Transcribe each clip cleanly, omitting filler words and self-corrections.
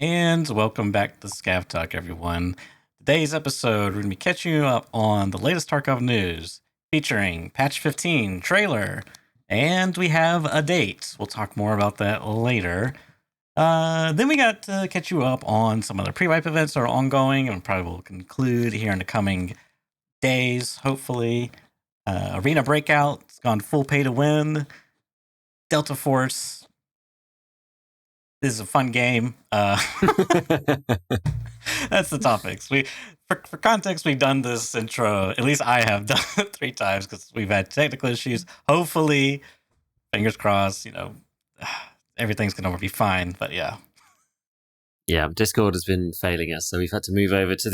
And welcome back to Scav Talk, everyone. Today's episode, we're going to be catching you up on the latest Tarkov news, featuring Patch 15 trailer, and we have a date. We'll talk more about that later. Then we got to catch you up on some other pre-wipe events that are ongoing, and probably will conclude here in the coming days, hopefully. Arena Breakout, it's gone full pay to win. Delta Force, this is a fun game. That's the topics. For context, we've done this intro. At least I have done it 3 times because we've had technical issues. Hopefully, fingers crossed. Everything's gonna be fine. But yeah, Discord has been failing us, so we've had to move over to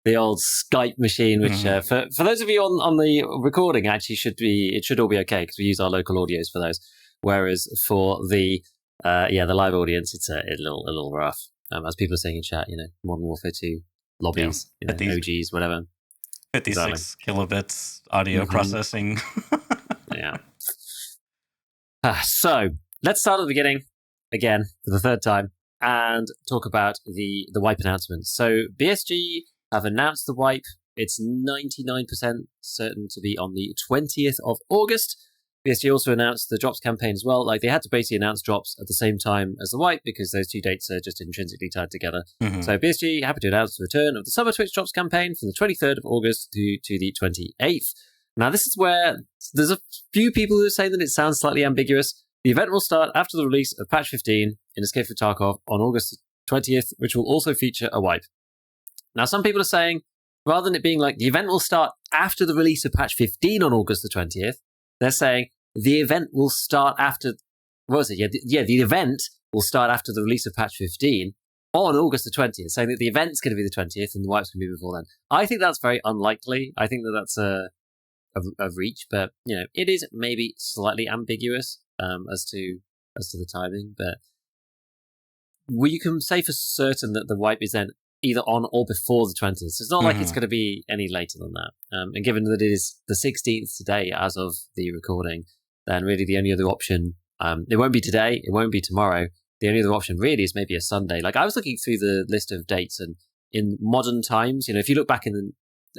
the old Skype machine, which for those of you on the recording, actually it should all be okay because we use our local audios for those. Whereas for the live audience, it's a little rough. As people are saying in chat, Modern Warfare 2 lobbies, OGs, whatever. 56 kilobits audio processing. Yeah. So let's start at the beginning again for the third time and talk about the wipe announcement. So BSG have announced the wipe. It's 99% certain to be on the 20th of August. BSG also announced the drops campaign as well. Like, they had to basically announce drops at the same time as the wipe because those two dates are just intrinsically tied together. So BSG happy to announce the return of the Summer Twitch drops campaign from the 23rd of August to the 28th. Now, this is where there's a few people who are saying that it sounds slightly ambiguous. The event will start after the release of Patch 15 in Escape from Tarkov on August 20th, which will also feature a wipe. Now, some people are saying, rather than it being like the event will start after the release of Patch 15 on August the 20th, they're saying the event will start after... What was it? The event will start after the release of Patch 15 on August the 20th, saying that the event's going to be the 20th and the wipe's going to be before then. I think that's very unlikely. I think that's a reach, but it is maybe slightly ambiguous as to the timing. But you can say for certain that the wipe is then either on or before the 20th. So it's not like it's going to be any later than that. And given that it is the 16th today as of the recording, then really the only other option, it won't be today, it won't be tomorrow. The only other option really is maybe a Sunday. Like, I was looking through the list of dates, and in modern times, if you look back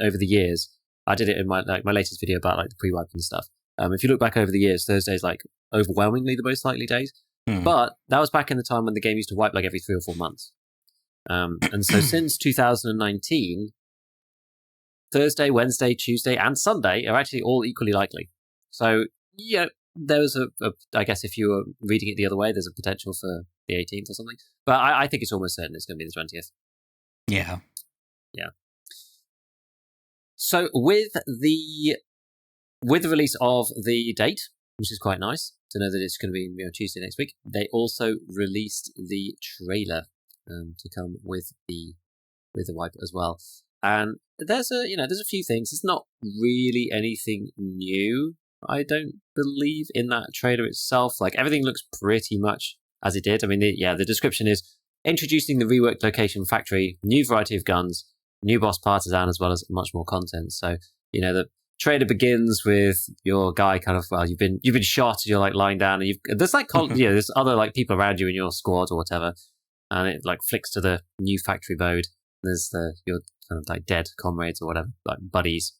over the years, I did it in my latest video about like the pre-wipe and stuff. If you look back over the years, Thursday's like overwhelmingly the most likely days. But that was back in the time when the game used to wipe like every 3 or 4 months. And so since 2019, Thursday, Wednesday, Tuesday, and Sunday are actually all equally likely. So, there's I guess if you were reading it the other way, there's a potential for the 18th or something. But I think it's almost certain it's going to be the 20th. Yeah. So with the release of the date, which is quite nice to know that it's going to be Tuesday next week, they also released the trailer to come with the wipe as well. And there's a few things. It's not really anything new, I don't believe, in that trailer itself. Like, everything looks pretty much as it did. I mean, the description is introducing the reworked location factory, new variety of guns, new boss partisan, as well as much more content. So, the trailer begins with your guy kind of, you've been shot, you're like lying down, and there's like there's other like people around you in your squad or whatever, and it like flicks to the new factory mode. There's your kind of like dead comrades or whatever, like buddies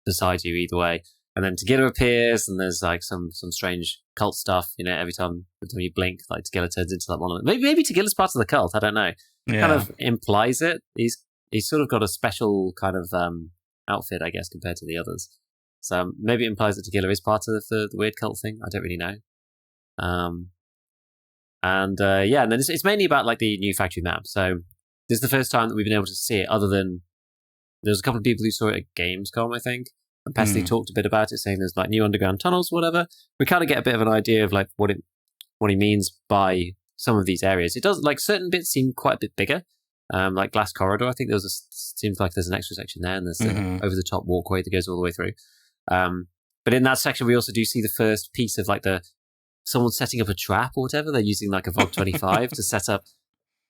beside you either way. And then Tagilla appears, and there's like some strange cult stuff. Every time you blink, like Tagilla turns into that one. Maybe Tagilla's part of the cult. I don't know. Yeah. Kind of implies it. He's sort of got a special kind of outfit, I guess, compared to the others. So maybe it implies that Tagilla is part of the weird cult thing. I don't really know. And then it's mainly about like the new factory map. So this is the first time that we've been able to see it, other than there's a couple of people who saw it at Gamescom, I think. And Pesley talked a bit about it, saying there's like new underground tunnels, whatever. We kind of get a bit of an idea of like what he means by some of these areas. It does, like, certain bits seem quite a bit bigger. Like Glass Corridor, I think seems like there's an extra section there, and there's the over the top walkway that goes all the way through. But in that section, we also do see the first piece of like someone setting up a trap or whatever. They're using like a VOG 25 to set up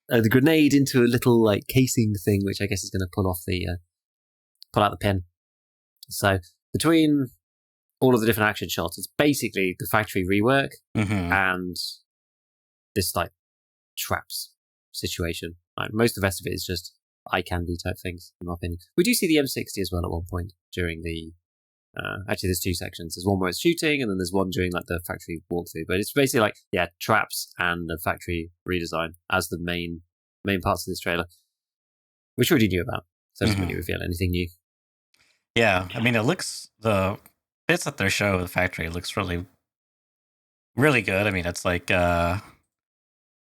the grenade into a little like casing thing, which I guess is going to pull out the pin. So between all of the different action shots, it's basically the factory rework and this like traps situation. Like, most of the rest of it is just eye candy type things, in my opinion. We do see the M60 as well at one point during the. Actually, there's two sections. There's one where it's shooting, and then there's one during like the factory walkthrough. But it's basically like traps and the factory redesign as the main parts of this trailer, which we already knew about. So it doesn't really reveal anything new. Yeah, I mean, the bits that they show of the factory looks really, really good. I mean, it's like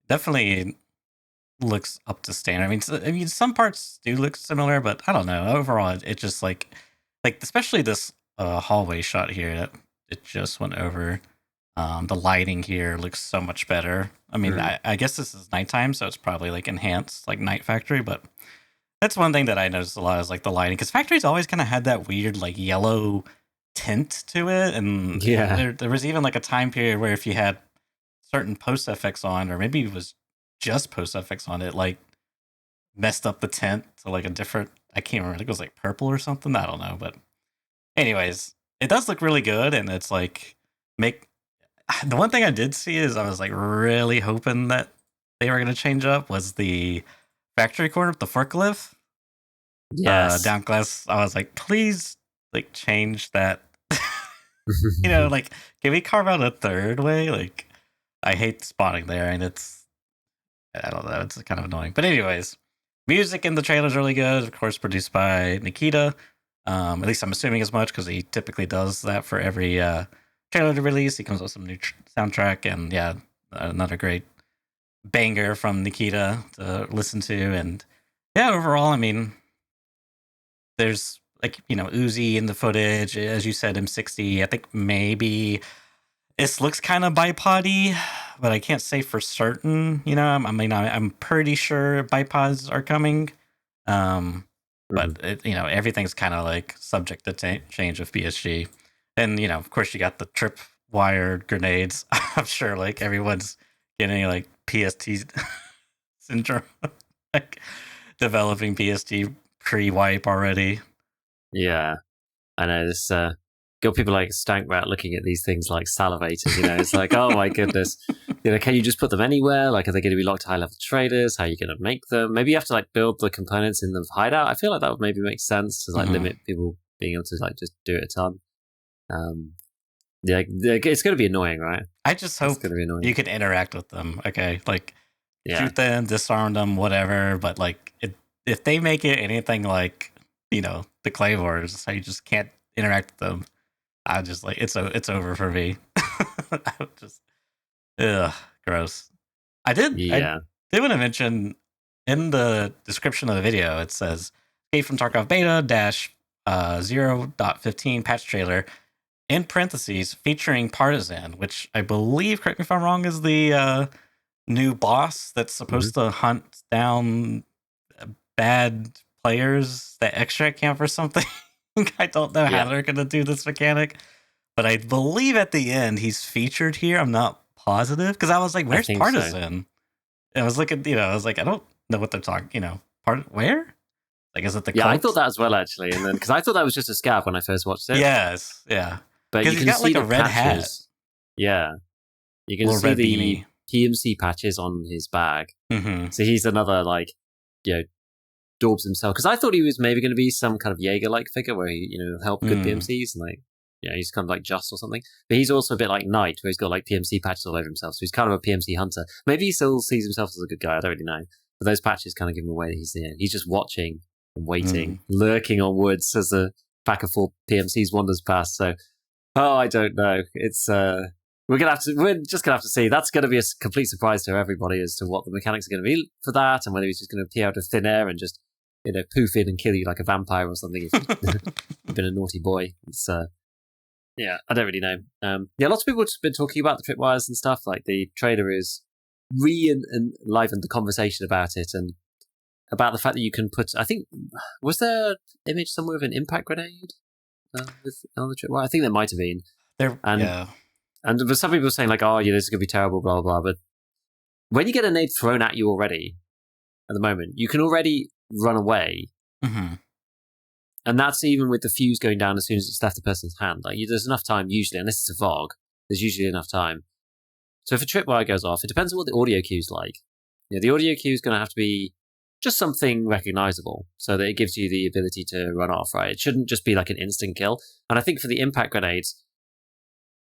definitely looks up to standard. I mean, some parts do look similar, but I don't know. Overall, it just like especially this hallway shot here that it just went over. The lighting here looks so much better. I mean, I guess this is nighttime, so it's probably like enhanced, like Night Factory. But that's one thing that I noticed a lot is like the lighting, because Factory's always kind of had that weird like yellow tint to it, and there was even like a time period where if you had certain post effects on, or maybe it was just post effects on it, like messed up the tint to like a different. I can't remember. I think it was like purple or something. I don't know, but anyways, it does look really good, and it's like the one thing I did see is I was like really hoping that they were going to change up was the factory corner with the forklift. Yes. Down glass. I was like, please, like change that. You know, like can we carve out a third way? Like, I hate spotting there, and I don't know, it's kind of annoying. But anyways, music in the trailer is really good. Of course, produced by Nikita. At least I'm assuming as much because he typically does that for every trailer to release. He comes up with some new soundtrack, and another great banger from Nikita to listen to. And overall, I mean, there's like, Uzi in the footage, as you said, M60. I think maybe this looks kind of bipod-y, but I can't say for certain. I'm pretty sure bipods are coming. But everything's kind of like subject to change with BSG. And, of course, you got the trip wired grenades. I'm sure like everyone's getting like PST syndrome, like developing PST pre-wipe already. Yeah, I know. This got people like Stankrat looking at these things like salivating. It's like, oh my goodness. Can you just put them anywhere? Like, are they going to be locked to high-level traders? How are you going to make them? Maybe you have to like build the components in the hideout. I feel like that would maybe make sense to like limit people being able to like just do it a ton. It's going to be annoying, right? I just hope you can interact with them. Okay, like shoot them, disarm them, whatever. But like, if they make it anything like the Claymores, so you just can't interact with them, I just like it's over for me. I would just gross. I did want to mention in the description of the video it says Escape from Tarkov Beta -0.15 patch trailer in parentheses featuring Partisan, which I believe, correct me if I'm wrong, is the new boss that's supposed to hunt down bad players that extract camp or something. I don't know how they're going to do this mechanic, but I believe at the end he's featured here. I'm not positive because I was like, where's Partisan? So. I was looking, I was like, I don't know what they're talking, where? Like, is it the cult? I thought that as well, actually. And then, because I thought that was just a scab when I first watched it. Yes, yeah. But you he's can got see like a red hat. Yeah. You can see the beanie. PMC patches on his bag. So he's another, like, daubs himself. Because I thought he was maybe going to be some kind of Jaeger-like figure where he, help good PMCs and, like, he's kind of like Just or something. But he's also a bit like Knight, where he's got, like, PMC patches all over himself. So he's kind of a PMC hunter. Maybe he still sees himself as a good guy. I don't really know. But those patches kind of give him away that he's just watching and waiting, lurking on woods as the pack of 4 PMCs wanders past. So, I don't know. It's we're just gonna have to see. That's gonna be a complete surprise to everybody as to what the mechanics are gonna be for that, and whether he's just gonna appear out of thin air and just poof in and kill you like a vampire or something if you've been a naughty boy. It's I don't really know. Lots of people have been talking about the tripwires and stuff. Like the trailer is re-enlivened the conversation about it and about the fact that you can put. I think was there an image somewhere of an impact grenade on the tripwire? I think there might have been. And there's some people saying like, this is going to be terrible, blah, blah, blah. But when you get a nade thrown at you already, at the moment, you can already run away. And that's even with the fuse going down as soon as it's left the person's hand. Like, there's enough time usually, unless it's a VOG, there's usually enough time. So if a tripwire goes off, it depends on what the audio cue's like. The audio cue is going to have to be just something recognizable so that it gives you the ability to run off, right? It shouldn't just be like an instant kill. And I think for the impact grenades,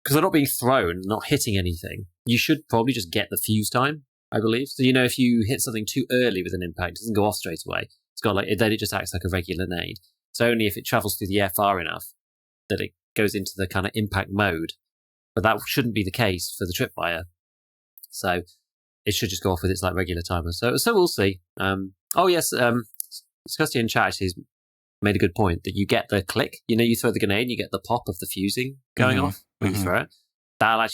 because they're not being thrown, not hitting anything, you should probably just get the fuse time, I believe. So, if you hit something too early with an impact, it doesn't go off straight away. It's got then it just acts like a regular nade. So only if it travels through the air far enough that it goes into the kind of impact mode. But that shouldn't be the case for the tripwire. So it should just go off with its regular timer. So we'll see. Scusty in chat actually made a good point that you get the click. You throw the grenade and you get the pop of the fusing going off when you throw it. That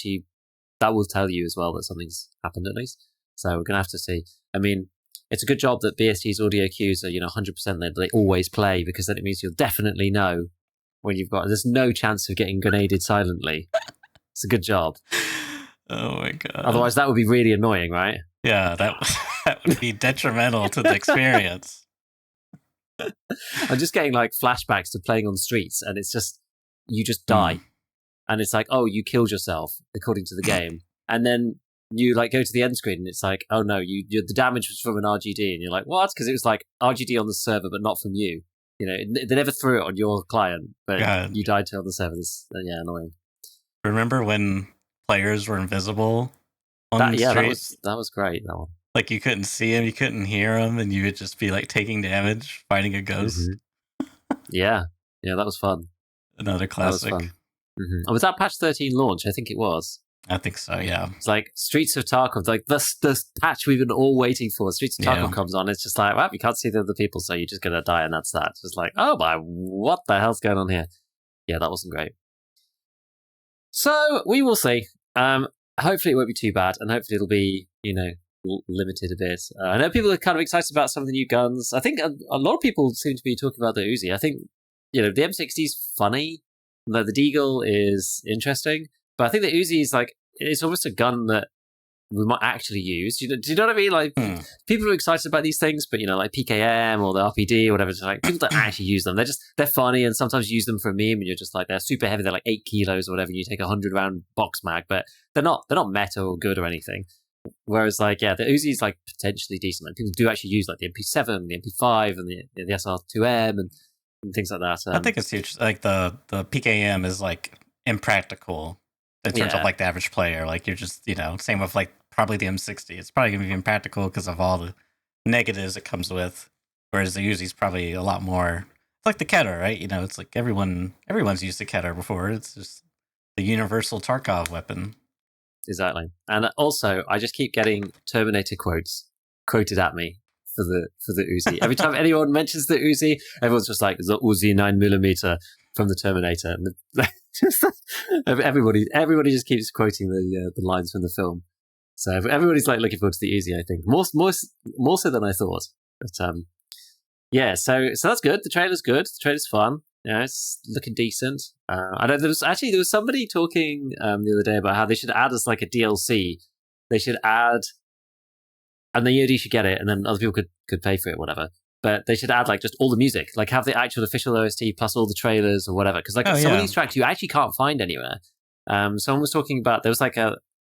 will tell you as well that something's happened at least. So we're going to have to see. I mean, it's a good job that BSG's audio cues are 100% they always play, because then it means you'll definitely know when there's no chance of getting grenaded silently. It's a good job. Oh my god. Otherwise that would be really annoying, right? Yeah, that would be detrimental to the experience. I'm just getting flashbacks to playing on streets, and it's just you just die. And it's oh, you killed yourself according to the game. And then you go to the end screen and it's oh no, the damage was from an RGD, and you're what? Because it was RGD on the server but not from you. They never threw it on your client, but you died to it on the server. Annoying. Remember when players were invisible on the streets? That was great, that one. You couldn't see him, you couldn't hear him, and you would just be taking damage fighting a ghost. Mm-hmm. Yeah, that was fun. Another classic. That was fun. Mm-hmm. And was that patch 13 launch? I think it was. I think so, yeah. It's Streets of Tarkov, the patch we've been all waiting for. Streets of Tarkov comes on, it's just well, you can't see the other people, so you're just going to die, and that's that. It's just oh my, what the hell's going on here? Yeah, that wasn't great. So, we will see. Hopefully it won't be too bad, and hopefully it'll be, limited a bit. I know people are kind of excited about some of the new guns. I think a lot of people seem to be talking about the Uzi. I think, the M60's funny, the Deagle is interesting, but I think the Uzi is it's almost a gun that we might actually use. Do you know what I mean? People are excited about these things, but PKM or the RPD or whatever, it's people don't actually use them. They're funny, and sometimes you use them for a meme, and you're just they're super heavy. They're 8 kilos or whatever. And you take a 100-round box mag, but they're not meta or good or anything. Whereas the Uzi is potentially decent. People do actually use the MP7, the MP5, and the SR2M and things like that. I think it's huge. The PKM is impractical in terms of the average player. You're just same with probably the M60. It's probably gonna be impractical because of all the negatives it comes with. Whereas the Uzi is probably a lot more. It's like the Keter, right? It's everyone's used the Keter before. It's just the universal Tarkov weapon. Exactly. And also, I just keep getting Terminator quotes quoted at me for the Uzi. Every time anyone mentions the Uzi, everyone's just the Uzi 9mm from the Terminator. And everybody just keeps quoting the lines from the film. So everybody's looking forward to the Uzi, I think. More so than I thought. But so that's good. The trailer's good. The trailer's fun. It's looking decent. I know there was somebody talking the other day about how they should add as a DLC. They should add, and the EOD should get it, and then other people could pay for it, whatever. But they should add just all the music, have the actual official OST plus all the trailers or whatever. Because some of these tracks you actually can't find anywhere. Someone was talking about there was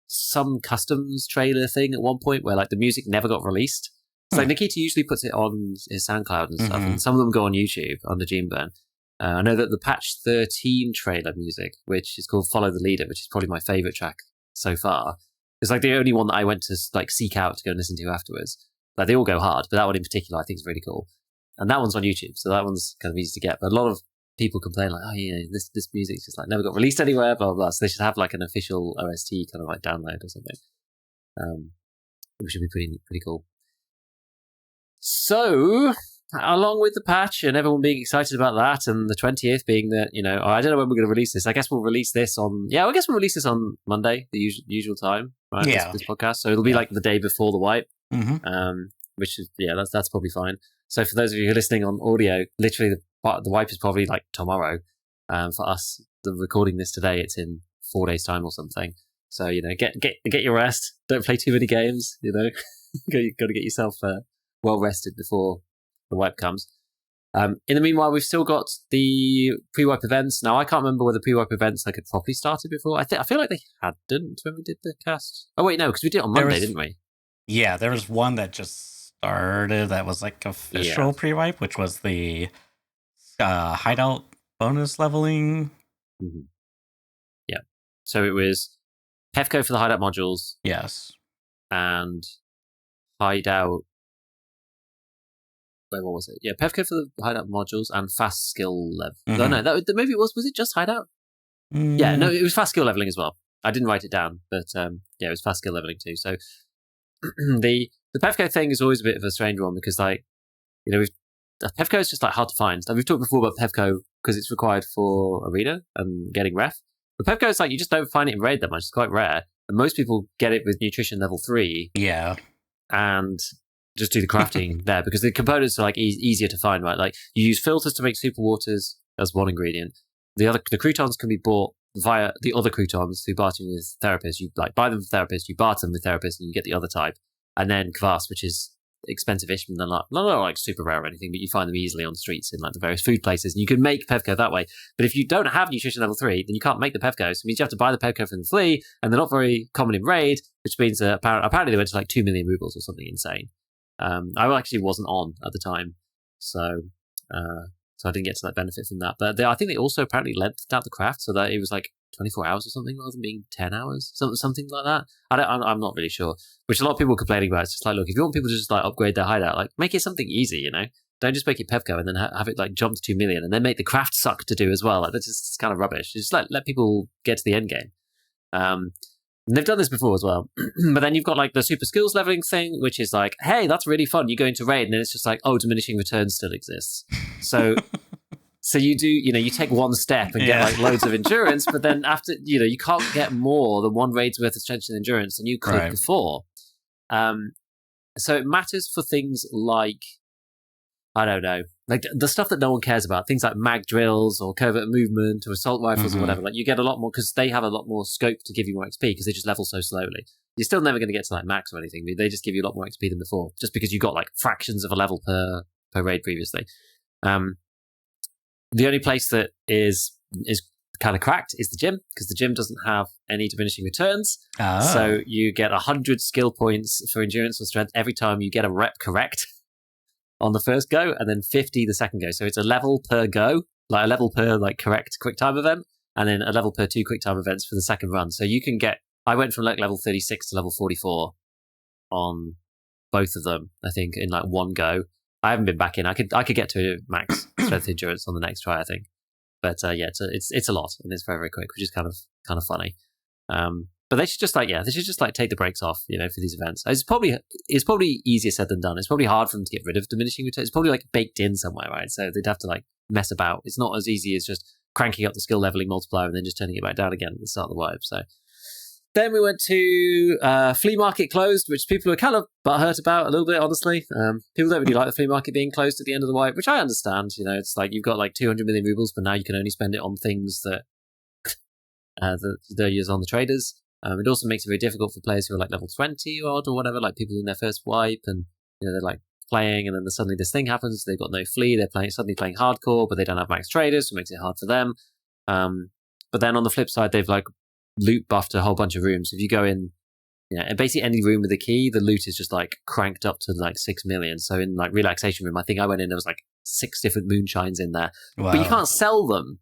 some customs trailer thing at one point where the music never got released. It's Nikita usually puts it on his SoundCloud and stuff, and some of them go on YouTube on the Geneburn. I know that the patch 13 trailer music, which is called Follow the Leader, which is probably my favorite track so far, is the only one that I went to seek out to go and listen to afterwards. They all go hard, but that one in particular I think is really cool. And that one's on YouTube, so that one's kind of easy to get. But a lot of people complain this music's just never got released anywhere, blah, blah, blah. So they should have an official OST kind of download or something. Which would be pretty cool. So, along with the patch and everyone being excited about that, and the 20th being that, I don't know when we're going to release this. I guess we'll release this on Monday, the usual time, right? Yeah. This podcast. So it'll be the day before the wipe, which is, that's probably fine. So for those of you who are listening on audio, literally the wipe is probably tomorrow. For us, the recording this today, it's in 4 days' time or something. So, get your rest. Don't play too many games, You've got to get yourself well rested before the wipe comes. In the meanwhile, we've still got the pre-wipe events. Now, I can't remember whether pre-wipe events had properly started before. I feel like they hadn't when we did the cast. Oh, wait, no, because we did it on Monday, didn't we? Yeah, there was one that just started that was like official pre-wipe, which was the hideout bonus leveling. Mm-hmm. Yeah. So it was Pevco for the hideout modules. Yes. And hideout. Wait, what was it? Yeah, Pevco for the hideout modules and fast skill level. Mhm. No, maybe it was it just hideout? Yeah, no, it was fast skill leveling as well. I didn't write it down, but yeah, it was fast skill leveling too. So the Pevco thing is always a bit of a strange one because, like, you know, Pevco is just like hard to find. Like, we've talked before about Pevco because it's required for arena and getting ref. But Pevco is like you just don't find it in raid that much. It's quite rare, and most people get it with nutrition level 3. Yeah. And just do the crafting there because the components are like easier to find, right? Like you use filters to make super waters as one ingredient. The croutons can be bought via the other croutons through bartering with therapists. You like buy them with therapists, you barter them with therapists, and you get the other type. And then kvass, which is expensive-ish, and they're not like super rare or anything, but you find them easily on streets in like the various food places, and you can make Pevco that way. But if you don't have nutrition level 3, then you can't make the Pevco. So it means you have to buy the Pevco from the flea, and they're not very common in raid, which means that apparently they went to like 2 million rubles or something insane. I actually wasn't on at the time, so I didn't get to that benefit from that. But I think they also apparently lengthened out the craft so that it was like 24 hours or something rather than being 10 hours, something like that. I'm not really sure, which a lot of people are complaining about. It's just like, look, if you want people to just like upgrade their hideout, like make it something easy, you know? Don't just make it Pevco and then have it like jump to 2 million and then make the craft suck to do as well. Like that's just kind of rubbish. Just let people get to the end game. And they've done this before as well. But then you've got like the super skills leveling thing, which is like, hey, that's really fun. You go into raid and then it's just like, oh, diminishing returns still exists. So you do, you take one step and get like loads of endurance, but then after, you can't get more than one raid's worth of strength and endurance than you could before. So it matters for things like, I don't know, like the stuff that no one cares about, things like mag drills or covert movement or assault rifles or whatever. Like you get a lot more because they have a lot more scope to give you more XP because they just level so slowly. You're still never going to get to like max or anything. They just give you a lot more XP than before, just because you got like fractions of a level per raid previously. The only place that is kind of cracked is the gym because the gym doesn't have any diminishing returns. So you get 100 skill points for endurance or strength every time you get a rep correct on the first go, and then 50 the second go. So it's a level per go, like a level per like correct quick time event, and then a level per 2 quick time events for the second run. So you can get, I went from like level 36 to level 44 on both of them, I think, in like one go. I haven't been back in. I could get to max strength endurance on the next try, I think. But yeah, it's a lot, and it's very, very quick, which is kind of funny. But they should just take the brakes off, for these events. It's probably easier said than done. It's probably hard for them to get rid of diminishing returns. It's probably like baked in somewhere, right? So they'd have to like mess about. It's not as easy as just cranking up the skill leveling multiplier and then just turning it back down again at the start of the wipe. So then we went to flea market closed, which people are kind of butthurt about a little bit, honestly. People don't really like the flea market being closed at the end of the wipe, which I understand. It's like you've got like 200 million rubles, but now you can only spend it on things that they're used on the traders. It also makes it very difficult for players who are like level 20 odd or whatever, like people in their first wipe, and they're like playing, and then suddenly this thing happens. They've got no flea. They're suddenly playing hardcore, but they don't have max traders, so it makes it hard for them. But then on the flip side, they've like loot buffed a whole bunch of rooms. If you go in, and basically any room with a key, the loot is just like cranked up to like 6 million. So in like relaxation room, I think I went in, there was like 6 different moonshines in there, but you can't sell them.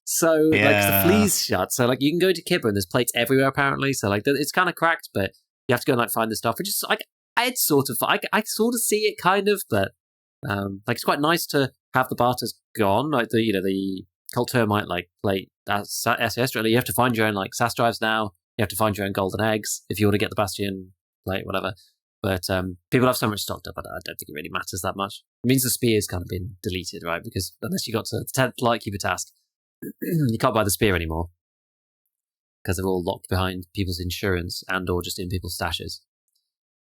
So like the flea's shut. So like you can go to Kibra and there's plates everywhere apparently. So like it's kind of cracked, but you have to go and like find the stuff. Which is like I sort of see it kind of, but like it's quite nice to have the barters gone. Like the cult termite like plate SAS really. You have to find your own like SAS drives now. You have to find your own golden eggs if you want to get the bastion plate, whatever. But people have so much stocked up, I don't think it really matters that much. It means the spear's kind of been deleted, right? Because unless you got to the 10th Lightkeeper task, you can't buy the spear anymore because they're all locked behind people's insurance and or just in people's stashes.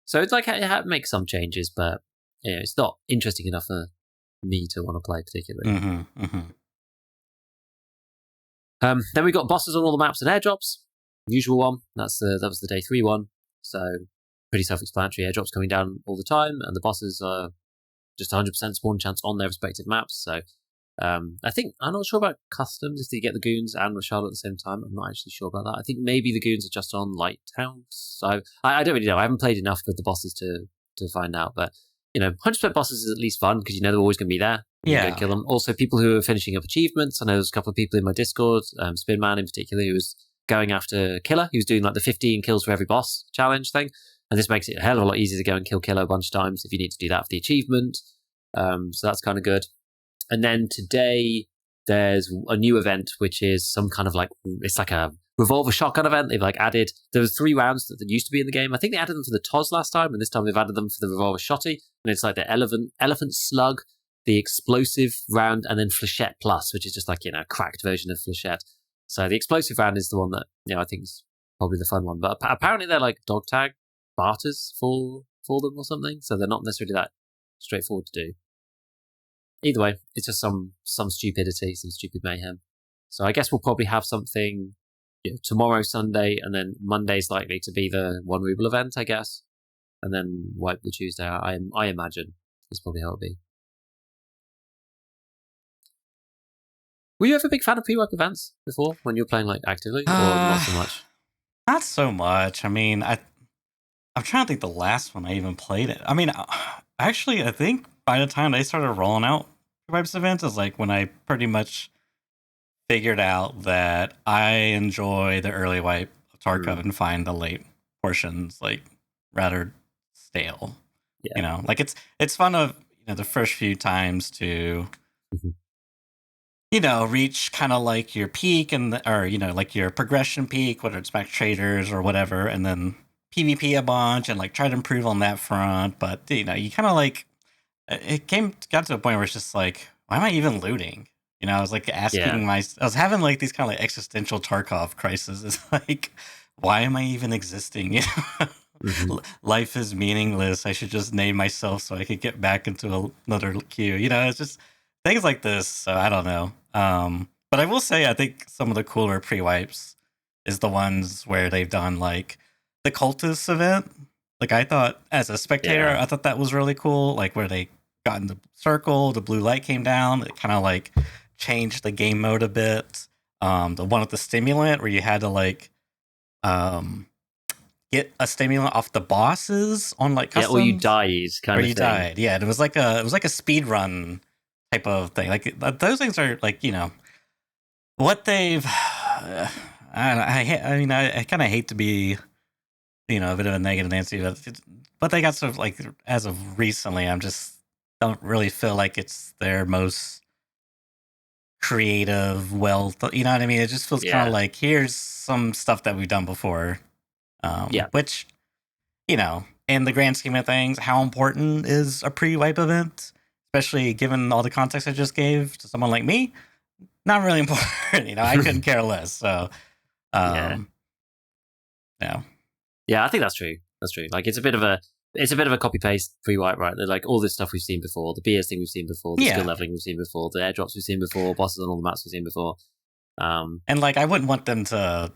So it's like it makes some changes, but it's not interesting enough for me to want to play particularly. Then we got bosses on all the maps and airdrops. Usual one. That was the day 3 one. So pretty self-explanatory. Airdrops coming down all the time, and the bosses are just 100% spawn chance on their respective maps. So I think I'm not sure about customs if they get the goons and Rashad at the same time. I'm not actually sure about that. I think maybe the goons are just on light towns. So I don't really know. I haven't played enough with the bosses to find out, but 100% bosses is at least fun because they're always going to be there. You go kill them. Also, people who are finishing up achievements. I know there's a couple of people in my Discord, Spinman in particular, who was going after Killer. He was doing like the 15 kills for every boss challenge thing. And this makes it a hell of a lot easier to go and kill Killer a bunch of times if you need to do that for the achievement. So that's kind of good. And then today, there's a new event, which is some kind of it's like a revolver shotgun event. They've added, there was 3 rounds that used to be in the game. I think they added them for the TOS last time, and this time they've added them for the revolver shotty. And it's like the elephant slug, the explosive round, and then Flechette Plus, which is just a cracked version of Flechette. So the explosive round is the one that, I think is probably the fun one. But apparently they're like dog tag barters for them or something. So they're not necessarily that straightforward to do. Either way, it's just some stupidity, some stupid mayhem. So I guess we'll probably have something tomorrow, Sunday, and then Monday's likely to be the 1 ruble event, I guess. And then wipe the Tuesday. I imagine that's probably how it'll be. Were you ever a big fan of pre-wipe events before when you were playing actively, or not so much? Not so much. I mean, I'm trying to think the last one I even played it. I mean, actually, I think by the time they started rolling out pre-wipes events is when I pretty much figured out that I enjoy the early wipe of Tarkov and find the late portions rather stale. Yeah. It's fun of the first few times to reach kind of your peak or your progression peak, whether it's max traders or whatever, and then PvP a bunch and try to improve on that front. But you kind of it got to a point where it's just why am I even looting? I was asking I was having these kind of existential Tarkov crises. It's why am I even existing? Life is meaningless. I should just name myself so I could get back into another queue. It's just things like this. So I don't know. But I will say I think some of the cooler pre-wipes is the ones where they've done the cultist event. I thought as a spectator, I thought that was really cool. Where they got in the circle, the blue light came down. It kind of changed the game mode a bit. The one with the stimulant where you had to get a stimulant off the bosses on customs. Or you died, kind of thing. Died. Yeah, it was like a speed run type of thing. Those things are what they've. I kind of hate to be, a bit of a negative Nancy, but they got sort of as of recently, I'm just don't really feel like it's their most creative, you know what I mean? It just feels kind of here's some stuff that we've done before. Which, in the grand scheme of things, how important is a pre-wipe event? Especially given all the context I just gave to someone like me, not really important. I couldn't care less. So, yeah, I think that's true. That's true. It's a bit of a copy paste pre-wipe, right? They're all this stuff we've seen before, the BS thing we've seen before, the skill leveling we've seen before, the airdrops we've seen before, bosses on all the maps we've seen before. And I wouldn't want them to,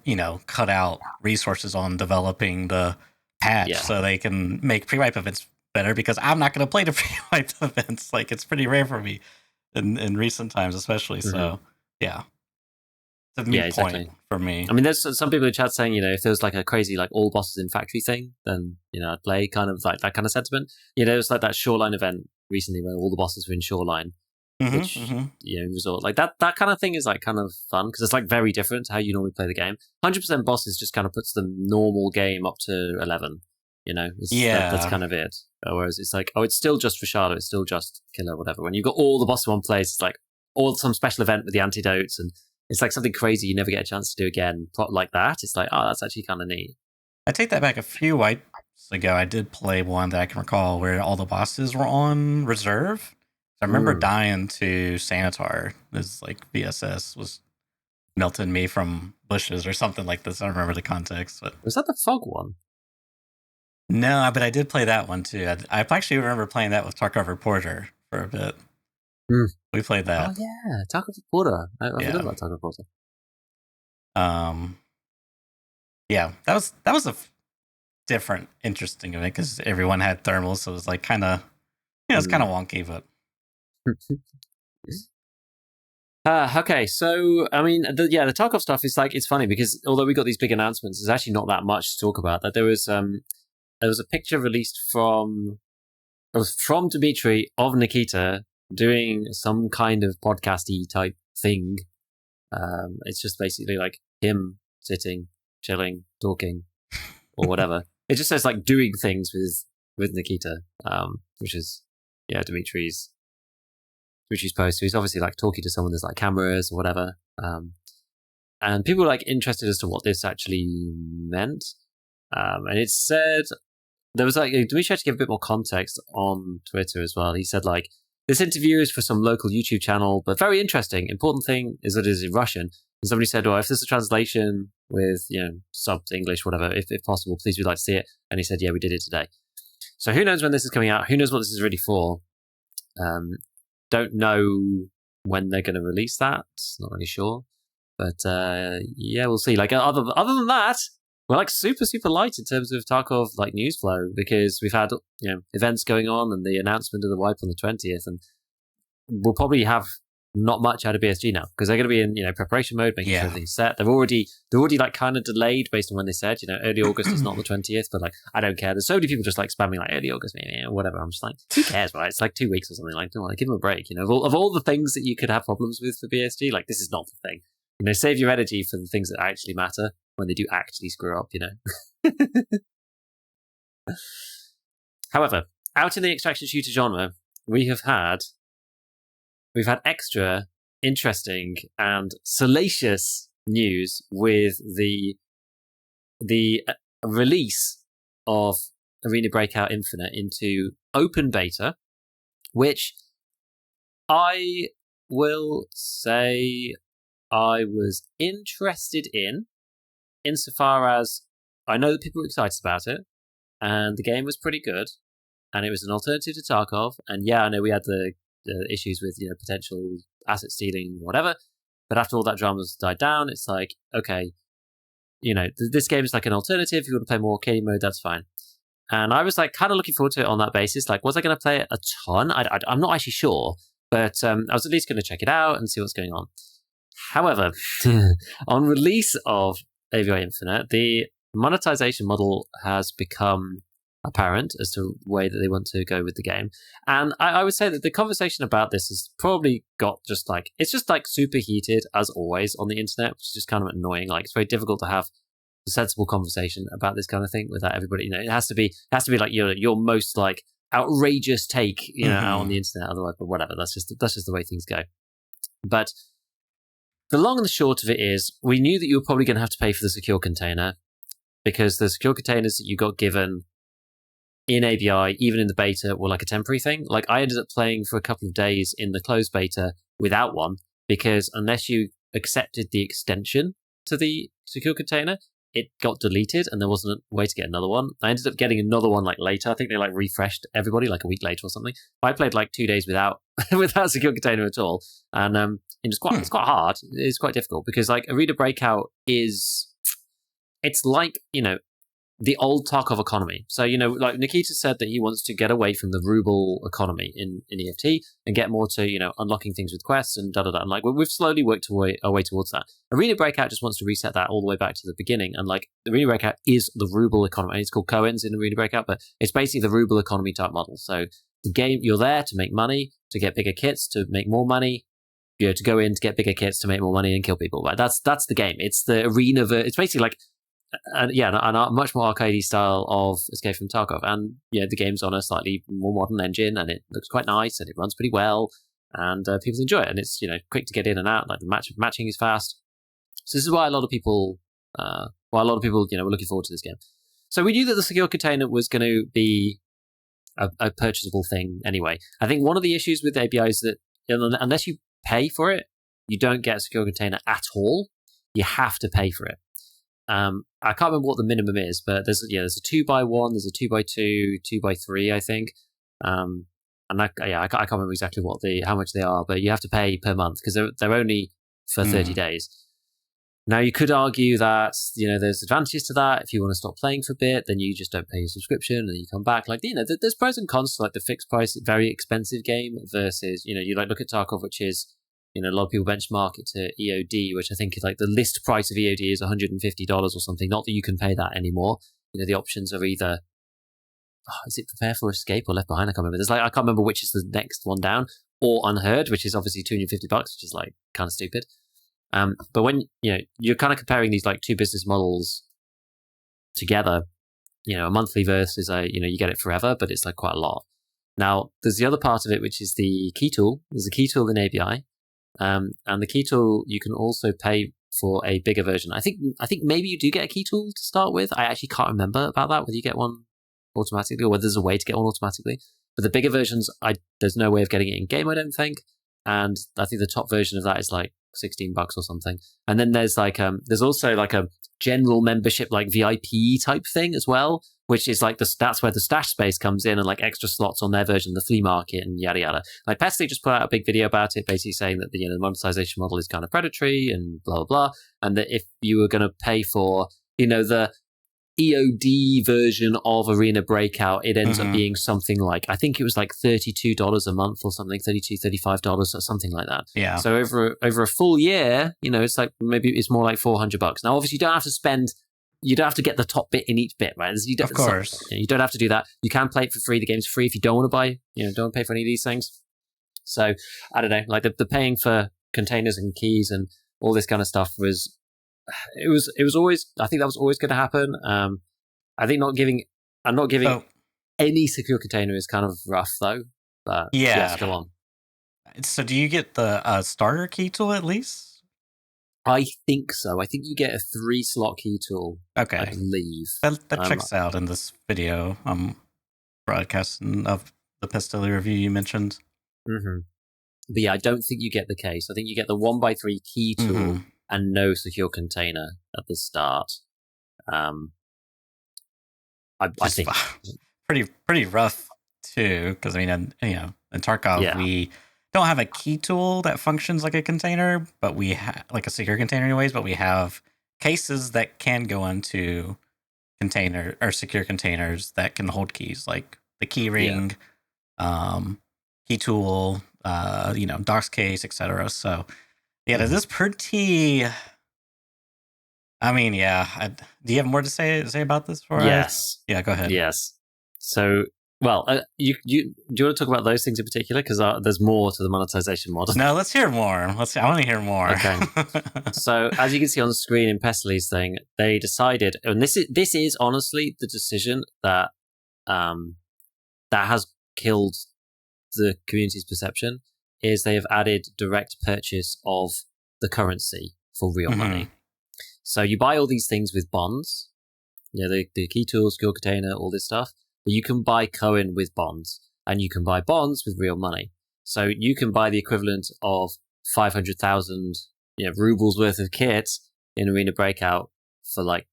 cut out resources on developing the patch so they can make pre-wipe events better, because I'm not going to play the pre-wipe events. It's pretty rare for me in recent times, especially. So, yeah. It's a mute point for me. I mean, there's some people in chat saying, if there was a crazy all bosses in factory thing, then I'd play kind of that kind of sentiment. There was that Shoreline event recently where all the bosses were in Shoreline, which resort that kind of thing is kind of fun because it's very different to how you normally play the game. 100% bosses just kind of puts the normal game up to 11. That's kind of it. Whereas it's it's still just Rashada, it's still just Killer, whatever. When you've got all the bosses in one place, it's all some special event with the antidotes, and it's something crazy you never get a chance to do again. Like that, it's that's actually kind of neat. I take that back. A few wipes ago, I did play one that I can recall where all the bosses were on reserve. I remember dying to Sanitar. This VSS was melting me from bushes or something like this. I don't remember the context. But was that the fog one? No, but I did play that one too. I actually remember playing that with Tarkov Reporter for a bit. We played that. Oh yeah, Tarkov Reporter. I forgot about Tarkov Reporter. Yeah, that was a different, interesting event because everyone had thermals, so it was kind of, it's kind of wonky, but. Okay, so I mean, the Tarkov stuff is it's funny because although we got these big announcements, there's actually not that much to talk about. That there was a picture released from from Dmitry of Nikita doing some kind of podcasty type thing. It's just basically like him sitting, chilling, talking, or whatever. It just says like doing things with Nikita, which is Dimitri's post. So he's obviously like talking to someone. There's like cameras or whatever, and people were like interested as to what this actually meant. And it said there was like Dimitri had to give a bit more context on Twitter as well. He said like, this interview is for some local YouTube channel, but very interesting. Important thing is that it is in Russian. And somebody said, well, if there's a translation with, subbed English, whatever, if possible, please we'd like to see it. And he said, yeah, we did it today. So who knows when this is coming out? Who knows what this is really for? Don't know when they're going to release that. Not really sure. But we'll see. Like other than that, we're like super, super light in terms of Tarkov like news flow, because we've had events going on and the announcement of the wipe on the 20th, and we'll probably have not much out of BSG now because they're going to be in preparation mode, making sure everything's set. They're already like kind of delayed based on when they said early August is not the 20th, but like I don't care. There's so many people just like spamming like early August, whatever. I'm just like, who cares, right? It's like 2 weeks or something. Like, don't want to give them a break. Of all the things that you could have problems with for BSG, like this is not the thing. Save your energy for the things that actually matter when they do actually screw up, However, out in the extraction shooter genre, we've had extra interesting and salacious news with the release of Arena Breakout Infinite into open beta, which I will say I was interested in, insofar as I know that people were excited about it, and the game was pretty good, and it was an alternative to Tarkov, and I know we had the issues with potential asset stealing, whatever, but after all that drama's died down, it's like, okay, this game is like an alternative. If you want to play more arcade mode, that's fine. And I was like kind of looking forward to it on that basis. Like, was I going to play it a ton? I'm not actually sure, but I was at least going to check it out and see what's going on. However, on release of AVI Infinite, the monetization model has become apparent as to the way that they want to go with the game. And I would say that the conversation about this has probably got it's just super heated, as always, on the internet, which is just kind of annoying. Like, it's very difficult to have a sensible conversation about this kind of thing without everybody, it has to be like your most like outrageous take, out on the internet, otherwise, but whatever, that's just the way things go. But the long and the short of it is, we knew that you were probably going to have to pay for the secure container, because the secure containers that you got given in ABI, even in the beta, were like a temporary thing. Like, I ended up playing for a couple of days in the closed beta without one, because unless you accepted the extension to the secure container, it got deleted and there wasn't a way to get another one. I ended up getting another one like later. I think they like refreshed everybody like a week later or something. I played like 2 days without a secure container at all. And it's quite hard. It's quite difficult because like Arena Breakout it's like, the old Tarkov economy. So, like Nikita said that he wants to get away from the ruble economy in EFT and get more to, unlocking things with quests and da-da-da. And like, we've slowly worked our way towards that. Arena Breakout just wants to reset that all the way back to the beginning. And like, Arena Breakout is the ruble economy. It's called Cohen's in Arena Breakout, but it's basically the ruble economy type model. So the game, you're there to make money, to get bigger kits, to make more money, to go in to get bigger kits, to make more money and kill people. Right? That's the game. It's the arena. It's basically like, and a much more arcadey style of Escape from Tarkov. And the game's on a slightly more modern engine, and it looks quite nice, and it runs pretty well, and people enjoy it. And it's quick to get in and out. Like the matching is fast. So this is why a lot of people, were looking forward to this game. So we knew that the secure container was going to be a purchasable thing anyway. I think one of the issues with ABI is that unless you pay for it, you don't get a secure container at all. You have to pay for it. I can't remember what the minimum is, but there's a 2x1, there's a 2x2, 2x3, I think. And I can't remember exactly how much they are, but you have to pay per month because they're only for 30 days. Now you could argue that there's advantages to that. If you want to stop playing for a bit, then you just don't pay your subscription and you come back. Like there's pros and cons to like the fixed price, very expensive game versus you like look at Tarkov, which is. A lot of people benchmark it to EOD, which I think is like the list price of EOD is $150 or something. Not that you can pay that anymore. The options are either is it Prepare for Escape or Left Behind? I can't remember. I can't remember which is the next one down, or Unheard, which is obviously $250, which is like kind of stupid. But when you're kind of comparing these like two business models together, a monthly versus you get it forever, but it's like quite a lot. Now there's the other part of it, which is the key tool. There's a key tool in ABI, and the key tool you can also pay for a bigger version. I think maybe you do get a key tool to start with. I actually can't remember about that, whether you get one automatically or whether there's a way to get one automatically. But the bigger versions, there's no way of getting it in game, I don't think. And I think the top version of that is like $16 or something. And then there's like there's also like a general membership, like VIP type thing as well, which is like that's where the stash space comes in and like extra slots on their version of the flea market and yada yada. Like Pestily just put out a big video about it, basically saying that the monetization model is kind of predatory and blah blah blah, and that if you were going to pay for the EOD version of Arena Breakout, it ends up being something like, I think it was like $32 a month or something, $32, $35 or something like that. Yeah. So over a full year, it's like maybe it's more like $400. Now, obviously, you don't have to get the top bit in each bit, right? Of course. You don't have to do that. You can play it for free. The game's free if you don't want to buy, don't want to pay for any of these things. So I don't know, like the paying for containers and keys and all this kind of stuff was always, I think that was always going to happen. I think not giving any secure container is kind of rough though. But yes, go on. So do you get the starter key tool at least? I think so. I think you get a 3-slot key tool. Okay. I believe. That checks out in this video broadcasting of the Pestily review you mentioned. Mm-hmm. But yeah, I don't think you get the case. I think you get the 1x3 key tool and no secure container at the start. I think pretty rough too, because I mean, in Tarkov we don't have a key tool that functions like a container, but we have like a secure container anyways. But we have cases that can go into container or secure containers that can hold keys, like the key ring, key tool, docs case, etc. So. Yeah, this is pretty. I mean, do you have more to say about this? Yes. Yeah, go ahead. Yes. So, well, do you want to talk about those things in particular? Because there's more to the monetization model. No, let's hear more. I want to hear more. Okay. So, as you can see on the screen in Pestily's thing, they decided, and this is honestly the decision that has killed the community's perception. Is they have added direct purchase of the currency for real money. So you buy all these things with bonds, the key tools, secure container, all this stuff. But you can buy coin with bonds, and you can buy bonds with real money. So you can buy the equivalent of 500,000 rubles worth of kit in Arena Breakout for like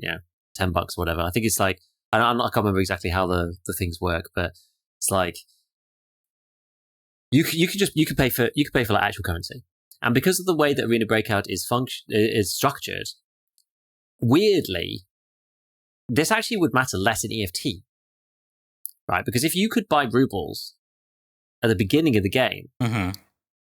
$10 or whatever. I think it's like I can't remember exactly how the things work, but it's like. You can pay for like actual currency, and because of the way that Arena Breakout is structured, weirdly, this actually would matter less in EFT, right? Because if you could buy rubles at the beginning of the game,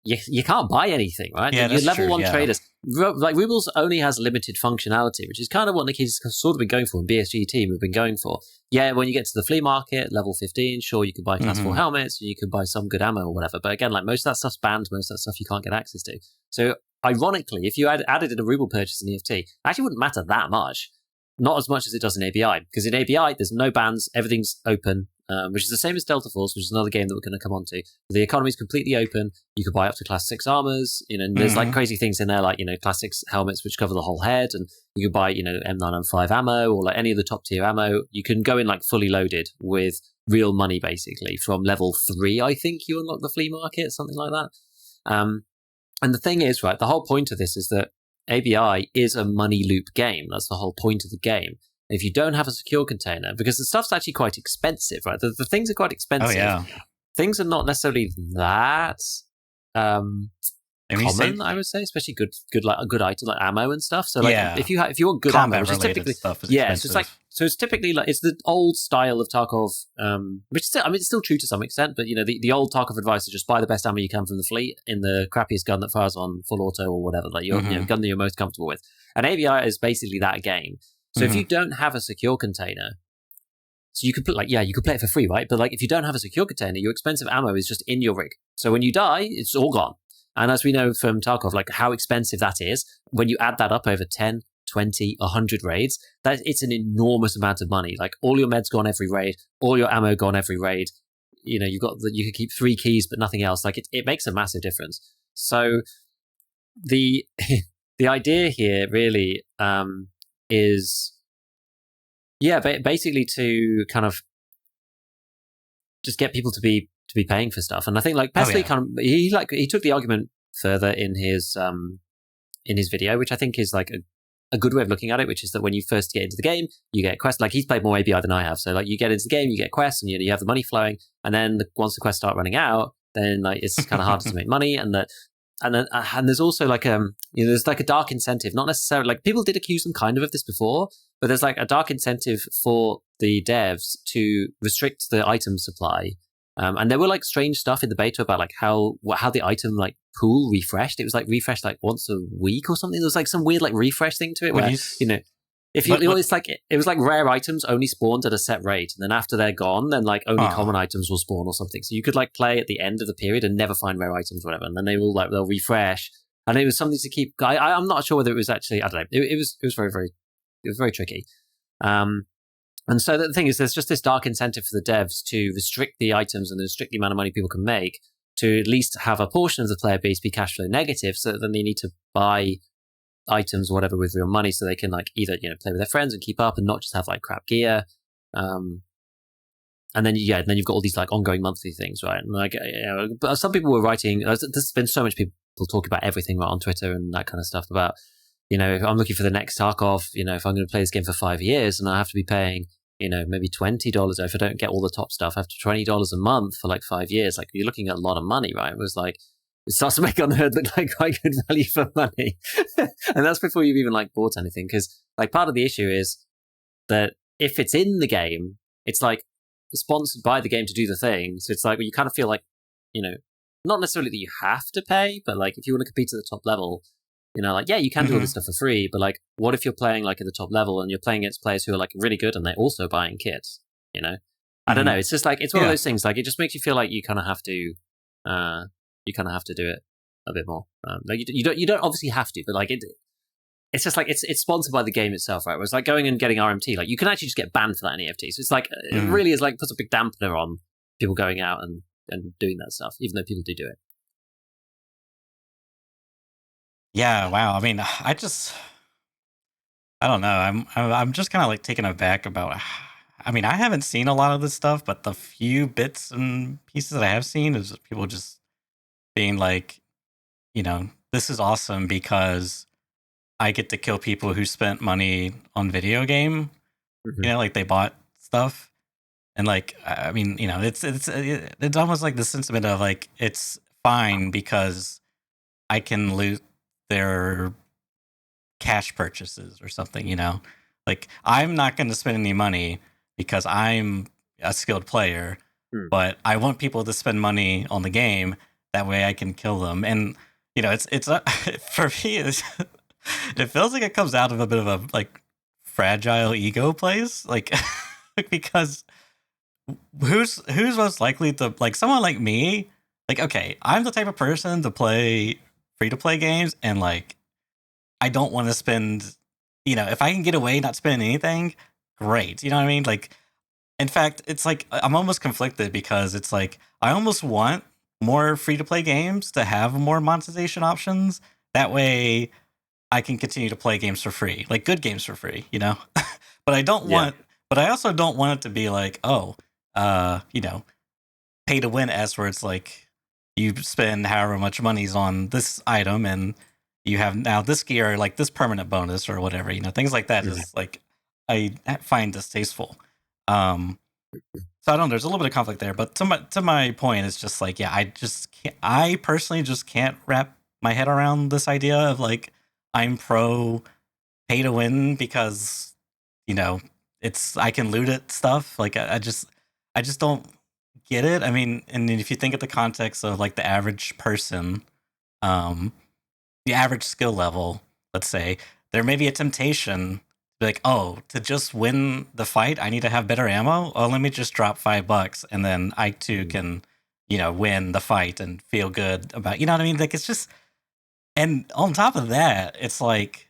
you can't buy anything, right? Yeah, you're level true, 1 traders. Like rubles only has limited functionality, which is kind of what Nikki's sort of been going for, and BSG team have been going for. Yeah, when you get to the flea market, level 15, sure, you can buy class 4 helmets, and you can buy some good ammo or whatever. But again, like most of that stuff's banned, most of that stuff you can't get access to. So ironically, if you added in a ruble purchase in EFT, it actually wouldn't matter that much. Not as much as it does in ABI, because in ABI, there's no bans, everything's open, which is the same as Delta Force, which is another game that we're going to come on to. The economy is completely open. You can buy up to class 6 armors, and there's like crazy things in there, like, class 6 helmets, which cover the whole head, and you can buy, M995 ammo, or like any of the top tier ammo. You can go in like fully loaded with real money, basically, from level 3, I think you unlock the flea market, something like that. And the thing is, right, the whole point of this is that ABI is a money loop game. That's the whole point of the game. If you don't have a secure container, because the stuff's actually quite expensive, right? The things are quite expensive. Oh, yeah. Things are not necessarily that common, I would say, especially good items like ammo and stuff. So like if you want good ammo, which is typically stuff is expensive. So it's typically like it's the old style of Tarkov, which still, it's still true to some extent, but the old Tarkov advice is just buy the best ammo you can from the fleet in the crappiest gun that fires on full auto or whatever, like your gun that you're most comfortable with. And ABI is basically that game. So if you don't have a secure container, So you could put you could play it for free, right? But like if you don't have a secure container, your expensive ammo is just in your rig. So when you die, it's all gone. And as we know from Tarkov, like how expensive that is, when you add that up over 10, 20, 100 raids, that it's an enormous amount of money. Like all your meds gone every raid, all your ammo gone every raid. You know, you can keep 3 keys but nothing else. Like it makes a massive difference. So the the idea here really is basically to kind of just get people to be paying for stuff. And I think like Pesley he took the argument further in his video, which I think is like a good way of looking at it, which is that when you first get into the game, you get quests. Like he's played more ABI than I have, so like you get into the game, you get quests, and you have the money flowing, and then once the quests start running out, then like it's kind of harder to make money, and there's also like there's like a dark incentive, not necessarily like people did accuse them kind of this before, but there's like a dark incentive for the devs to restrict the item supply. And there were like strange stuff in the beta about like how the item like pool refreshed. It was like refreshed like once a week or something. There was like some weird like refresh thing to it where it's like it was like rare items only spawned at a set rate, and then after they're gone, then like only common items will spawn or something. So you could like play at the end of the period and never find rare items or whatever, and then they'll refresh. And it was something to keep. I'm not sure whether it was actually. I don't know. It was very tricky. And so the thing is, there's just this dark incentive for the devs to restrict the items and restrict the amount of money people can make to at least have a portion of the player base be cash flow negative, so that then they need to buy items or whatever with real money, so they can like either play with their friends and keep up and not just have like crap gear. And then you've got all these like ongoing monthly things, right? And like but some people were writing. There's been so much people talking about everything right on Twitter and that kind of stuff about if I'm looking for the next Tarkov, if I'm going to play this game for 5 years and I have to be paying maybe $20, if I don't get all the top stuff, I have to $20 a month for like 5 years. Like you're looking at a lot of money, right? It was like, it starts to make Unheard look like quite good value for money. And that's before you've even like bought anything. Because like part of the issue is that if it's in the game, it's like sponsored by the game to do the thing. So it's like, you kind of feel like, not necessarily that you have to pay, but like if you want to compete to the top level, you can do all this stuff for free, but like, what if you're playing like at the top level and you're playing against players who are like really good and they're also buying kits? I don't know. It's just like it's one of those things. Like it just makes you feel like you kind of have to, do it a bit more. Like you don't obviously have to, but like it's just like it's sponsored by the game itself, right? Whereas like going and getting RMT, like you can actually just get banned for that in EFT. So it's like it really is like puts a big dampener on people going out and doing that stuff, even though people do it. Yeah, wow. I mean, I don't know. I'm just kind of like taken aback about. I mean, I haven't seen a lot of this stuff, but the few bits and pieces that I have seen is people just being like, this is awesome because I get to kill people who spent money on video game. Like they bought stuff, and like I mean, it's almost like the sentiment of like it's fine because I can loot their cash purchases or something, like I'm not going to spend any money because I'm a skilled player, but I want people to spend money on the game. That way I can kill them. And, it's for me, it feels like it comes out of a bit of a like fragile ego place. Like, because who's most likely to like someone like me? Like, okay, I'm the type of person to play free to play games, and like I don't want to spend, if I can get away not spending anything, great. You know what I mean? Like, in fact, it's like I'm almost conflicted because it's like I almost want more free to play games to have more monetization options. That way I can continue to play games for free, like good games for free, but I don't want, but I also don't want it to be like, pay to win S, where it's like you spend however much money's on this item and you have now this gear, like this permanent bonus or whatever, things like that is like I find distasteful. So I don't know, there's a little bit of conflict there, but to my point, it's just like, I personally just can't wrap my head around this idea of like I'm pro pay to win because it's I can loot it stuff. Like I just don't get it. I mean, and if you think of the context of like the average person, the average skill level, let's say, there may be a temptation to be like, oh, to just win the fight, I need to have better ammo. Oh, let me just drop $5, and then I too can, win the fight and feel good about. You know what I mean? Like it's just, and on top of that, it's like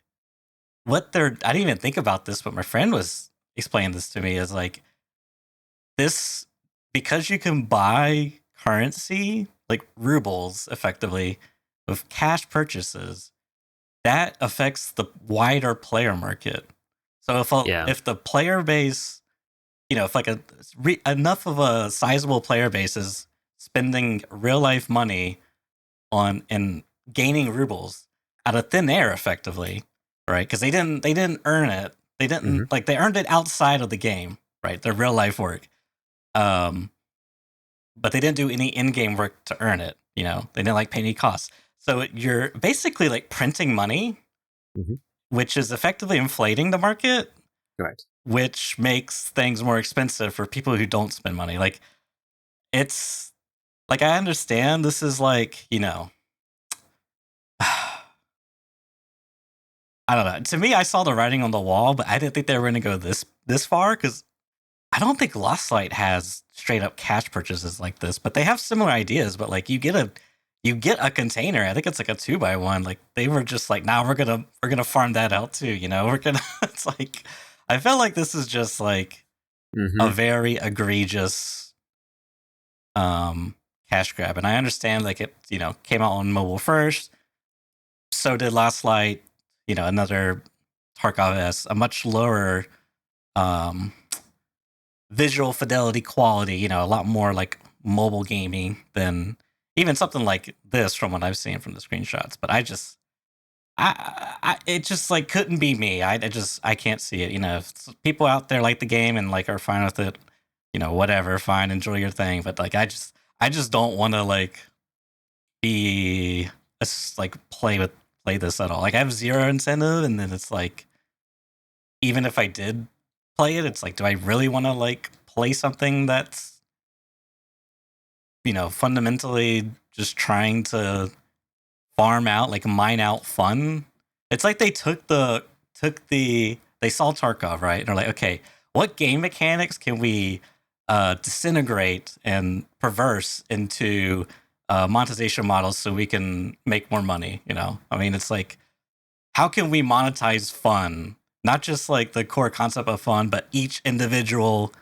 what they're. I didn't even think about this, but my friend was explaining this to me. Is like this because you can buy currency like rubles effectively with cash purchases. That affects the wider player market. So if the player base, if like enough of a sizable player base is spending real life money on and gaining rubles out of thin air, effectively, right? Because they didn't earn it. They didn't like they earned it outside of the game, right? Their real life work. But they didn't do any in-game work to earn it. They didn't like pay any costs. So you're basically like printing money, which is effectively inflating the market, correct? Which makes things more expensive for people who don't spend money. Like it's like I understand this is like I don't know. To me, I saw the writing on the wall, but I didn't think they were going to go this far because I don't think Lost Light has straight up cash purchases like this. But they have similar ideas. But like you get a container. I think it's like a 2x1. Like they were just like, nah, we're gonna farm that out too. We're gonna. It's like I felt like this is just like a very egregious cash grab, and I understand like it came out on mobile first. So did Last Light. Another Tarkov S, a much lower visual fidelity quality. A lot more like mobile gaming than even something like this from what I've seen from the screenshots. But it just like couldn't be me. I can't see it. If people out there like the game and like are fine with it, whatever, fine, enjoy your thing. But like I just don't want to like be like play this at all. Like I have zero incentive, and then it's like even if I did play it, it's like, do I really want to like play something that's fundamentally just trying to farm out, like mine out fun? It's like they they saw Tarkov, right? And they're like, okay, what game mechanics can we disintegrate and perverse into monetization models so we can make more money? I mean, it's like, how can we monetize fun? Not just like the core concept of fun, but each individual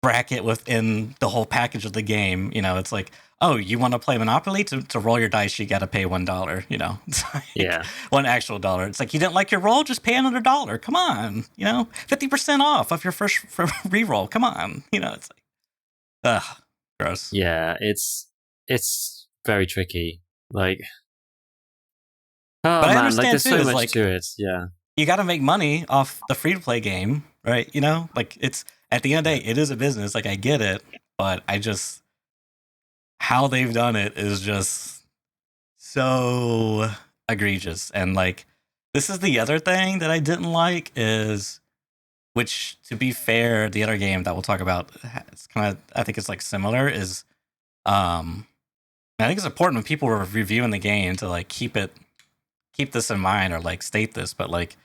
bracket within the whole package of the game. It's like, oh, you want to play Monopoly? To roll your dice, you got to pay $1. It's like one actual dollar. It's like, you didn't like your roll, just pay another $1. Come on, 50% off of your first reroll. Come on, it's like, ugh, gross. Yeah, it's very tricky. Like, oh but man, I understand like there's too, so much like, to it. Yeah, you got to make money off the free to play game, right? Like it's at the end of the day, it is a business. Like I get it, but I just how they've done it is just so egregious. And like this is the other thing that I didn't like is, which to be fair, the other game that we'll talk about, it's kind of I think it's like similar is, I think it's important when people are reviewing the game to like keep this in mind or like state this, but like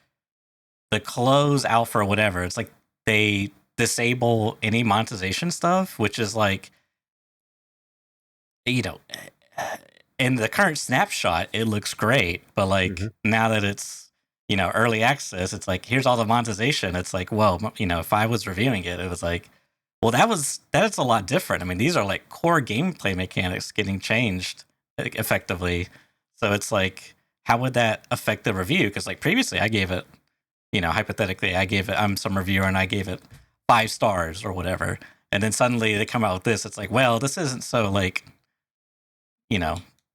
the close alpha or whatever, it's like they disable any monetization stuff, which is like, in the current snapshot, it looks great, but like now that it's early access, it's like here's all the monetization. It's like, well, if I was reviewing it, it was like, well, that's a lot different. I mean, these are like core gameplay mechanics getting changed effectively. So it's like, how would that affect the review? Because like previously, I gave it, hypothetically, I gave it. I'm some reviewer and I gave it 5 stars or whatever, and then suddenly they come out with this. It's like, well, this isn't so like,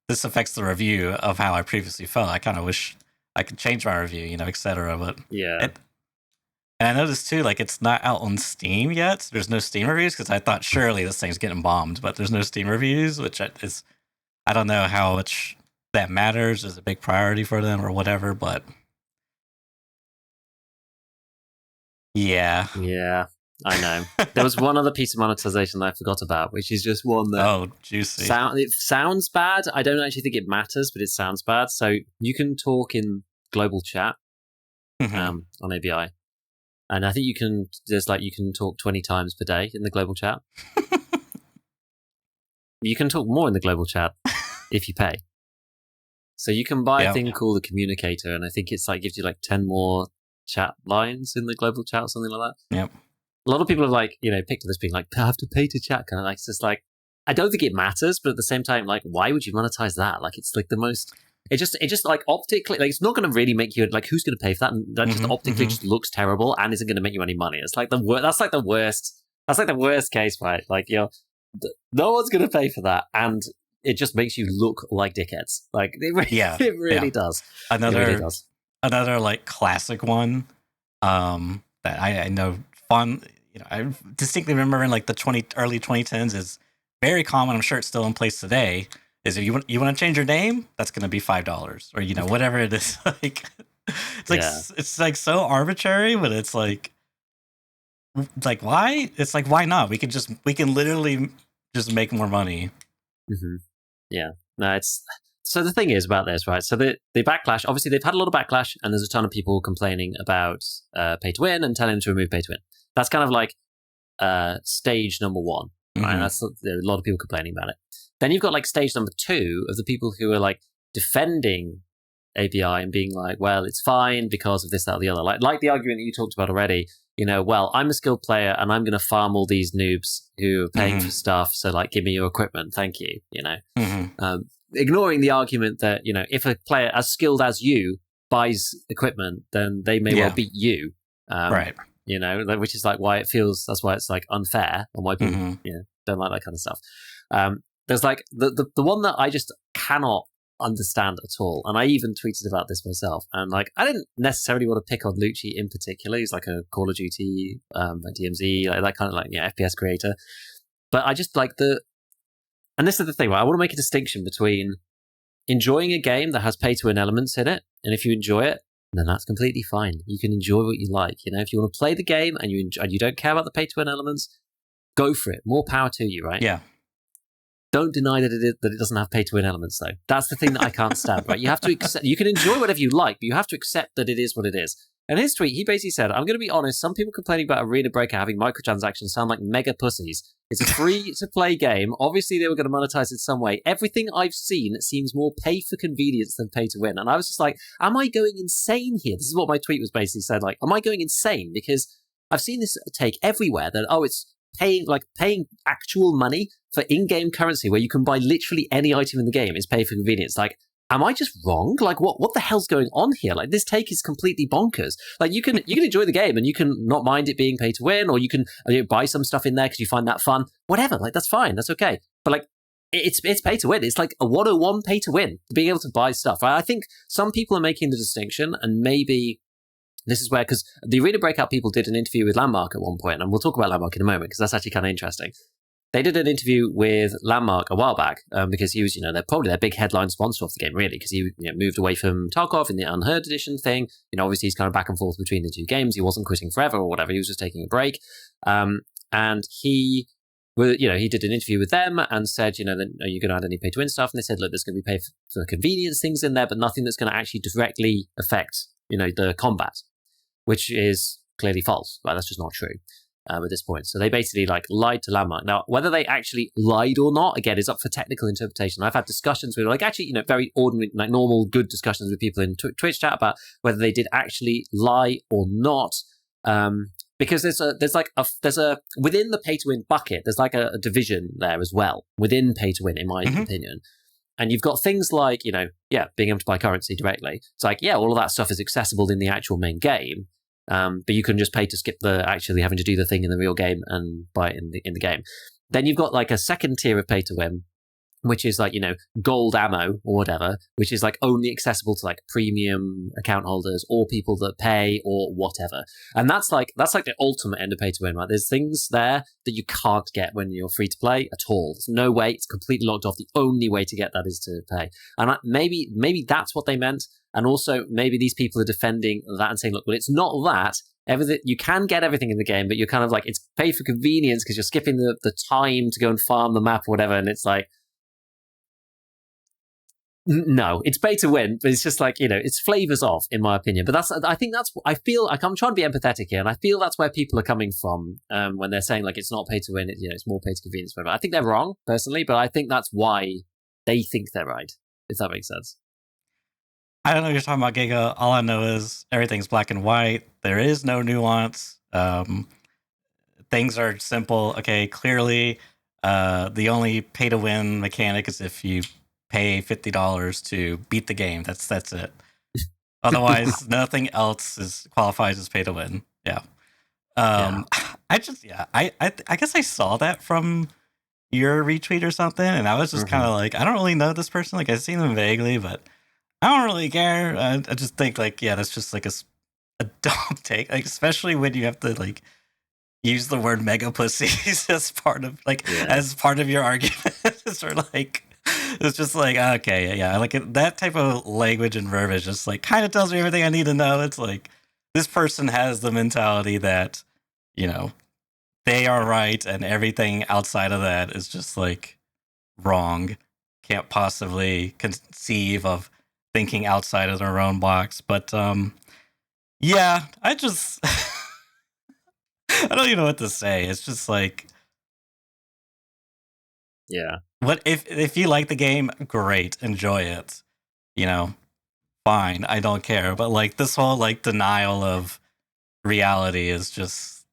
this affects the review of how I previously felt. I kind of wish I could change my review, etc. But yeah. And I noticed too, like it's not out on Steam yet. So there's no Steam reviews because I thought surely this thing's getting bombed, but there's no Steam reviews, which is, I don't know how much that matters. Is a big priority for them or whatever, but yeah, I know. There was one other piece of monetization that I forgot about, which is just one that juicy. It sounds bad. I don't actually think it matters, but it sounds bad. So you can talk in global chat on ABI. And I think you can talk 20 times per day in the global chat. You can talk more in the global chat if you pay. So you can buy a thing called the communicator, and I think it's like gives you like 10 more chat lines in the global chat or something like that. Yep. A lot of people have like, picked this being like, I have to pay to chat, kind of like, it's just like, I don't think it matters, but at the same time, like, why would you monetize that? Like, it's like the most, it just like optically, like, it's not going to really make you, like, who's going to pay for that? And that just optically just looks terrible and isn't going to make you any money. It's like that's like the worst case, right? Like, no one's going to pay for that. And it just makes you look like dickheads. Like, it really does. Another like classic one, that I know fun, I distinctly remember in like the early 2010s is very common. I'm sure it's still in place today. Is if you want to change your name, that's going to be $5 or whatever it is. Like it's like so arbitrary, but it's like why? It's like why not? We can literally just make more money. Mm-hmm. Yeah, no, so the thing is about this, right? So the backlash, obviously they've had a lot of backlash, and there's a ton of people complaining about pay to win and telling them to remove pay to win. That's kind of like stage number one, right? There are a lot of people complaining about it. Then you've got like stage number two of the people who are like defending API and being like, well, it's fine because of this, that, or the other. Like the argument that you talked about already. Well, I'm a skilled player and I'm going to farm all these noobs who are paying for stuff. So, like, give me your equipment. Thank you. Ignoring the argument that, if a player as skilled as you buys equipment, then they may well beat you. Right. Which is like why that's why it's like unfair and why people, don't like that kind of stuff. There's like the one that I just cannot understand at all, and I even tweeted about this myself, and like I didn't necessarily want to pick on Lucci in particular. He's like a Call of Duty, DMZ, like that kind of like FPS creator, but I just like and this is the thing, right? I want to make a distinction between enjoying a game that has pay to win elements in it, and if you enjoy it, then that's completely fine. You can enjoy what you like. If you want to play the game and you don't care about the pay to win elements, go for it. More power to you, right? Yeah. Don't deny that it doesn't have pay-to-win elements, though. That's the thing that I can't stand, right? You have to accept. You can enjoy whatever you like, but you have to accept that it is what it is. And in his tweet, he basically said, I'm going to be honest, some people complaining about Arena Breakout having microtransactions sound like mega pussies. It's a free-to-play game. Obviously, they were going to monetize it some way. Everything I've seen seems more pay for convenience than pay to win. And I was just like, am I going insane here? This is what my tweet was basically said, like, am I going insane? Because I've seen this take everywhere that, it's paying actual money for in-game currency where you can buy literally any item in the game is pay for convenience. Like, am I just wrong? Like, what the hell's going on here? Like, this take is completely bonkers. Like, you can enjoy the game and you can not mind it being pay to win, or you can buy some stuff in there because you find that fun. Whatever, like, that's fine, that's okay. But like, it's pay to win. It's like a 101 pay to win, being able to buy stuff. Right? I think some people are making the distinction, and maybe this is where, because the Arena Breakout people did an interview with Landmark at one point, and we'll talk about Landmark in a moment because that's actually kind of interesting. They did an interview with Landmark a while back because he was, they're probably their big headline sponsor of the game, really, because he moved away from Tarkov in the Unheard Edition thing. Obviously he's kind of back and forth between the two games. He wasn't quitting forever or whatever. He was just taking a break. And he did an interview with them and said, are you going to add any pay to win stuff? And they said, look, there's going to be pay for convenience things in there, but nothing that's going to actually directly affect, the combat, which is clearly false. Right? That's just not true. At this point. So they basically lied to Landmark. Now, whether they actually lied or not, again, is up for technical interpretation. I've had discussions with very ordinary, normal, good discussions with people in Twitch chat about whether they did actually lie or not. Because there's a within the pay to win bucket, there's like a division there as well within pay to win, in my opinion. And you've got things like, being able to buy currency directly. It's like, all of that stuff is accessible in the actual main game. But you can just pay to skip the actually having to do the thing in the real game and buy it in the game. Then you've got like a second tier of pay to win, which is like, gold ammo or whatever, which is like only accessible to like premium account holders or people that pay or whatever. And that's like the ultimate end of pay to win, right? There's things there that you can't get when you're free to play at all. There's no way. It's completely locked off. The only way to get that is to pay. And maybe that's what they meant. And also, maybe these people are defending that and saying, look, well, it's not that. Everything, you can get everything in the game, but you're kind of like, it's pay for convenience because you're skipping the time to go and farm the map or whatever. And it's like, No, it's pay to win, but it's just like, it's flavors of, in my opinion. But I feel like I'm trying to be empathetic here, and I feel that's where people are coming from when they're saying like it's not pay to win, it's more pay to convenience. Whatever. I think they're wrong personally, but I think that's why they think they're right. If that makes sense. I don't know what you're talking about, Giga. All I know is everything's black and white. There is no nuance. Things are simple. Okay, clearly, the only pay to win mechanic is if you pay $50 to beat the game. That's it. Otherwise, nothing else qualifies as pay to win. Yeah. I guess I saw that from your retweet or something, and I was just kind of like, I don't really know this person. Like, I've seen them vaguely, but I don't really care. I just think like, yeah, that's just like a dumb take. Like, especially when you have to like use the word mega pussies as part of as part of your argument. Or like, it's just like, okay, yeah, like that type of language and verbiage just like kind of tells me everything I need to know. It's like this person has the mentality that, they are right and everything outside of that is just like wrong. Can't possibly conceive of thinking outside of their own box. But yeah, I just I don't even know what to say. It's just like, yeah. What if you like the game, great, enjoy it. Fine, I don't care. But like this whole like denial of reality is just,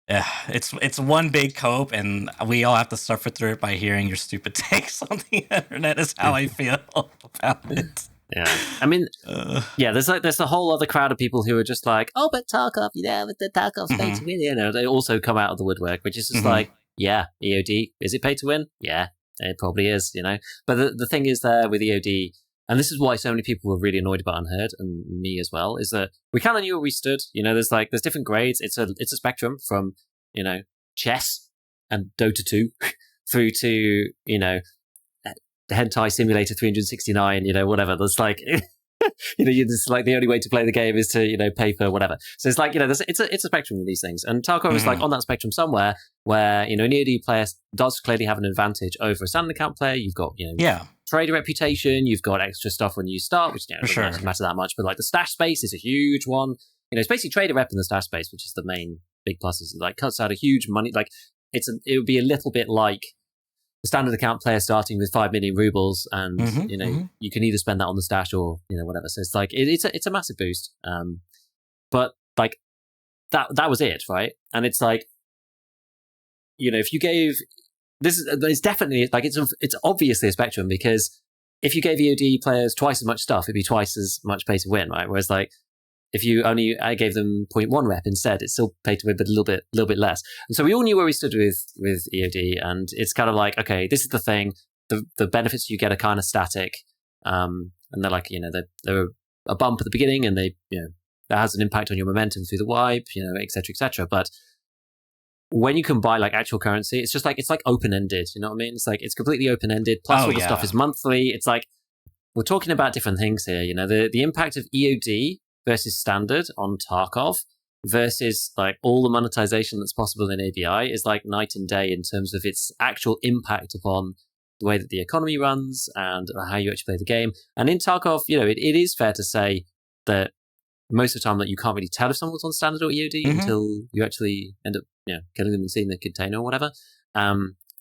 it's one big cope, and we all have to suffer through it by hearing your stupid takes on the internet. Is how I feel about it. Yeah, I mean, there's the whole other crowd of people who are just like, oh, but Tarkov, with the Tarkov's pay to win, they also come out of the woodwork, which is just like, yeah, EOD, is it pay to win? Yeah, it probably is, But the thing is there with EOD, and this is why so many people were really annoyed about Unheard, and me as well, is that we kind of knew where we stood. There's different grades. It's a spectrum from, chess and Dota 2 through to, the Hentai Simulator 369, whatever. That's like, it's like the only way to play the game is to, pay for whatever. So it's like, it's a spectrum of these things. And Tarkov is like on that spectrum somewhere where, an EOD player does clearly have an advantage over a standard account player. You've got, trader reputation, you've got extra stuff when you start, which doesn't actually matter that much, but like the stash space is a huge one. It's basically trader rep in the stash space, which is the main big pluses. It like cuts out a huge money, like it would be a little bit like the standard account player starting with 5 million rubles, and you can either spend that on the stash or whatever. So it's like it's a massive boost. But like that was it, right? And it's like, if you gave it's definitely like it's obviously a spectrum, because if you gave EOD players twice as much stuff, it'd be twice as much pay to win, right? Whereas like if I gave them 0.1 rep instead, it's still pay to win, but a little bit less. And so we all knew where we stood with EOD, and it's kind of like, okay, this is the thing. The benefits you get are kind of static, and they're like, they're a bump at the beginning, and they, that has an impact on your momentum through the wipe, et cetera, et cetera. But when you can buy like actual currency, it's just like, it's like open ended. You know what I mean? It's like it's completely open ended. Plus all the stuff is monthly. It's like we're talking about different things here. The impact of EOD versus standard on Tarkov versus like all the monetization that's possible in ABI is like night and day in terms of its actual impact upon the way that the economy runs and how you actually play the game. And in Tarkov, it is fair to say that most of the time that you can't really tell if someone's on standard or EOD until you actually end up killing them and seeing the container or whatever,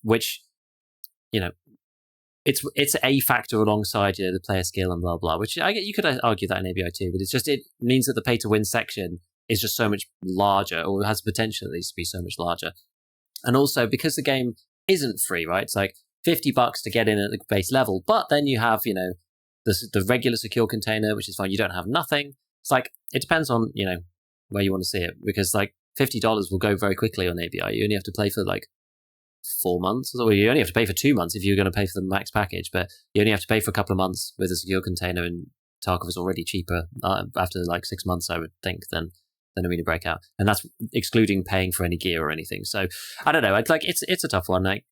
which it's a factor alongside the player skill and blah blah, which you could argue that in ABI too, but it means that the pay to win section is just so much larger, or has the potential at least to be so much larger. And also because the game isn't free, right? It's like $50 to get in at the base level, but then you have the regular secure container, which is fine. You don't have nothing. It's like it depends on where you want to see it, because like $50 will go very quickly on ABI. You only have to play for like 4 months, or you only have to pay for 2 months if you're going to pay for the max package, but you only have to pay for a couple of months with a secure container, and Tarkov is already cheaper after like 6 months, I would think, than Arena Breakout, and that's excluding paying for any gear or anything. So I don't know, it's a tough one. Like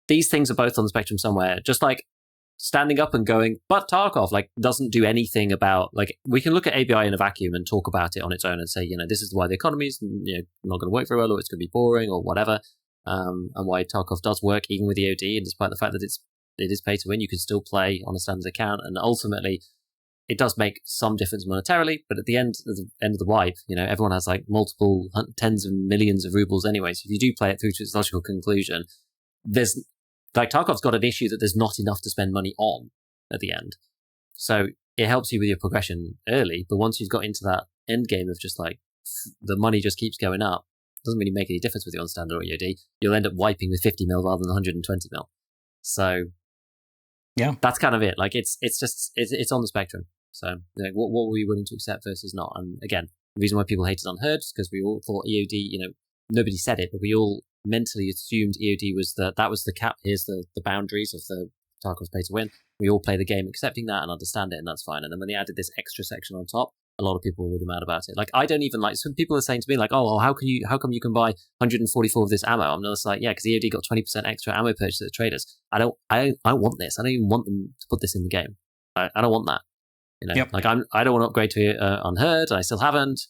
these things are both on the spectrum somewhere, just like standing up and going, but Tarkov like doesn't do anything about, like, we can look at ABI in a vacuum and talk about it on its own and say, this is why the economy is not going to work very well, or it's going to be boring or whatever. And why Tarkov does work even with EOD, and despite the fact that it is pay to win. You can still play on a standard account, and ultimately, it does make some difference monetarily. But at the end of the wipe, everyone has like multiple tens of millions of rubles anyway. So if you do play it through to its logical conclusion, there's like Tarkov's got an issue that there's not enough to spend money on at the end. So it helps you with your progression early, but once you've got into that end game of just like the money just keeps going up, it doesn't really make any difference with you on standard or EOD. You'll end up wiping with 50 mil rather than 120 mil. So yeah, that's kind of it. Like it's on the spectrum. So what were we willing to accept versus not? And again, the reason why people hated Unheard is because we all thought EOD, nobody said it, but we all mentally assumed EOD was that was the cap. Here's the boundaries of the Tarkov's pay to win. We all play the game accepting that and understand it, and that's fine. And then when they added this extra section on top, a lot of people were really mad about it. Like, I don't even like, some people are saying to me like, oh, how come you can buy 144 of this ammo? I'm just like, yeah, because EOD got 20% extra ammo purchase at the traders. I don't want this. I don't even want them to put this in the game. I don't want that. Yep. Like I don't want to upgrade to Unheard. I still haven't.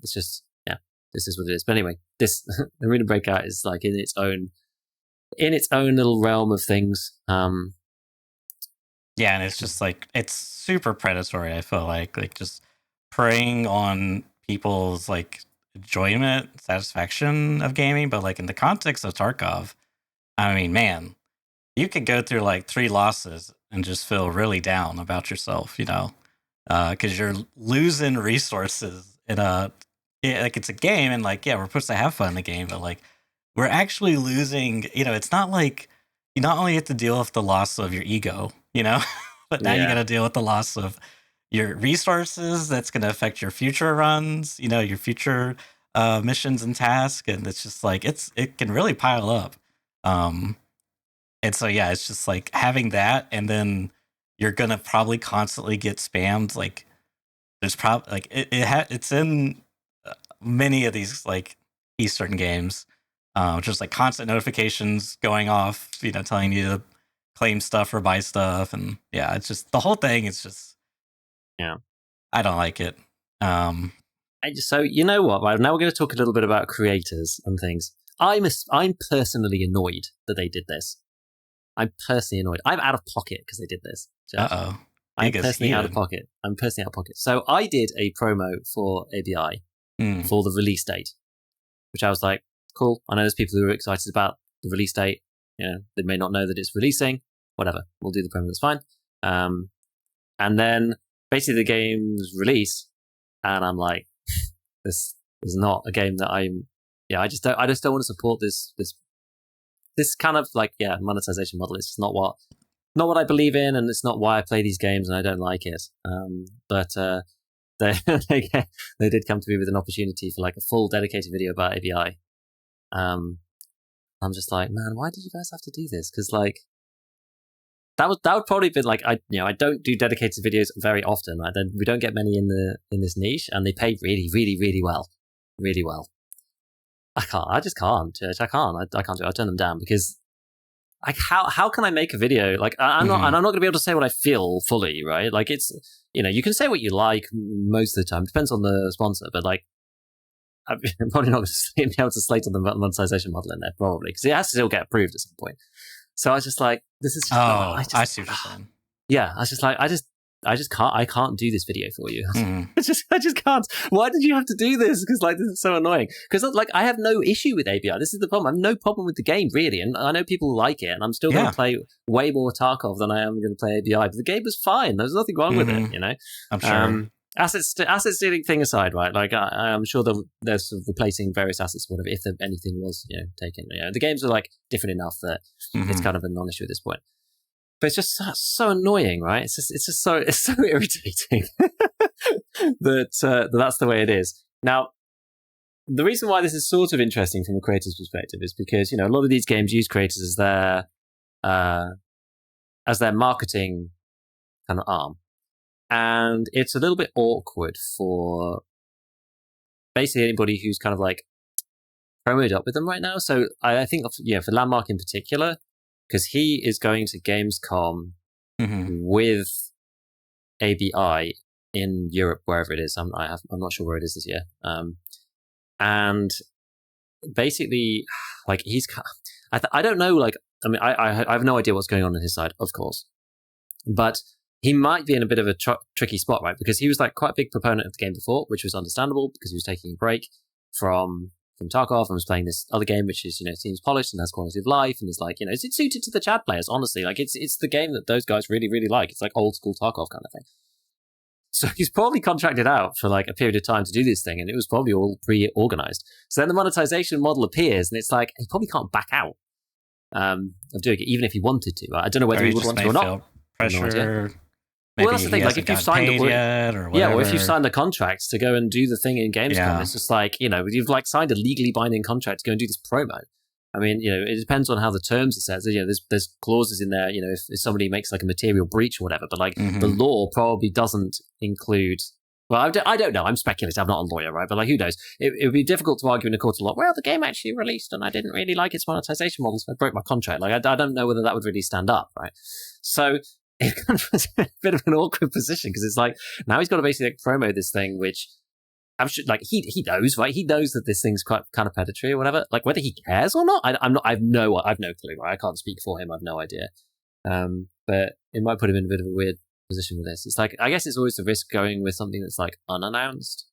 It's just, yeah, this is what it is. But anyway, this Arena Breakout is like in its own little realm of things. Yeah, and it's just like, it's super predatory, I feel like just preying on people's like enjoyment, satisfaction of gaming. But like in the context of Tarkov, I mean, man, you could go through like 3 losses and just feel really down about yourself, because you're losing resources in like it's a game, and like, yeah, we're supposed to have fun in the game, but like we're actually losing. It's not like you not only have to deal with the loss of your ego, but now you got to deal with the loss of your resources. That's going to affect your future runs, your future missions and tasks, and it's just like it can really pile up. And so yeah, it's just like having that, and then you're gonna probably constantly get spammed. Like there's probably like it's in many of these like Eastern games, just like constant notifications going off, telling you to claim stuff or buy stuff, and yeah, it's just the whole thing. It's just, yeah, I don't like it. So you know what? Right, now we're going to talk a little bit about creators and things. I'm personally annoyed that they did this. I'm personally annoyed. I'm out of pocket because they did this. Uh-oh. I'm personally out of pocket. So I did a promo for ABI for the release date, which I was like, cool. I know there's people who are excited about the release date. They may not know that it's releasing. Whatever. We'll do the promo. That's fine. And then basically the game's release, and I'm like, this is not a game that I'm. Yeah, I just don't want to support this kind of like, yeah, monetization model. It's not what I believe in, and it's not why I play these games, and I don't like it. But they did come to me with an opportunity for like a full dedicated video about ABI. I'm just like, man, why did you guys have to do this? Because like that would probably be like, I don't do dedicated videos very often. Right? We don't get many in this niche, and they pay really, really, really well, really well. I just can't, Church. I can't do it. I turn them down because, like, how can I make a video? Like, I'm not going to be able to say what I feel fully, right? Like, it's, you can say what you like most of the time. Depends on the sponsor, but like, I'm probably not going to be able to slate on the monetization model in there, probably, because it has to still get approved at some point. So I was just like, this is just, I see what you're saying. Yeah, I was just like, I can't do this video for you. I just can't. Why did you have to do this? Because like, this is so annoying. Because like, I have no issue with ABI. This is the problem. I have no problem with the game really, and I know people like it, and I'm still going to play way more Tarkov than I am going to play ABI. But the game was fine. There's nothing wrong with it. I'm sure. Asset stealing thing aside, right? Like I'm sure they're sort of replacing various assets, whatever, if anything was taken. The games are like different enough that it's kind of a non-issue at this point. But it's just so annoying, right? It's just so irritating that that's the way it is. Now, the reason why this is sort of interesting from a creator's perspective is because a lot of these games use creators as their marketing kind of arm, and it's a little bit awkward for basically anybody who's kind of like promoted up with them right now. So I think for Landmark in particular, because he is going to Gamescom with ABI in Europe, wherever it is. I'm not sure where it is this year. And basically, like I don't know, like I mean, I have no idea what's going on his side, of course, but he might be in a bit of a tricky spot, right? Because he was like quite a big proponent of the game before, which was understandable because he was taking a break from Tarkov and was playing this other game, which is, seems polished and has quality of life and is like, it's suited to the CHAD players, honestly. Like it's the game that those guys really, really like. It's like old school Tarkov kind of thing. So he's probably contracted out for like a period of time to do this thing, and it was probably all pre-organized. So then the monetization model appears, and it's like he probably can't back out of doing it, even if he wanted to. I don't know whether he would want to or not. Pressure. Maybe that's the thing. Like if you've signed or if you've signed a contract to go and do the thing in Gamescom, it's just like you've like signed a legally binding contract to go and do this promo. I mean, it depends on how the terms are set. There's clauses in there. If somebody makes like a material breach or whatever, but like the law probably doesn't include. Well, I don't know. I'm speculating. I'm not a lawyer, right? But like, who knows? It would be difficult to argue in a court of law. Well, the game actually released, and I didn't really like its monetization model, so I broke my contract. Like, I don't know whether that would really stand up, right? So it kind of was a bit of an awkward position because it's like now he's got to basically promo this thing, which I'm sure, like he knows, right? He knows that this thing's quite kind of predatory or whatever. Like whether he cares or not, I've no clue. Right? I can't speak for him. I've no idea. But it might put him in a bit of a weird position with this. It's like I guess it's always the risk going with something that's like unannounced,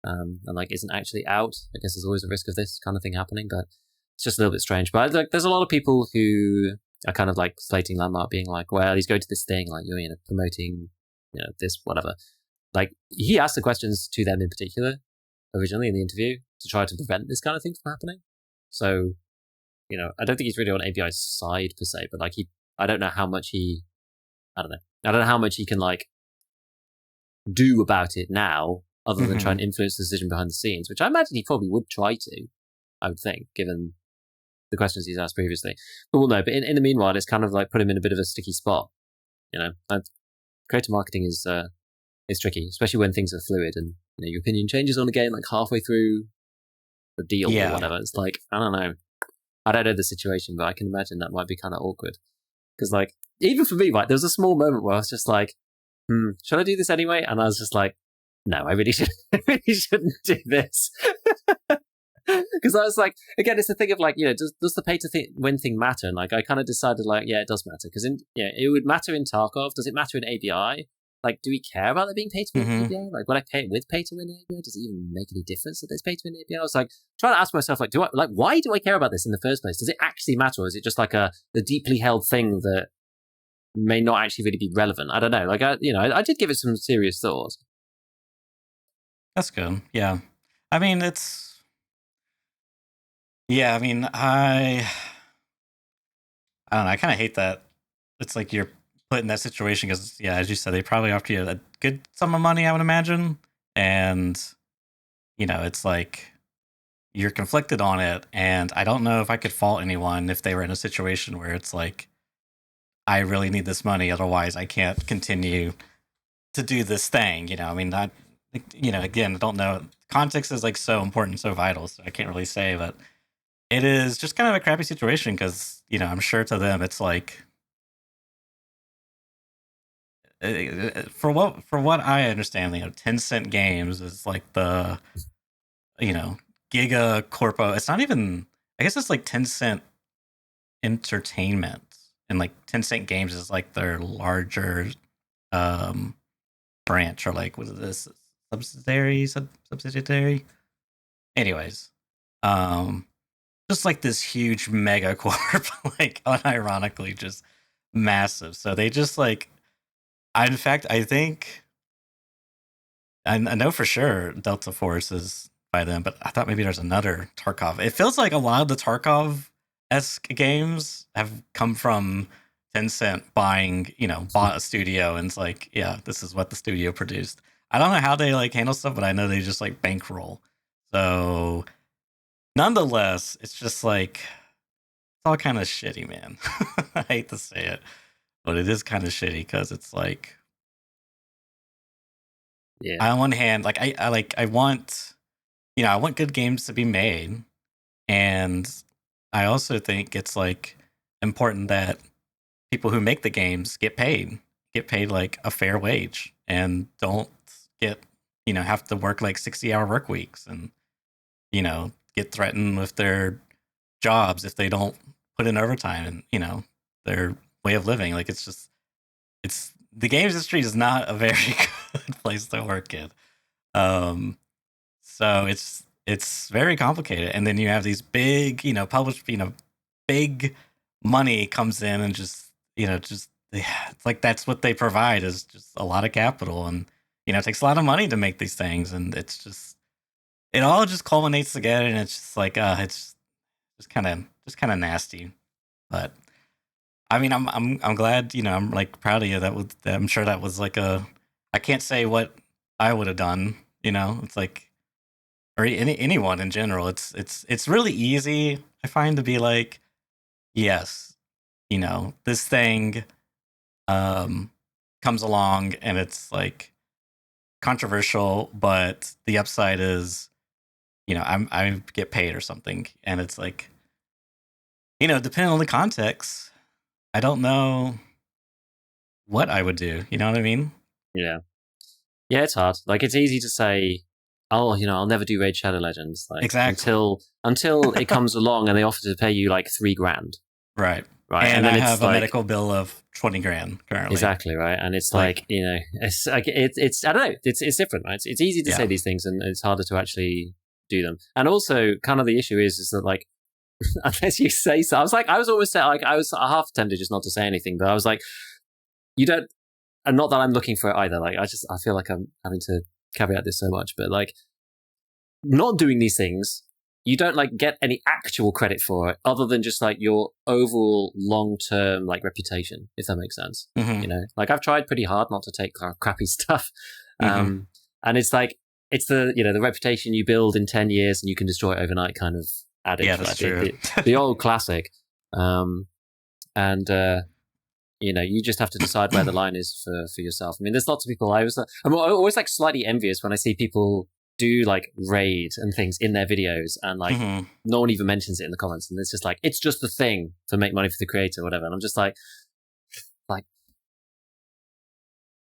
and like isn't actually out. I guess there's always a risk of this kind of thing happening, but it's just a little bit strange. But like, there's a lot of people who are kind of like slating Landmark, being like, well, he's going to this thing, like you're promoting, this whatever. Like, he asked the questions to them in particular, originally in the interview, to try to prevent this kind of thing from happening. So, I don't think he's really on ABI's side per se, but like I don't know how much he can like do about it now, other than try and influence the decision behind the scenes, which I imagine he probably would try to, I would think, given the questions he's asked previously. But we'll know. But in the meanwhile, it's kind of like put him in a bit of a sticky spot. Creative marketing is tricky, especially when things are fluid and your opinion changes on a game like halfway through the deal or whatever. It's like, I don't know the situation, but I can imagine that might be kind of awkward. Because like, even for me, right, there was a small moment where I was just like, should I do this anyway? And I was just like, no, I really shouldn't do this. Because I was like, again, it's the thing of like, does the pay to win thing matter? And like, I kind of decided like, yeah, it does matter. Because it would matter in Tarkov. Does it matter in ABI? Like, do we care about there being pay to win in ABI? Like, would I pay it with pay to win in ABI? Does it even make any difference that there's pay to win in ABI? I was like, trying to ask myself, like, why do I care about this in the first place? Does it actually matter? Or is it just like the deeply held thing that may not actually really be relevant? I don't know. Like, I did give it some serious thought. That's good. Yeah. I mean, I don't know. I kind of hate that. It's like you're put in that situation because, as you said, they probably offer you a good sum of money, I would imagine. And, it's like you're conflicted on it. And I don't know if I could fault anyone if they were in a situation where it's like, I really need this money. Otherwise, I can't continue to do this thing. Again, I don't know. Context is like so important, so vital. So I can't really say, but it is just kind of a crappy situation because, I'm sure to them it's like, for what I understand, 10-cent games is like the, Giga Corpo. It's not even, I guess it's like 10-cent entertainment, and like 10-cent games is like their larger branch, or like, what is this, subsidiary? Anyways, just like this huge mega corp, like unironically just massive. So they just like, I think I know for sure Delta Force is by them, but I thought maybe there's another Tarkov. It feels like a lot of the Tarkov-esque games have come from Tencent bought a studio, and it's like, yeah, this is what the studio produced. I don't know how they like handle stuff, but I know they just like bankroll. So nonetheless, it's just like, it's all kind of shitty, man. I hate to say it, but it is kind of shitty because it's like, on one hand, like I want, I want good games to be made, and I also think it's like important that people who make the games get paid like a fair wage, and don't get, have to work like 60-hour work weeks, and get threatened with their jobs if they don't put in overtime and, their way of living. Like, it's the games industry is not a very good place to work in. So it's very complicated. And then you have these big, published, big money comes in and just, yeah, it's like that's what they provide is just a lot of capital. And, it takes a lot of money to make these things. And it's just, it all just culminates together. And it's just like, it's just kind of nasty. But I mean, I'm glad, I'm like proud of you. I'm sure that was like I can't say what I would have done, it's like, or anyone in general. It's really easy, I find, to be like, yes, this thing comes along and it's like controversial, but the upside is, I get paid or something, and it's like, depending on the context, I don't know what I would do. You know what I mean? Yeah. Yeah, it's hard. Like, it's easy to say, oh, I'll never do Raid Shadow Legends. Like, exactly. Until it comes along and they offer to pay you like $3,000. Right. Right. And then I have a medical bill of $20,000 currently. Exactly. Right. And it's like, it's like, it's, I don't know, it's different, right? It's easy to say these things and it's harder to actually do them. And also kind of the issue is that, like, unless you say so, I was almost saying, like, I was half tempted just not to say anything, but I was like, you don't, and not that I'm looking for it either. Like, I feel like I'm having to caveat this so much, but like, not doing these things, you don't like get any actual credit for it other than just like your overall long-term like reputation, if that makes sense. Mm-hmm. Like, I've tried pretty hard not to take crappy stuff. And it's like, it's the reputation you build in 10 years and you can destroy it overnight kind of adage. Yeah, that's true. The old classic. You just have to decide where the line is for yourself. I mean, there's lots of people. I'm always like slightly envious when I see people do like raid and things in their videos, and like no one even mentions it in the comments, and it's just like, it's just the thing to make money for the creator, or whatever. And I'm just like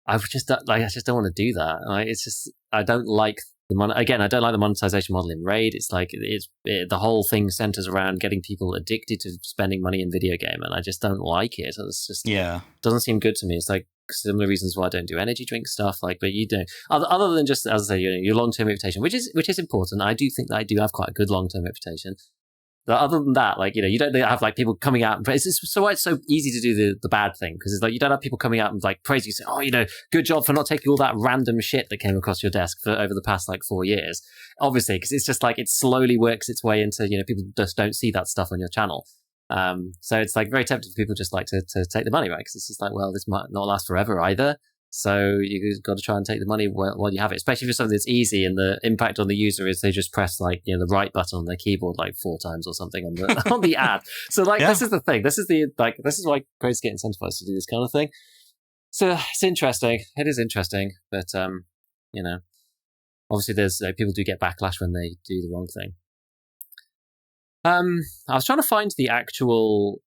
I just don't want to do that. Like, it's just, I don't like I don't like the monetization model in Raid. It's like the whole thing centers around getting people addicted to spending money in video game, and I just don't like it. It's just doesn't seem good to me. It's like similar reasons why I don't do energy drink stuff. Like, but you don't, other than just, as I say, your long term reputation, which is important. I do think that I do have quite a good long term reputation. But other than that, like, you don't have like people coming out and praise. It's so easy to do the bad thing, because it's like you don't have people coming out and like praise you, say, oh, good job for not taking all that random shit that came across your desk over the past like 4 years. Obviously, because it's just like it slowly works its way into, people just don't see that stuff on your channel. So it's like very tempting for people just like to take the money, right? Because it's just like, well, this might not last forever either. So you've got to try and take the money while you have it, especially for something that's easy, and the impact on the user is they just press like, the right button on their keyboard like 4 times or something on the on the ad. So like, this is the thing. This is why creators get incentivized to do this kind of thing. So it's interesting. It is interesting, but obviously there's people do get backlash when they do the wrong thing. I was trying to find the actual.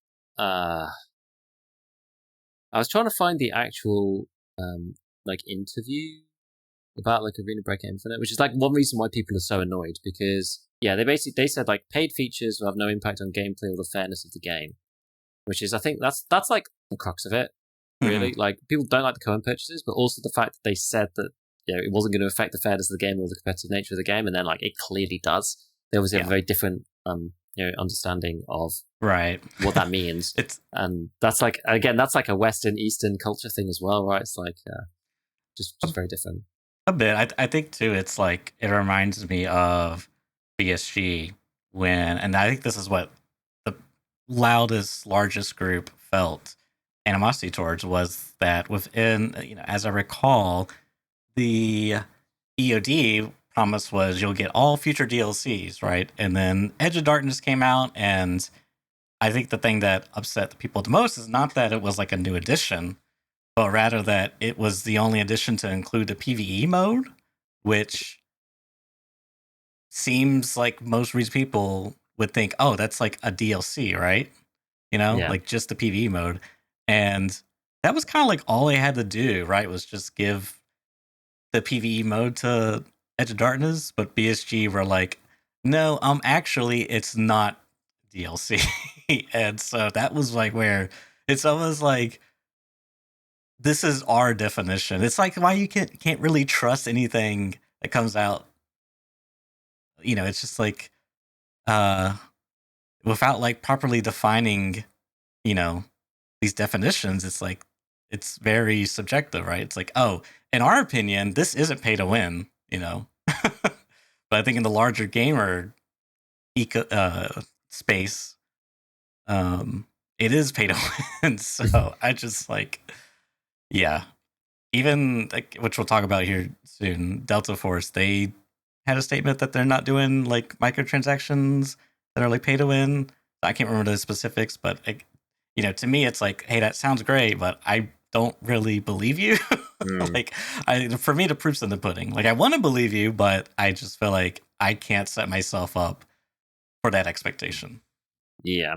Like interview about like Arena Breakout Infinite, which is like one reason why people are so annoyed, because they said like paid features will have no impact on gameplay or the fairness of the game, which is, I think that's like the crux of it, really. Like, people don't like the co-op purchases, but also the fact that they said that it wasn't going to affect the fairness of the game or the competitive nature of the game, and then like it clearly does. They obviously have a very different understanding of what that means. And that's like, again, that's like a Western Eastern culture thing as well, right? It's like just very different. A bit. I think too, it's like, it reminds me of BSG and I think this is what the largest group felt animosity towards, was that within, as I recall, the EOD promise was you'll get all future DLCs, right? And then Edge of Darkness came out, and I think the thing that upset the people the most is not that it was like a new addition, but rather that it was the only addition to include a PvE mode, which seems like most reasonable people would think, oh, that's like a DLC, right? Like just the PvE mode. And that was kind of like all they had to do, right? Was just give the PvE mode to Edge of Darkness, but BSG were like, no, actually, it's not DLC. And so that was like where it's almost like this is our definition. It's like why you can't really trust anything that comes out. It's just like uh without like properly defining, you know, these definitions, it's like it's very subjective, right? It's like, oh, in our opinion, this isn't pay to win, but I think in the larger gamer space, it is pay to win. So I just like, yeah, even like, which we'll talk about here soon. Delta Force, they had a statement that they're not doing like microtransactions that are like pay to win. I can't remember the specifics, but like, to me, it's like, hey, that sounds great, but I don't really believe you. Like, for me, the proof's in the pudding. Like, I want to believe you, but I just feel like I can't set myself up for that expectation. Yeah.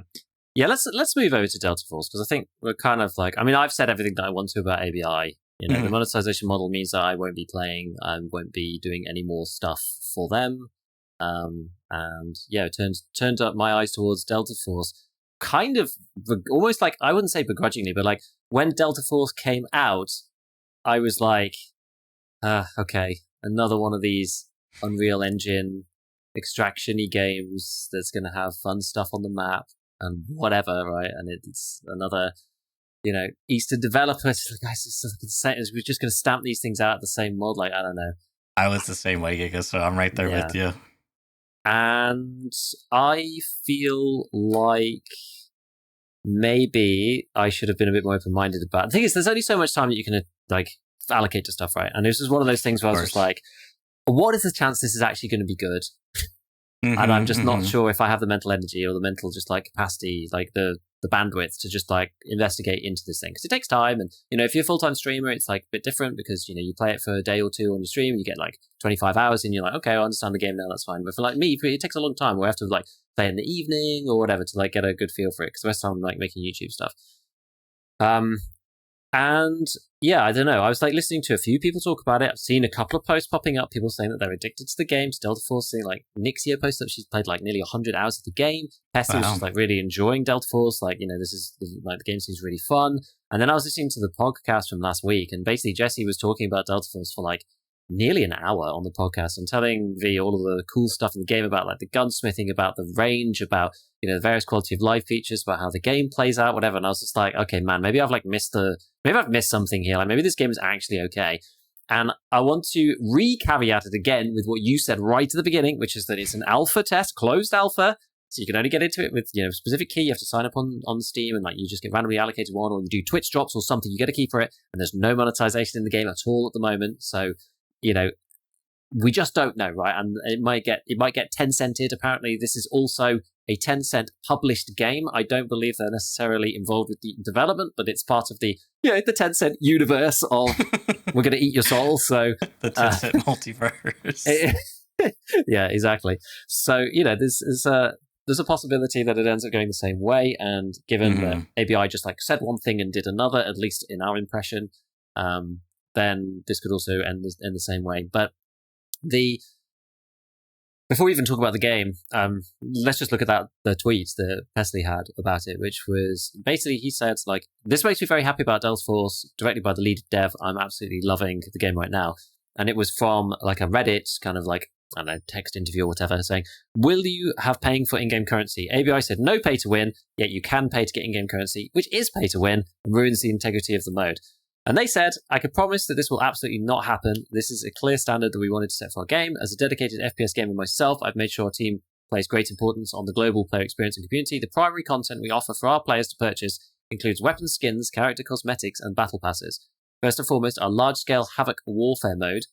Let's move over to Delta Force, because I think we're kind of like, I mean, I've said everything that I want to about ABI. The monetization model means that I won't be playing, I won't be doing any more stuff for them. And yeah, it turned up my eyes towards Delta Force, kind of almost like, I wouldn't say begrudgingly, but like when Delta Force came out, I was like, okay, another one of these Unreal Engine extraction-y games that's going to have fun stuff on the map and whatever, right? And it's another, Eastern developer. It's like, guys, we're just going to stamp these things out at the same mod. Like, I don't know. I was the same way, Giga, so I'm right there with you. And I feel like maybe I should have been a bit more open-minded about it. The thing is, there's only so much time that you can like allocate to stuff, right? And this is one of those things where I was just like, what is the chance this is actually going to be good? And I'm just not sure if I have the mental energy or the mental just like capacity, like the bandwidth to just like investigate into this thing, because it takes time. And if you're a full-time streamer, it's like a bit different, because you play it for a day or two on your stream and you get like 25 hours and you're like, okay, I understand the game now, that's fine. But for like me, it takes a long time where I have to like play in the evening or whatever to like get a good feel for it, because the rest of the time I'm like making YouTube stuff. And yeah, I don't know. I was like listening to a few people talk about it. I've seen a couple of posts popping up, people saying that they're addicted to the game. Delta Force, saying like Nixia posted that she's played like nearly 100 hours of the game. Pesty was just like really enjoying Delta Force. Like, this is like the game seems really fun. And then I was listening to the podcast from last week, and basically Jesse was talking about Delta Force for like nearly an hour on the podcast and telling V all of the cool stuff in the game about like the gunsmithing, about the range, about the various quality of life features, about how the game plays out, whatever. And I was just like, okay, man, maybe I've missed something here. Like maybe this game is actually okay. And I want to re-caveat it again with what you said right at the beginning, which is that it's an alpha test, closed alpha. So you can only get into it with a specific key. You have to sign up on Steam, and like you just get randomly allocated one, or you do Twitch drops or something. You get a key for it, and there's no monetization in the game at all at the moment. So we just don't know, right? And it might get 10-cented. Apparently, this is also a 10-cent published game. I don't believe they're necessarily involved with the development, but it's part of the 10-cent universe of we're going to eat your soul. So the 10-cent multiverse. Yeah, exactly. So there's a possibility that it ends up going the same way. And given that ABI just like said one thing and did another, at least in our impression, then this could also end the same way. But before we even talk about the game, let's just look at the tweet that Pesley had about it, which was basically, he said, like, this makes me very happy about Delta Force, directed by the lead dev. I'm absolutely loving the game right now. And it was from like a Reddit kind of like, I don't know, text interview or whatever, saying, will you have paying for in-game currency? ABI said no pay to win, yet you can pay to get in-game currency, which is pay to win and ruins the integrity of the mode. And they said, I can promise that this will absolutely not happen. This is a clear standard that we wanted to set for our game. As a dedicated FPS gamer myself, I've made sure our team places great importance on the global player experience and community. The primary content we offer for our players to purchase includes weapon skins, character cosmetics, and battle passes. First and foremost, our large-scale Havoc Warfare mode,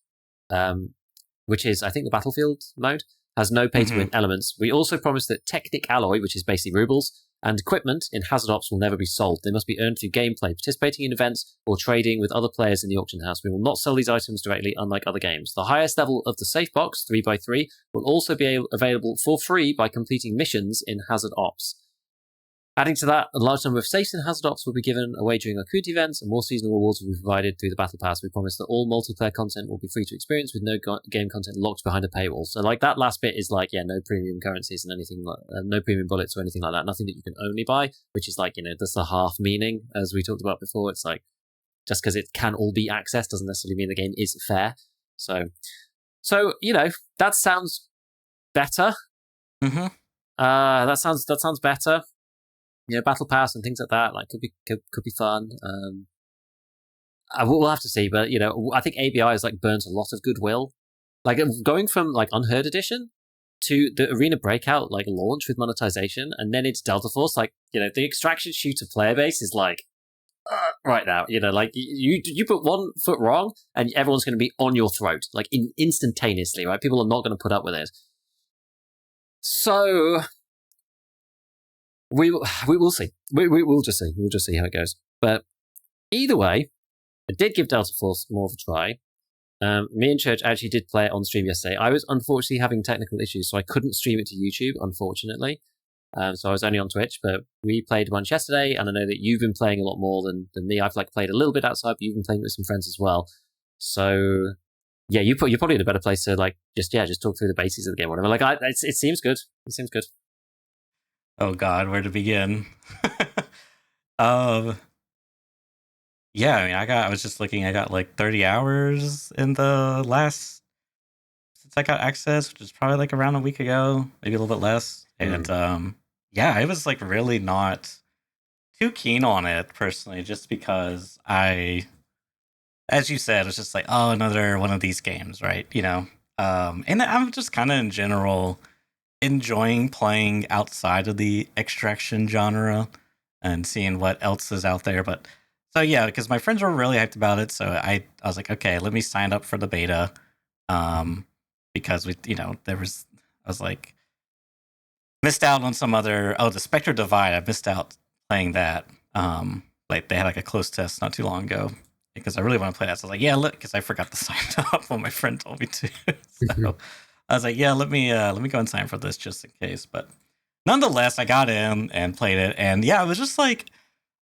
which is, I think, the Battlefield mode, has no pay-to-win elements. We also promise that Technic Alloy, which is basically rubles, and equipment in Hazard Ops will never be sold. They must be earned through gameplay, participating in events, or trading with other players in the auction house. We will not sell these items directly, unlike other games. The highest level of the safe box, 3x3, will also be available for free by completing missions in Hazard Ops. Adding to that, a large number of safes and hazard ops will be given away during our community events, and more seasonal rewards will be provided through the Battle Pass. We promise that all multiplayer content will be free to experience with no game content locked behind a paywall. So, like, that last bit is like, yeah, no premium currencies and anything, no premium bullets or anything like that. Nothing that you can only buy, which is like, that's the half meaning, as we talked about before. It's like, just because it can all be accessed doesn't necessarily mean the game is fair. So that sounds better. Mm-hmm. That sounds better. Battle Pass and things like that, like, could be fun. We'll have to see, but I think ABI has like burnt a lot of goodwill, like going from like Unheard Edition to the Arena Breakout like launch with monetization, and then it's Delta Force. Like, the extraction shooter player base is like right now. Like you put one foot wrong, and everyone's going to be on your throat like instantaneously. Right? People are not going to put up with it. So. We will see. We'll just see. We'll just see how it goes. But either way, I did give Delta Force more of a try. Me and Church actually did play it on stream yesterday. I was unfortunately having technical issues, so I couldn't stream it to YouTube, unfortunately. So I was only on Twitch, but we played a bunch yesterday, and I know that you've been playing a lot more than me. I've like played a little bit outside, but you've been playing with some friends as well. So yeah, you're probably in a better place to like just talk through the basics of the game, or whatever. Like, it seems good. It seems good. Oh God, where to begin? Yeah, I mean, I was just looking. I got like 30 hours in the last since I got access, which is probably like around a week ago, maybe a little bit less. And yeah, I was like really not too keen on it personally, just because as you said, it's just like, oh, another one of these games, right? And I'm just kind of in general enjoying playing outside of the extraction genre and seeing what else is out there. But so yeah, because my friends were really hyped about it, so I was like, okay, let me sign up for the beta, because I was like missed out on some other the Spectre Divide. I missed out playing that. Like they had like a closed test not too long ago because I really want to play that. So I was like, yeah, look, because I forgot to sign up when my friend told me to. So I was like, yeah, let me go and sign for this just in case. But nonetheless, I got in and played it, and yeah, it was just like,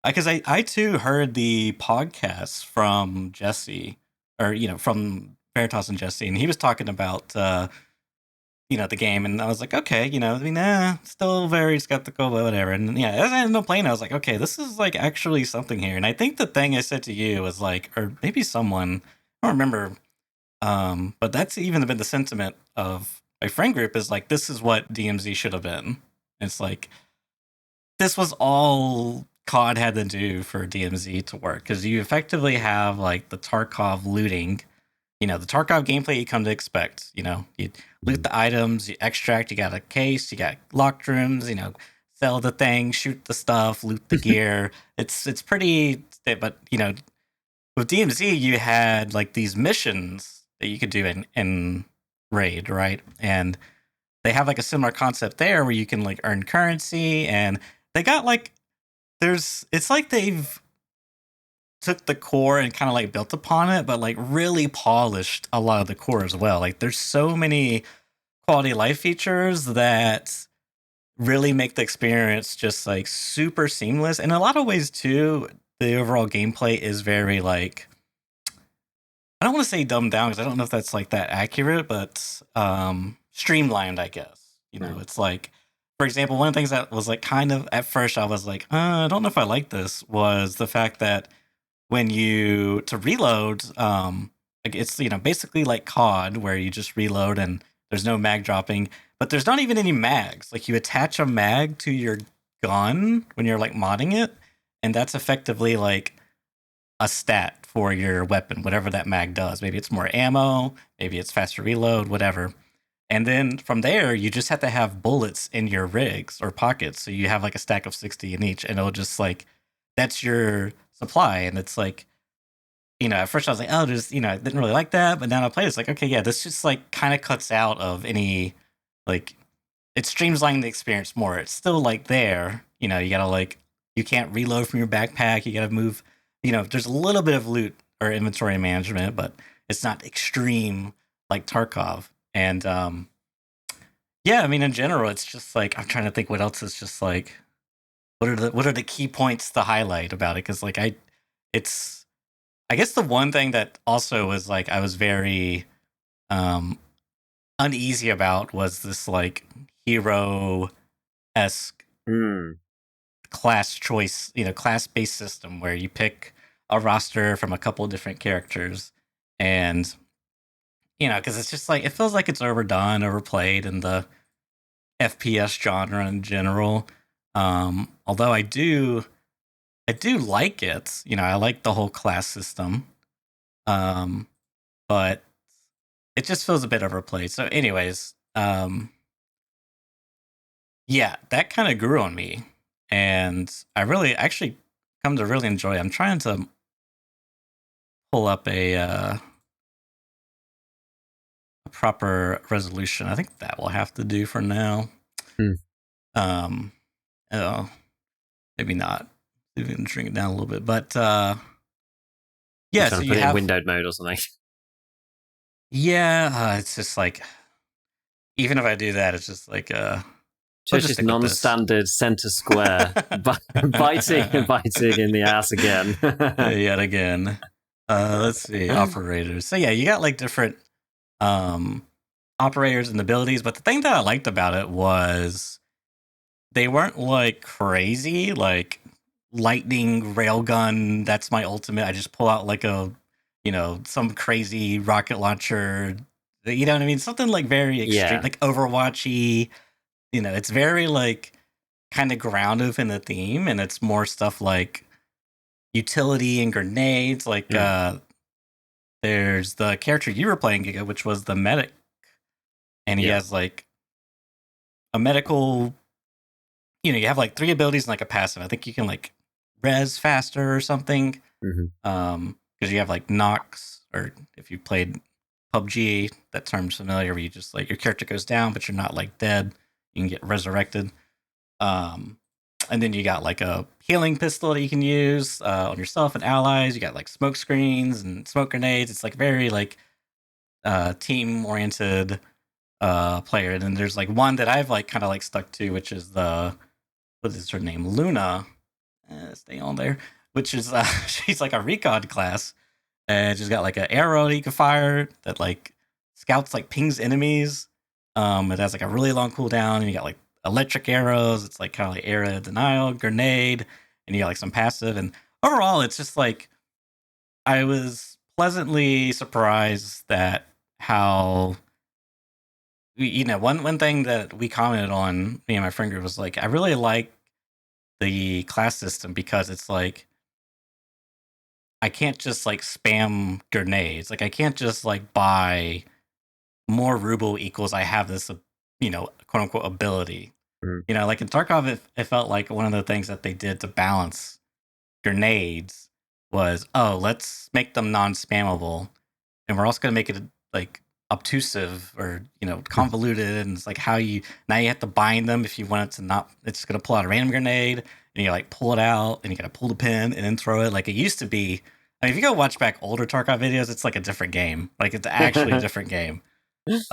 because I too heard the podcast from Jesse, or from Veritas and Jesse, and he was talking about the game, and I was like, okay, still very skeptical, but whatever. And yeah, as I ended up playing, I was like, okay, this is like actually something here. And I think the thing I said to you was like, or maybe someone, I don't remember. But that's even been the sentiment of my friend group, is like, this is what DMZ should have been. It's like, this was all COD had to do for DMZ to work, because you effectively have like the Tarkov looting, the Tarkov gameplay you come to expect. You loot the items, you extract, you got a case, you got locked rooms, sell the thing, shoot the stuff, loot the gear. It's pretty, but with DMZ you had like these missions that you could do in Raid, right? And they have like a similar concept there where you can like earn currency, and they got like it's like they've took the core and kind of like built upon it, but like really polished a lot of the core as well. Like there's so many quality of life features that really make the experience just like super seamless. In a lot of ways too, the overall gameplay is very like, I don't want to say dumbed down because I don't know if that's like that accurate, but streamlined, I guess. It's like, for example, one of the things that was like kind of at first I was like, I don't know if I like this, was the fact that when you to reload, like it's basically like COD where you just reload and there's no mag dropping, but there's not even any mags. Like you attach a mag to your gun when you're like modding it, and that's effectively like a stat for your weapon, whatever that mag does. Maybe it's more ammo, maybe it's faster reload, whatever. And then from there, you just have to have bullets in your rigs or pockets. So you have like a stack of 60 in each, and it'll just like, that's your supply. And it's like, at first I was like, oh, there's, I didn't really like that. But now I play it's like, okay, yeah, this just like kind of cuts out of any, like, it streamlines the experience more. It's still like there, you gotta like, you can't reload from your backpack. You gotta move, there's a little bit of loot or inventory management, but it's not extreme like Tarkov. And yeah, I mean, in general, it's just like, I'm trying to think what else is just like, what are the key points to highlight about it? Because like it's I guess the one thing that also was like I was very um uneasy about was this like hero esque Mm. class choice, class based system where you pick a roster from a couple of different characters, and because it's just like it feels like it's overdone, overplayed in the FPS genre in general. Although I do like it. I like the whole class system. Um, but it just feels a bit overplayed. So, anyways, yeah, that kind of grew on me, and I really actually come to really enjoy it. I'm trying to pull up a proper resolution. I think that will have to do for now. Hmm. Um, oh, maybe not. Maybe we can shrink it down a little bit, but yeah. Trying So to you put it in have, windowed mode or something. yeah. It's just like even if I do that, it's just like we'll just Church's stick with this. non-standard center square, biting in the ass again. Yet again. Let's see, operators. So yeah, you got like different um operators and abilities, but the thing that I liked about it was they weren't like crazy, like lightning railgun, that's my ultimate. I just pull out like some crazy rocket launcher. You know what I mean? Something like very extreme, Yeah. like Overwatchy. It's very like kind of grounded in the theme, and it's more stuff like utility and grenades. Like there's the character you were playing, Giga, which was the medic, and he Yeah. has like a medical. You have like three abilities and like a passive. I think you can like res faster or something. Because you have like knocks, or if you played PUBG, that term's familiar. Where you just like your character goes down, but you're not like dead. You can get resurrected. Um, and then you got like a healing pistol that you can use on yourself and allies. You got like smoke screens and smoke grenades. It's like very like team oriented player. And then there's like one that I've like kind of like stuck to, which is what is her name, Luna. Stay on there. Which is she's like a recon class, and she's got like an arrow that you can fire that like scouts like pings enemies. It has like a really long cooldown, and you got like electric arrows. It's like kind of like area denial, grenade, and you got like some passive. And overall, it's just like I was pleasantly surprised that how one thing that we commented on, me and my friend group, was like I really like the class system because it's like I can't just like spam grenades. Like I can't just like buy more ruble equals I have this, quote unquote ability. Like in Tarkov, it felt like one of the things that they did to balance grenades was, oh, let's make them non-spammable, and we're also going to make it like obtrusive or convoluted, and it's like how you now you have to bind them if you want it to not. It's going to pull out a random grenade, and you like pull it out, and you got to pull the pin and then throw it. Like it used to be. I mean, if you go watch back older Tarkov videos, it's like a different game. Like it's actually a different game. It's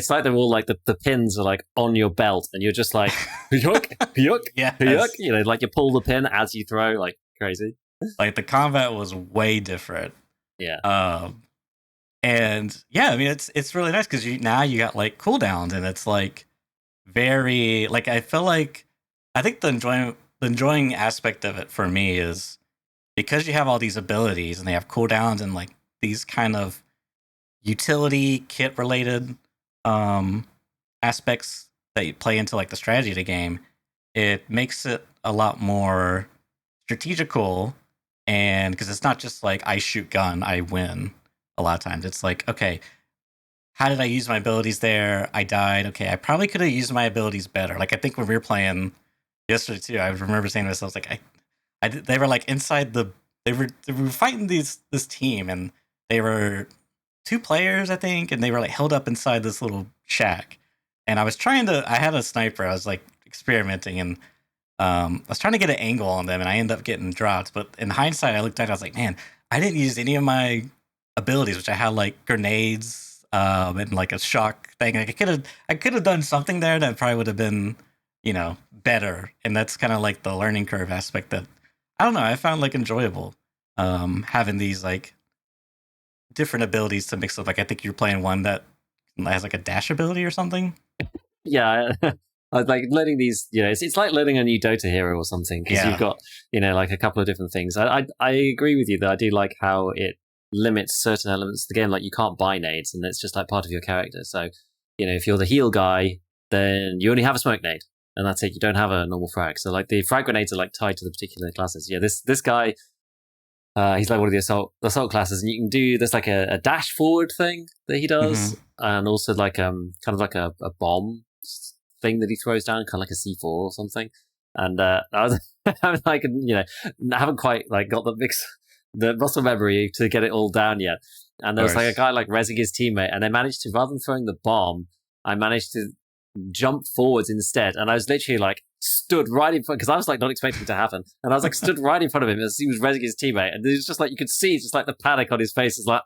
like they're all like the pins are like on your belt, and you're just like yuck, yuck, yes. yuck. Like you pull the pin as you throw, like crazy. Like the combat was way different. Yeah. And yeah, I mean it's really nice because now you got like cooldowns, and it's like very like I feel like I think the enjoying aspect of it for me is because you have all these abilities and they have cooldowns and like these kind of utility kit related aspects that you play into like the strategy of the game. It makes it a lot more strategical, and because it's not just like I shoot gun, I win. A lot of times it's like, okay, how did I use my abilities there? I died. Okay, I probably could have used my abilities better. Like I think when we were playing yesterday too, I remember saying to myself, like they were like inside they were fighting this team, and they were two players, I think, and they were like held up inside this little shack. And I had a sniper. I was like experimenting, and I was trying to get an angle on them, and I ended up getting dropped. But in hindsight, I looked at it, I was like, man, I didn't use any of my abilities, which I had like grenades and like a shock thing. Like I could have done something there that probably would have been better. And that's kind of like the learning curve aspect that I don't know, I found like enjoyable. Having these like different abilities to mix up. Like I think you're playing one that has like a dash ability or something. Yeah, I like learning these. It's like learning a new Dota hero or something, because you've got like a couple of different things. I agree with you that I do like how it limits certain elements of the game. Like you can't buy nades, and it's just like part of your character. So if you're the heal guy, then you only have a smoke nade, and that's it. You don't have a normal frag. So like the frag grenades are like tied to the particular classes. Yeah, this guy. He's like one of the assault classes, and you can do there's like a dash forward thing that he does, and also like kind of like a bomb thing that he throws down, kind of like a C4 or something. And I was I'm like I haven't quite like got the muscle memory to get it all down yet. And there was like a guy like rezzing his teammate, and I managed to, rather than throwing the bomb, I managed to jump forwards instead, and I was literally like stood right in front, because I was like not expecting it to happen, and I was like stood right in front of him as he was rezzing his teammate, and it was just like you could see just like the panic on his face. It's like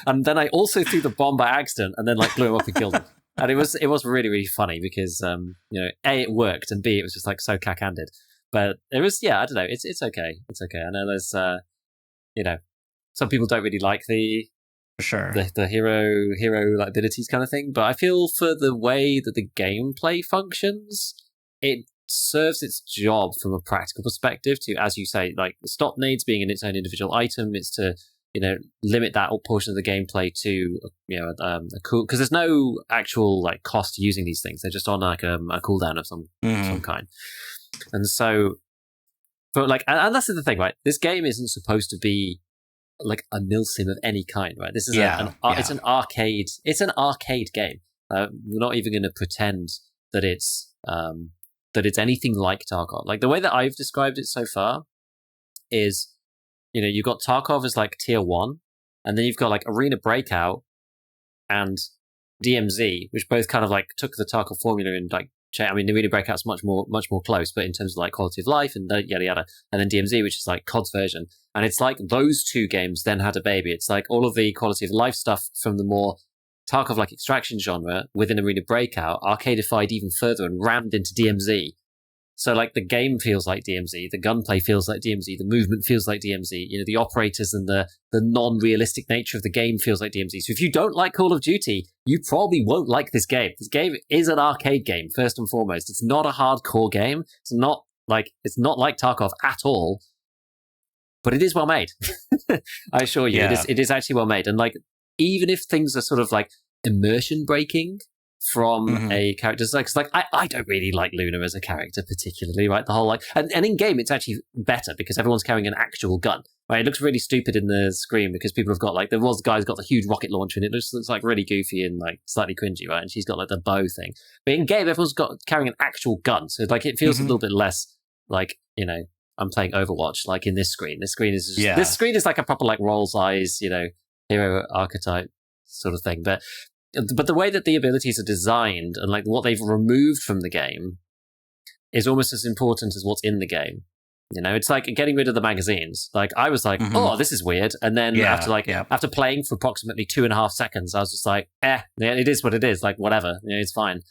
and then I also threw the bomb by accident and then like blew him up and killed him. And it was really, really funny because A, it worked, and B, it was just like so cack-handed. But it was I don't know, it's okay. I know there's some people don't really like the for sure the hero like abilities kind of thing, but I feel for the way that the gameplay functions, it serves its job from a practical perspective to, as you say, like stop nades being in its own individual item. It's to limit that portion of the gameplay to a cool, because there's no actual like cost to using these things. They're just on like a cooldown of some kind. And so but like, and that's the thing, right? This game isn't supposed to be like a milsim of any kind, right? This is it's an arcade game. We're not even going to pretend that it's anything like Tarkov. Like the way that I've described it so far is, you've got Tarkov as like tier 1, and then you've got like Arena Breakout and DMZ, which both kind of like took the Tarkov formula and like, I mean, the Arena Breakout's much more close, but in terms of like quality of life and yada yada, and then DMZ, which is like COD's version, and it's like those two games then had a baby. It's like all of the quality of life stuff from the more Tarkov like extraction genre within Arena Breakout arcadified even further and rammed into DMZ. So like the game feels like DMZ, the gunplay feels like DMZ, the movement feels like DMZ, the operators and the non-realistic nature of the game feels like DMZ. So if you don't like Call of Duty, you probably won't like this game. This game is an arcade game, first and foremost. It's not a hardcore game. It's not like Tarkov at all, but it is well made. I assure you, it is actually well made. And like, even if things are sort of like immersion breaking from a character's like, I don't really like Luna as a character particularly, right? The whole like, and in game it's actually better because everyone's carrying an actual gun, right? It looks really stupid in the screen because people have got like, the guy's got the huge rocket launcher and it looks like really goofy and like slightly cringy, right? And she's got like the bow thing. But in game, everyone's got carrying an actual gun, so like it feels a little bit less like I'm playing Overwatch. Like in this screen is just, this screen is like a proper like roll's eyes, hero archetype sort of thing, but the way that the abilities are designed and like what they've removed from the game is almost as important as what's in the game. It's like getting rid of the magazines. Like I was like, oh, this is weird. And then after playing for approximately 2.5 seconds, I was just like, it is what it is. Like whatever, it's fine.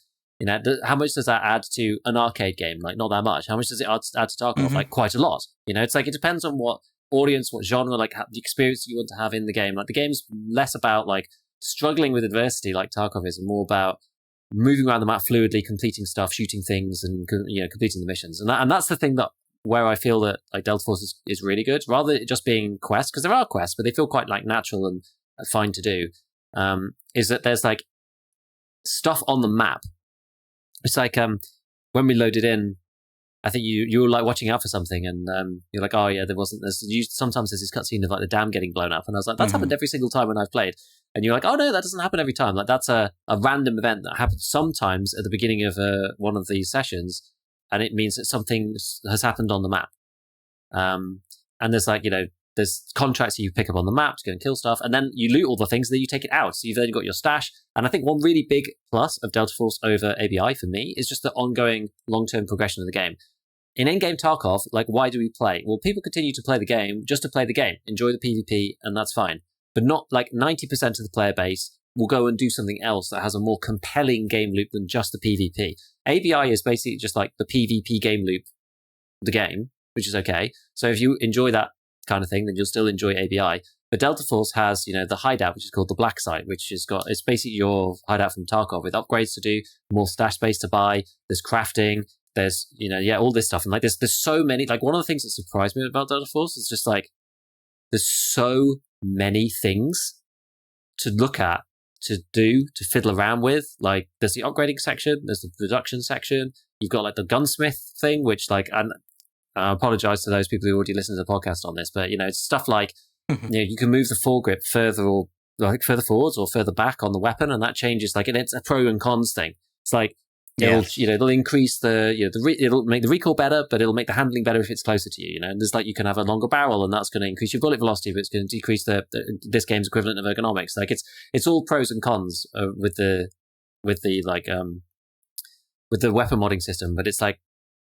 How much does that add to an arcade game? Like not that much. How much does it add to Tarkov? Like quite a lot. It's like, it depends on what audience, what genre, like the experience you want to have in the game. Like the game's less about like struggling with adversity like Tarkov is, and more about moving around the map fluidly, completing stuff, shooting things, and completing the missions. And that's the thing that where I feel that like Delta Force is really good, rather than just being quests, because there are quests, but they feel quite like natural and fine to do. Is that there's like stuff on the map. It's like when we loaded in, I think you were like watching out for something, and you're like, oh yeah, sometimes there's this cutscene of like the dam getting blown up, and I was like, that's happened every single time when I've played. And you're like, oh no, that doesn't happen every time. Like that's a random event that happens sometimes at the beginning of one of these sessions, and it means that something has happened on the map. And there's like, there's contracts that you pick up on the map to go and kill stuff, and then you loot all the things, and then you take it out. So you've then got your stash. And I think one really big plus of Delta Force over ABI for me is just the ongoing long-term progression of the game. In in-game Tarkov, like, why do we play? Well, people continue to play the game just to play the game, enjoy the PvP, and that's fine. But not like 90% of the player base will go and do something else that has a more compelling game loop than just the PvP. ABI is basically just like the PvP game loop, the game, which is okay. So if you enjoy that kind of thing, then you'll still enjoy ABI. But Delta Force has, the hideout, which is called the Black Site, which it's basically your hideout from Tarkov with upgrades to do, more stash space to buy, there's crafting, there's, all this stuff. And like, there's so many, like one of the things that surprised me about Delta Force is just like, there's so many things to look at, to do, to fiddle around with. Like, there's the upgrading section, there's the production section, you've got like the gunsmith thing, which like, and I apologize to those people who already listened to the podcast on this, but it's stuff like, you can move the foregrip further forwards or further back on the weapon, and that changes. Like, and it's a pro and cons thing. It's like, it'll increase it'll make the recoil better, but it'll make the handling better if it's closer to you. And there's like, you can have a longer barrel, and that's going to increase your bullet velocity, but it's going to decrease this game's equivalent of ergonomics. Like, it's all pros and cons with the weapon modding system, but it's like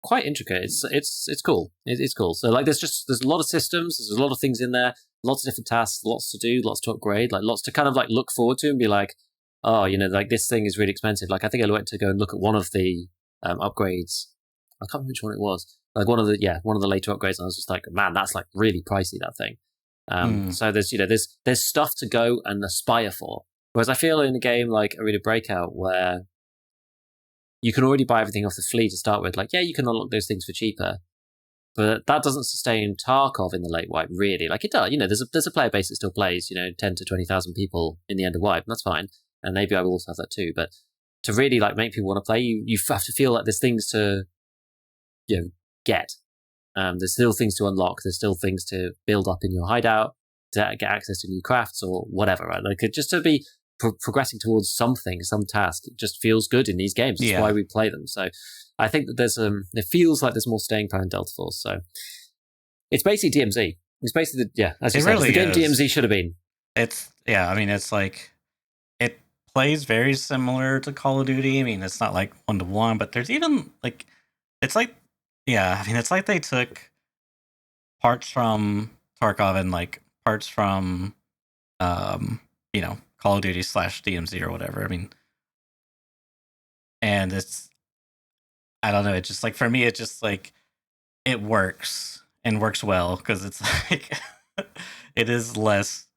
quite intricate. It's cool. It's cool. So like, there's a lot of systems. There's a lot of things in there. Lots of different tasks. Lots to do. Lots to upgrade. Like, lots to kind of like look forward to and be like, oh, like this thing is really expensive. Like, I think I went to go and look at one of the upgrades. I can't remember which one it was. Like one of the later upgrades, and I was just like, man, that's like really pricey, that thing. So there's stuff to go and aspire for. Whereas I feel in a game like Arena Breakout, where you can already buy everything off the flea to start with. Like, yeah, you can unlock those things for cheaper, but that doesn't sustain Tarkov in the late wipe, really. Like, it does. There's a player base that still plays, 10 to 20,000 people in the end of wipe, and that's fine. And maybe I will also have that too. But to really like make people want to play, you have to feel like there's things to get. There's still things to unlock. There's still things to build up in your hideout, to get access to new crafts or whatever. Right? Like, just to be progressing towards something, some task, it just feels good in these games. That's why we play them. So I think that there's it feels like there's more staying power in Delta Force. So it's basically DMZ. It's basically as you said, really, the game DMZ should have been. It's like, it plays very similar to Call of Duty. I mean, it's not like 1-to-1, but there's even like, it's like, it's like they took parts from Tarkov and like parts from Call of Duty / DMZ or whatever. I mean, and it's, I don't know, it's just like, for me, it's just like, it works and works well, because it's like, it is less,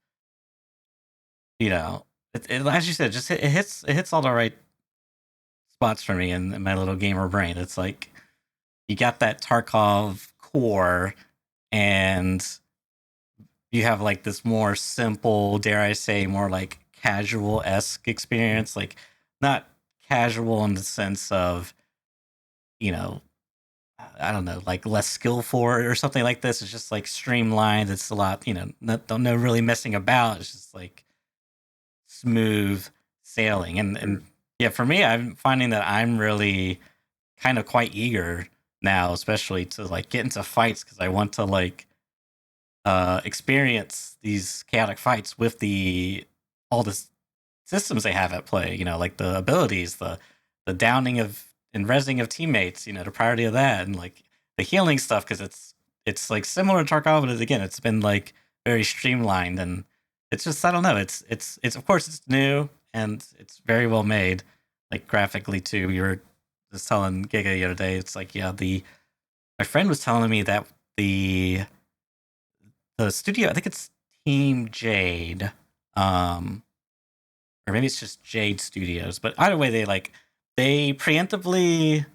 as you said, just it hits all the right spots for me in my little gamer brain. It's like, you got that Tarkov core, and you have like this more simple, dare I say, more like casual-esque experience. Like, not casual in the sense of, I don't know, like less skillful or something like this. It's just like streamlined. It's a lot, no really messing about. It's just like smooth sailing. And for me, I'm finding that I'm really kind of quite eager now, especially to like get into fights, because I want to like experience these chaotic fights with all the systems they have at play. Like the abilities, the downing of and rezzing of teammates. The priority of that, and like the healing stuff, because it's like similar to Tarkov, but again, it's been like very streamlined, and it's just, I don't know. It's of course it's new and it's very well made, like graphically too. We were just telling Giga the other day. It's like, my friend was telling me that the studio, I think it's Team Jade, or maybe it's just Jade Studios, but either way, they preemptively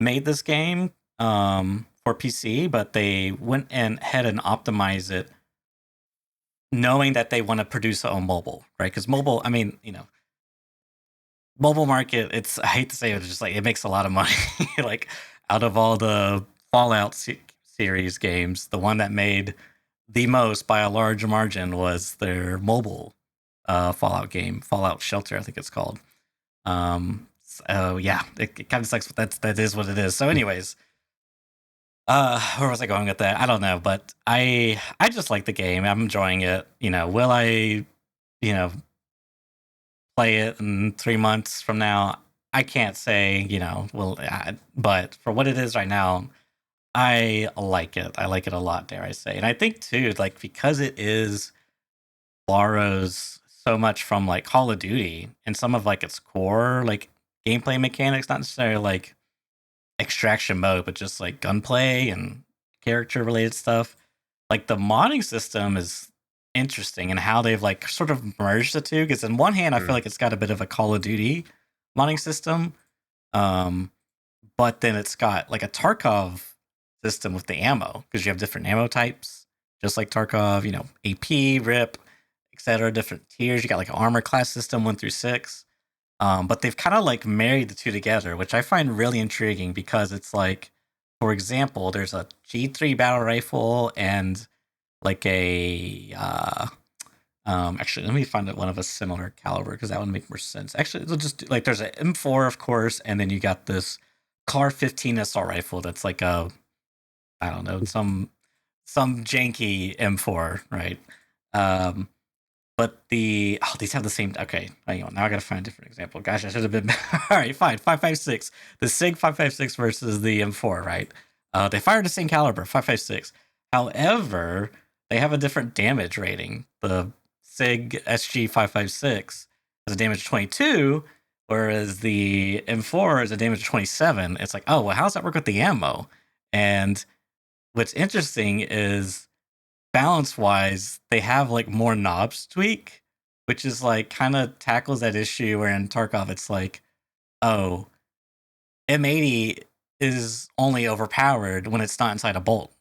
made this game for PC, but they went ahead and optimized it, knowing that they want to produce it on mobile, right? Because mobile, I mean, mobile market, I hate to say it, it's just like, it makes a lot of money. Like, out of all the Fallout series games, the one that made the most by a large margin was their mobile Fallout game, Fallout Shelter, I think it's called. So it kind of sucks, but that is what it is. So anyways, where was I going with that? I don't know, but I just like the game. I'm enjoying it. Will I, play it in 3 months from now? I can't say, but for what it is right now, I like it. I like it a lot, dare I say. And I think too, like, because it is Laura's so much from like Call of Duty and some of like its core like gameplay mechanics, not necessarily like extraction mode, but just like gunplay and character related stuff. Like the modding system is interesting and how they've like sort of merged the two. Because in one hand, I feel like it's got a bit of a Call of Duty modding system, but then it's got like a Tarkov system with the ammo because you have different ammo types, just like Tarkov. You know, AP, RIP, etc. Different tiers. You got like an armor class system 1 through 6. But they've kind of like married the two together, which I find really intriguing because it's like, for example, there's a G3 battle rifle and like a actually let me find one of a similar caliber because that would make more sense. Actually, it'll just like there's an M4 of course, and then you got this CAR 15 assault rifle that's like a I don't know some janky M4, right? Um, but these have the same. Okay, hang on. Now I gotta find a different example. Gosh, I should have been. All right, fine. 5.56. The Sig 5.56 versus the M4, right? They fire the same caliber, 5.56. However, they have a different damage rating. The Sig SG 5.56 has a damage of 22, whereas the M4 is a damage of 27. It's like, oh well, how does that work with the ammo? And what's interesting is balance wise, they have like more knobs to tweak, which is like kind of tackles that issue where in Tarkov it's like, oh, M80 is only overpowered when it's not inside a bolt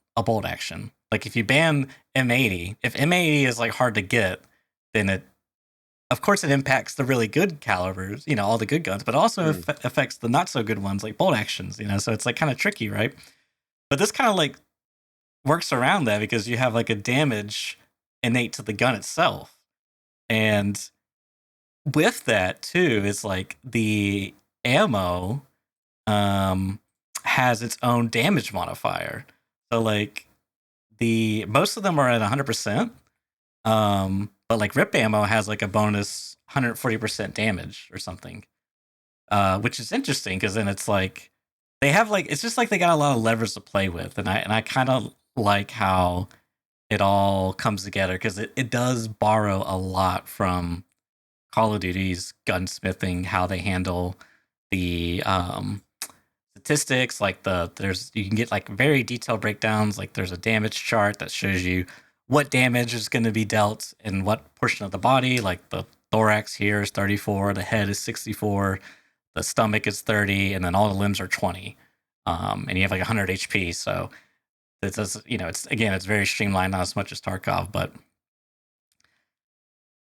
action. Like if you ban M80, if M80 is like hard to get, then it of course it impacts the really good calibers, you know, all the good guns, but also affects the not so good ones like bolt actions, you know, so it's like kind of tricky, right? But this kind of like works around that because you have like a damage innate to the gun itself. And with that too, it's like the ammo has its own damage modifier. So like the most of them are at 100%. But like rip ammo has like a bonus 140% damage or something. Which is interesting because then it's like they have like it's just like they got a lot of levers to play with, and I kind of like how it all comes together because it does borrow a lot from Call of Duty's gunsmithing, how they handle the statistics. Like you can get like very detailed breakdowns. Like there's a damage chart that shows you what damage is going to be dealt in what portion of the body. Like the thorax here is 34, the head is 64, the stomach is 30, and then all the limbs are 20. And you have like 100 HP. So it's just, you know, it's very streamlined, not as much as Tarkov, but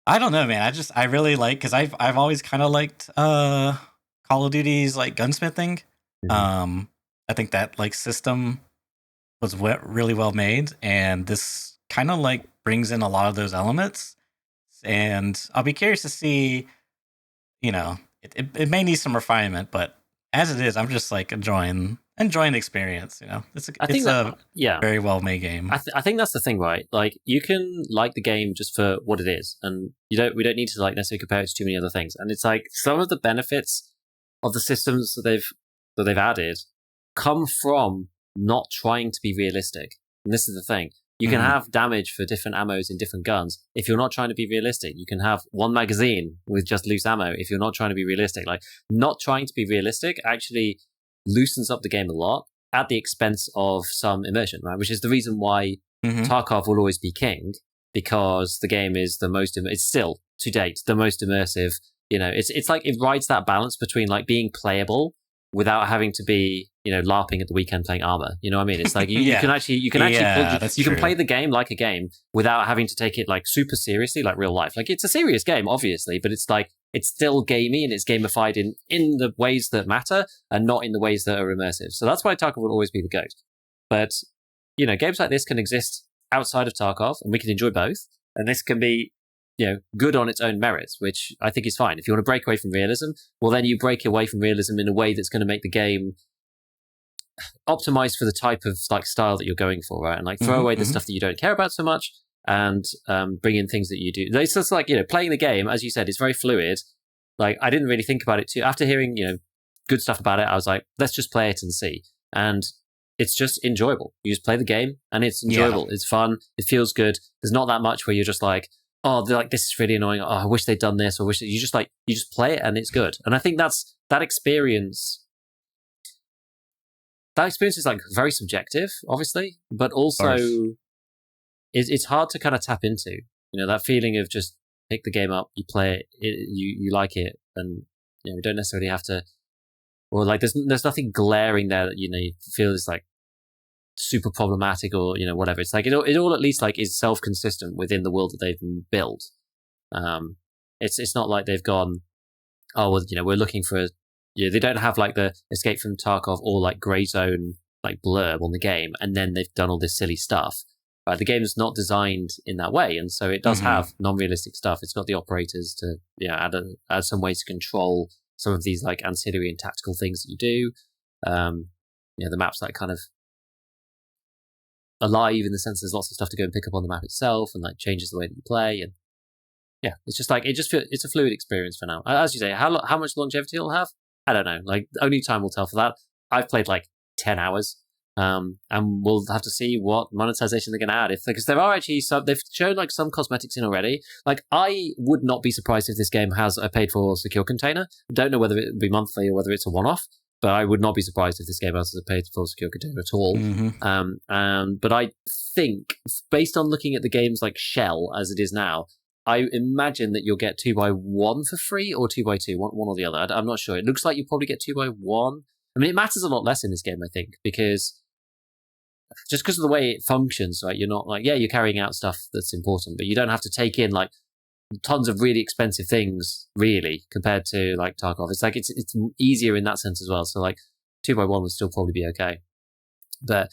I don't know, man. I really like because I've always kind of liked Call of Duty's like gunsmithing. I think that like system was really well made, and this kind of like brings in a lot of those elements. And I'll be curious to see, you know, it may need some refinement, but as it is, I'm just like enjoying the experience. You know, it's a very well made game. I think that's the thing, right? Like you can like the game just for what it is, and we don't need to like necessarily compare it to too many other things. And it's like some of the benefits of the systems that they've added come from not trying to be realistic. And this is the thing. You can have damage for different ammos in different guns. If you're not trying to be realistic, you can have one magazine with just loose ammo. If you're not trying to be realistic, like not trying to be realistic actually loosens up the game a lot at the expense of some immersion, right? Which is the reason why Tarkov will always be king, because the game is it's still to date the most immersive. You know, it's like it rides that balance between like being playable without having to be, you know, LARPing at the weekend playing Armor. You know what I mean? It's like you can play the game like a game without having to take it like super seriously, like real life. Like it's a serious game, obviously, but it's like it's still gamey and it's gamified in the ways that matter and not in the ways that are immersive. So that's why Tarkov will always be the GOAT. But, you know, games like this can exist outside of Tarkov and we can enjoy both. And this can be, you know, good on its own merits, which I think is fine. If you want to break away from realism, well, then you break away from realism in a way that's going to make the game optimized for the type of like style that you're going for, right? And like throw away the stuff that you don't care about so much and bring in things that you do. It's just like, you know, playing the game, as you said, it's very fluid. Like I didn't really think about it too. After hearing, you know, good stuff about it, I was like, let's just play it and see. And it's just enjoyable. You just play the game and it's enjoyable. Yeah. It's fun. It feels good. There's not that much where you're just like, oh, they're like, this is really annoying. Oh, I wish they'd done this. Or wish you just play it and it's good. And I think that experience. That experience is like very subjective, obviously, but also it's hard to kind of tap into. You know, that feeling of just pick the game up, you play it, you like it, and you know, we don't necessarily have to. Or like, there's nothing glaring there that you feel is like super problematic or whatever. It's like it all at least like is self-consistent within the world that they've built. It's not like they've gone, oh well, we're looking for. Yeah, they don't have like the Escape from Tarkov or like Grey Zone like blurb on the game, and then they've done all this silly stuff. Right, the game is not designed in that way, and so it does have non-realistic stuff. It's got the operators to add some ways to control some of these like ancillary and tactical things that you do. The map's like kind of alive in the sense there's lots of stuff to go and pick up on the map itself, and like changes the way that you play. And yeah, it's just like it's a fluid experience for now. As you say, how much longevity it'll have, I don't know. Like, only time will tell for that. I've played like 10 hours, and we'll have to see what monetization they're going to add. Because there are actually they've shown like some cosmetics in already. Like, I would not be surprised if this game has a paid for secure container. I don't know whether it would be monthly or whether it's a one-off, but I would not be surprised if this game has a paid for secure container at all. But I think, based on looking at the game's like shell as it is now, I imagine that you'll get 2x1 for free or 2x2, one or the other. I'm not sure. It looks like you probably get 2x1. I mean, it matters a lot less in this game, I think, because just because of the way it functions, right? You're not like, you're carrying out stuff that's important, but you don't have to take in like tons of really expensive things, really, compared to like Tarkov. It's like it's easier in that sense as well. So like 2x1 would still probably be okay, but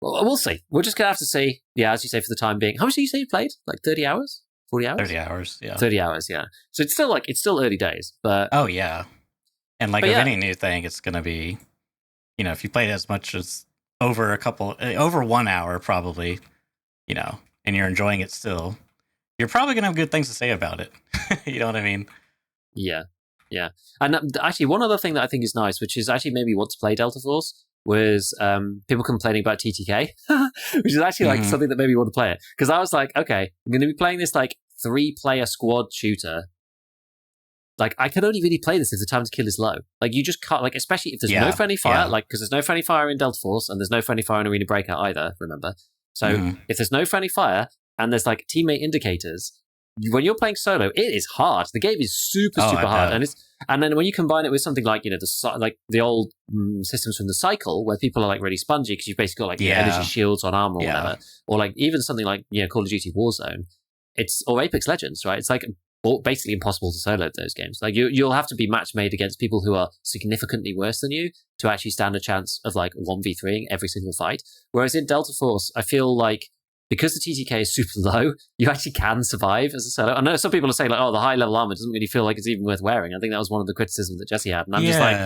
we'll see. We're just gonna have to see. Yeah, as you say, for the time being. How much did you say you played? Like 30 hours? 40 hours? 30 hours, yeah. 30 hours, yeah. So it's still early days, but... Oh, yeah. And like with any new thing, it's going to be, if you played as much as over 1 hour probably, and you're enjoying it still, you're probably going to have good things to say about it. You know what I mean? Yeah. And actually, one other thing that I think is nice, which is actually maybe want to play Delta Force, was people complaining about TTK, which is actually like something that made me want to play it. Because I was like, okay, I'm going to be playing this like 3-player squad shooter. Like, I can only really play this if the time to kill is low. Like, you just can't, like, especially if there's no friendly fire, like, because there's no friendly fire in Delta Force, and there's no friendly fire in Arena Breakout either, remember? So, if there's no friendly fire, and there's, like, teammate indicators, when you're playing solo, it is hard. The game is super hard. And then when you combine it with something like, the old systems from the Cycle, where people are, like, really spongy, because you've basically got, like, energy shields on armor or whatever, or, like, even something like, Call of Duty Warzone, or Apex Legends, right? It's, like, basically impossible to solo those games. Like you'll have to be match made against people who are significantly worse than you to actually stand a chance of like 1v3ing every single fight. Whereas in Delta Force, I feel like because the TTK is super low, you actually can survive as a solo. I know some people are saying like, oh, the high level armor doesn't really feel like it's even worth wearing. I think that was one of the criticisms that Jesse had. And I'm just like,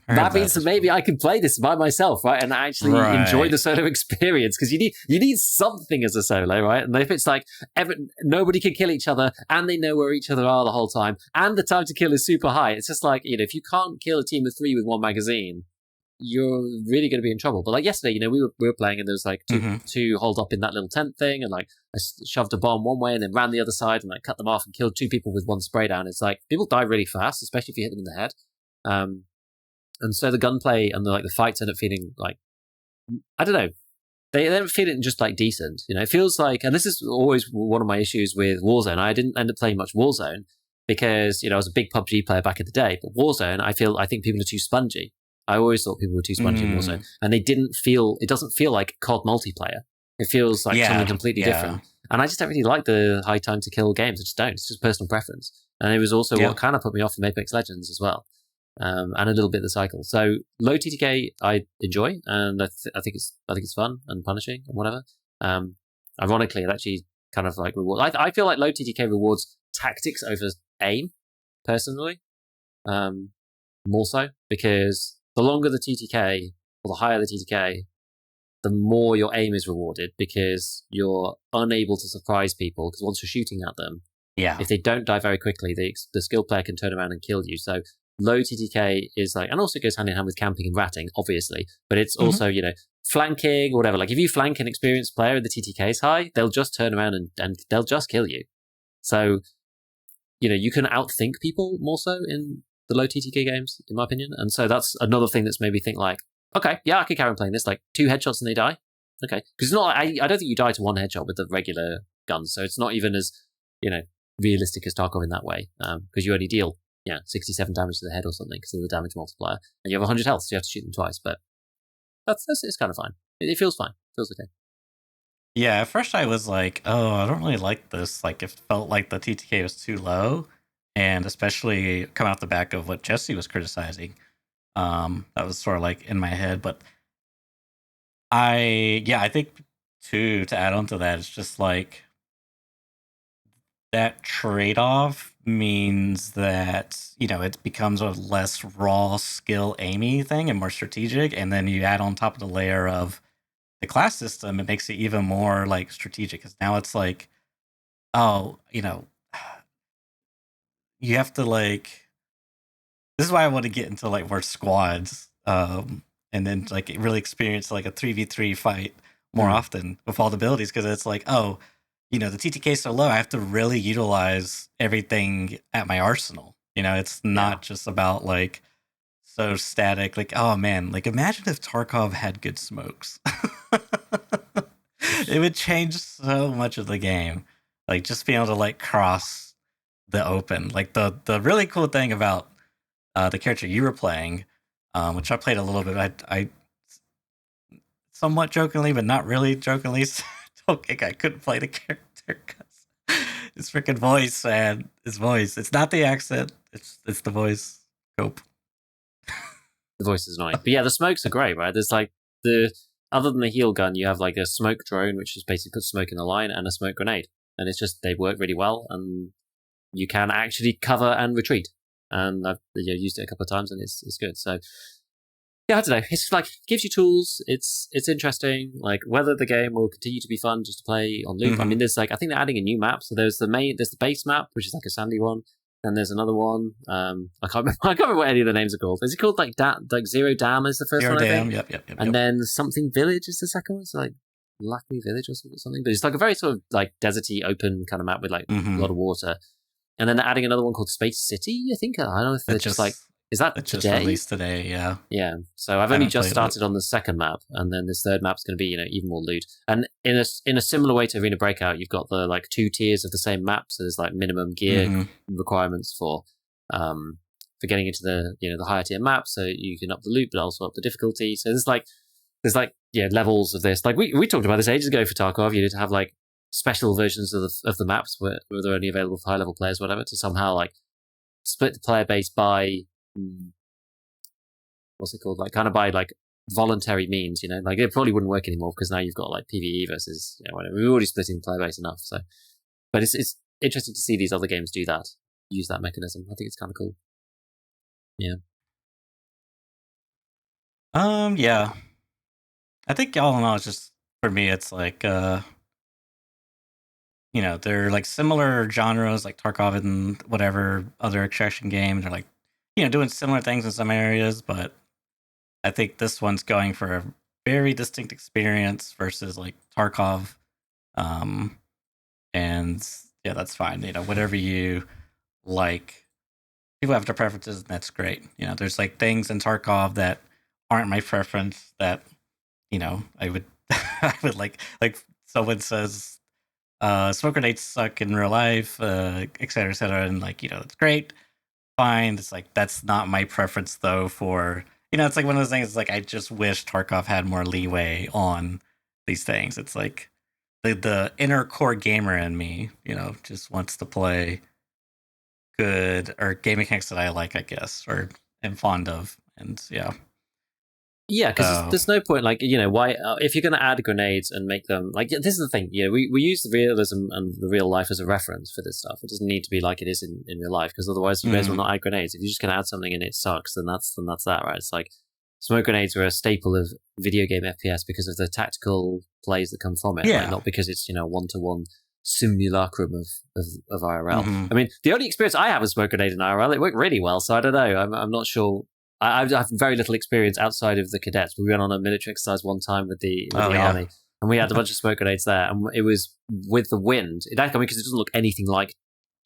that means that maybe I can play this by myself, right? And actually enjoy the solo experience, because you need something as a solo, right? And if it's like nobody can kill each other and they know where each other are the whole time and the time to kill is super high, it's just like, if you can't kill a team of 3 with 1 magazine, you're really going to be in trouble. But like yesterday, we were playing and there was like two holed up in that little tent thing, and like I shoved a bomb one way and then ran the other side and like cut them off and killed 2 people with 1 spray down. It's like people die really fast, especially if you hit them in the head. And so the gunplay and the fights end up feeling like, I don't know, they don't feel it just like decent. It feels like, and this is always one of my issues with Warzone. I didn't end up playing much Warzone because I was a big PUBG player back in the day. But Warzone, I think people are too spongy. I always thought people were too spongy in Warzone, and it doesn't feel like COD multiplayer. It feels like something completely different. And I just don't really like the high time to kill games. I just don't. It's just personal preference. And it was also what kind of put me off from Apex Legends as well. And a little bit of the Cycle. So low TTK I enjoy, and I think it's fun and punishing and whatever. Ironically, it actually kind of like reward. I feel like low TTK rewards tactics over aim, personally. More so, because the longer the TTK, or the higher the TTK, the more your aim is rewarded, because you're unable to surprise people, because once you're shooting at them, if they don't die very quickly, the skilled player can turn around and kill you. So low TTK is like, and also goes hand in hand with camping and ratting, obviously, but it's also, flanking or whatever. Like if you flank an experienced player and the TTK is high, they'll just turn around and they'll just kill you. So, you can outthink people more so in the low TTK games, in my opinion. And so that's another thing that's made me think like, okay, yeah, I could carry on playing this. Like 2 headshots and they die. Okay, because it's not. I don't think you die to 1 headshot with the regular guns, so it's not even as realistic as Tarkov in that way. Because you only deal 67 damage to the head or something because of the damage multiplier, and you have 100 health, so you have to shoot them twice. But that's it's kind of fine. It feels fine. It feels okay. Yeah, at first I was like, oh, I don't really like this. Like, it felt like the TTK was too low, and especially coming off the back of what Jesse was criticizing. That was sort of like in my head, but I think too, to add on to that, it's just like that trade-off means that, it becomes a less raw skill aimy thing and more strategic, and then you add on top of the layer of the class system, it makes it even more like strategic, because now it's like, oh, you have to like, this is why I want to get into like more squads, and then like really experience like a 3v3 fight more often with all the abilities, because it's like, oh, the TTK is so low, I have to really utilize everything at my arsenal. It's not just about like so static. Like, oh man, like imagine if Tarkov had good smokes. It would change so much of the game. Like just being able to like cross the open. Like the really cool thing about the character you were playing, which I played a little bit. I somewhat jokingly, but not really jokingly, told Kick I couldn't play the character because his freaking voice, man. His voice. It's not the accent. It's the voice. Cope. The voice is annoying. But yeah, the smokes are great, right? There's like other than the heal gun, you have like a smoke drone, which is basically smoke in the line, and a smoke grenade. And it's just, they work really well, and you can actually cover and retreat. And I've used it a couple of times, and it's good. So yeah, I don't know. It's like, gives you tools. It's interesting. Like whether the game will continue to be fun just to play on loop. I mean, there's like, I think they're adding a new map. So there's the base map, which is like a sandy one. Then there's another one. I can't remember what any of the names are called. Is it called like Zero Dam is the first one? Dam, yep. And then something Village is the second one. So like Lakme Village or something. But it's like a very sort of like deserty, open kind of map with like a lot of water. And then they're adding another one called Space City, I think. I don't know if they're just like, is that today? Just released today, yeah. Yeah. So I've only just started on the second map, and then this third map's going to be, even more loot. And in a similar way to Arena Breakout, you've got the like 2 tiers of the same map. So there's like minimum gear requirements for getting into the the higher tier map, so you can up the loot, but also up the difficulty. So there's like levels of this. Like we talked about this ages ago for Tarkov. You need to have like special versions of the maps where they're only available for high level players, whatever, to somehow like split the player base by what's it called? Like kind of by like voluntary means, like it probably wouldn't work anymore because now you've got like PvE versus whatever. We're already splitting the player base enough. So, but it's interesting to see these other games do that, use that mechanism. I think it's kind of cool. Yeah. Yeah. I think all in all, it's just, for me, it's like, they're like similar genres, like Tarkov and whatever other extraction games are like, doing similar things in some areas, but I think this one's going for a very distinct experience versus like Tarkov. And yeah, that's fine. Whatever you like, people have their preferences, and that's great. There's like things in Tarkov that aren't my preference that, I would, I would like someone says, smoke grenades suck in real life, et cetera, and like, it's great, fine. It's like, that's not my preference though for, it's like one of those things, it's like, I just wish Tarkov had more leeway on these things. It's like the inner core gamer in me, just wants to play good or game mechanics that I like, I guess, or am fond of. And yeah. Yeah, because there's no point, like, why, if you're going to add grenades and make them, like, this is the thing, we use the realism and the real life as a reference for this stuff. It doesn't need to be like it is in real life, because otherwise you guys will not add grenades. If you're just going to add something and it sucks, then that's that, right? It's like, smoke grenades were a staple of video game FPS because of the tactical plays that come from it, right? Not because it's, one-to-one simulacrum of IRL. I mean, the only experience I have with smoke grenade in IRL, it worked really well, so I don't know. I'm not sure. I have very little experience outside of the cadets. We went on a military exercise one time with the army, and we had a bunch of smoke grenades there, and it was with the wind. Because it doesn't look anything like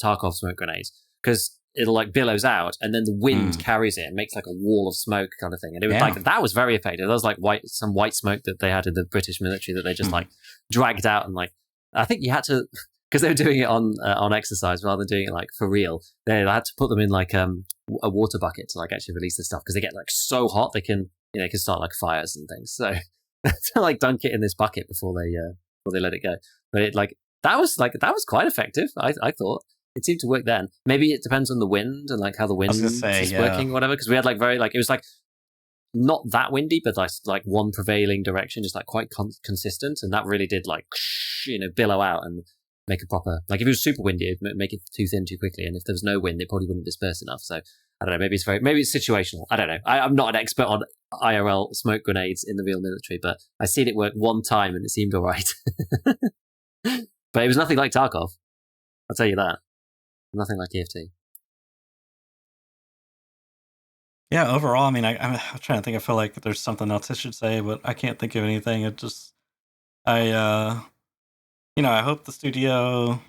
Tarkov smoke grenades, because it'll like billows out and then the wind carries it and makes like a wall of smoke kind of thing. And it was like, that was very effective. That was like some white smoke that they had in the British military that they just like dragged out, and like, I think you had to, because they were doing it on exercise rather than doing it like for real. They had to put them in like a water bucket to like actually release the stuff, because they get like so hot they can start like fires and things. So to like dunk it in this bucket before they let it go. But it like that was quite effective. I thought it seemed to work then. Maybe it depends on the wind and like how the wind is working, or whatever. Because we had like very like, it was like not that windy, but like one prevailing direction, just like quite consistent, and that really did like billow out and make a proper, like if it was super windy, it'd make it too thin too quickly, and if there was no wind, it probably wouldn't disperse enough. So I don't know. Maybe it's situational. I don't know. I'm not an expert on IRL smoke grenades in the real military, but I seen it work one time and it seemed all right. But it was nothing like Tarkov. I'll tell you that. Nothing like EFT. Yeah, overall, I mean, I'm trying to think. I feel like there's something else I should say, but I can't think of anything. It just, I hope the studio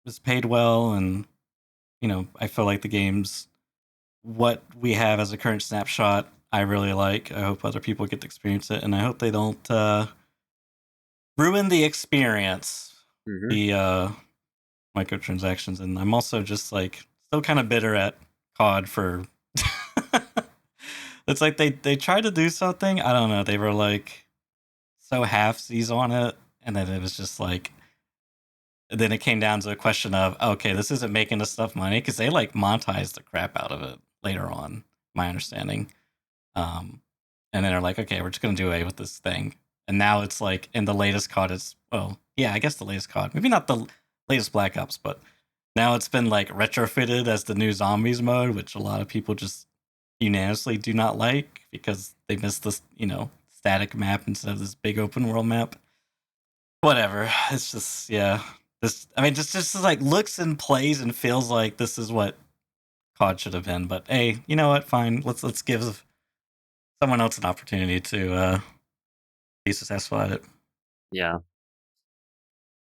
is paid well, and I feel like the game's what we have as a current snapshot, I really like. I hope other people get to experience it, and I hope they don't ruin the experience, the microtransactions. And I'm also just like still kind of bitter at COD for. It's like they tried to do something. I don't know. They were like so halfsies on it, and then it was just like. Then it came down to a question of, okay, this isn't making us enough money, because they like monetized the crap out of it later on, my understanding. And then they're like, okay, we're just gonna do away with this thing. And now it's like in the latest COD, I guess the latest COD, maybe not the latest Black Ops, but now it's been like retrofitted as the new zombies mode, which a lot of people just unanimously do not like, because they miss this, static map instead of this big open world map. Whatever. It's just, yeah. Just like looks and plays and feels like this is what COD should have been. But hey, you know what? Fine. Let's give someone else an opportunity to be successful at it. Yeah.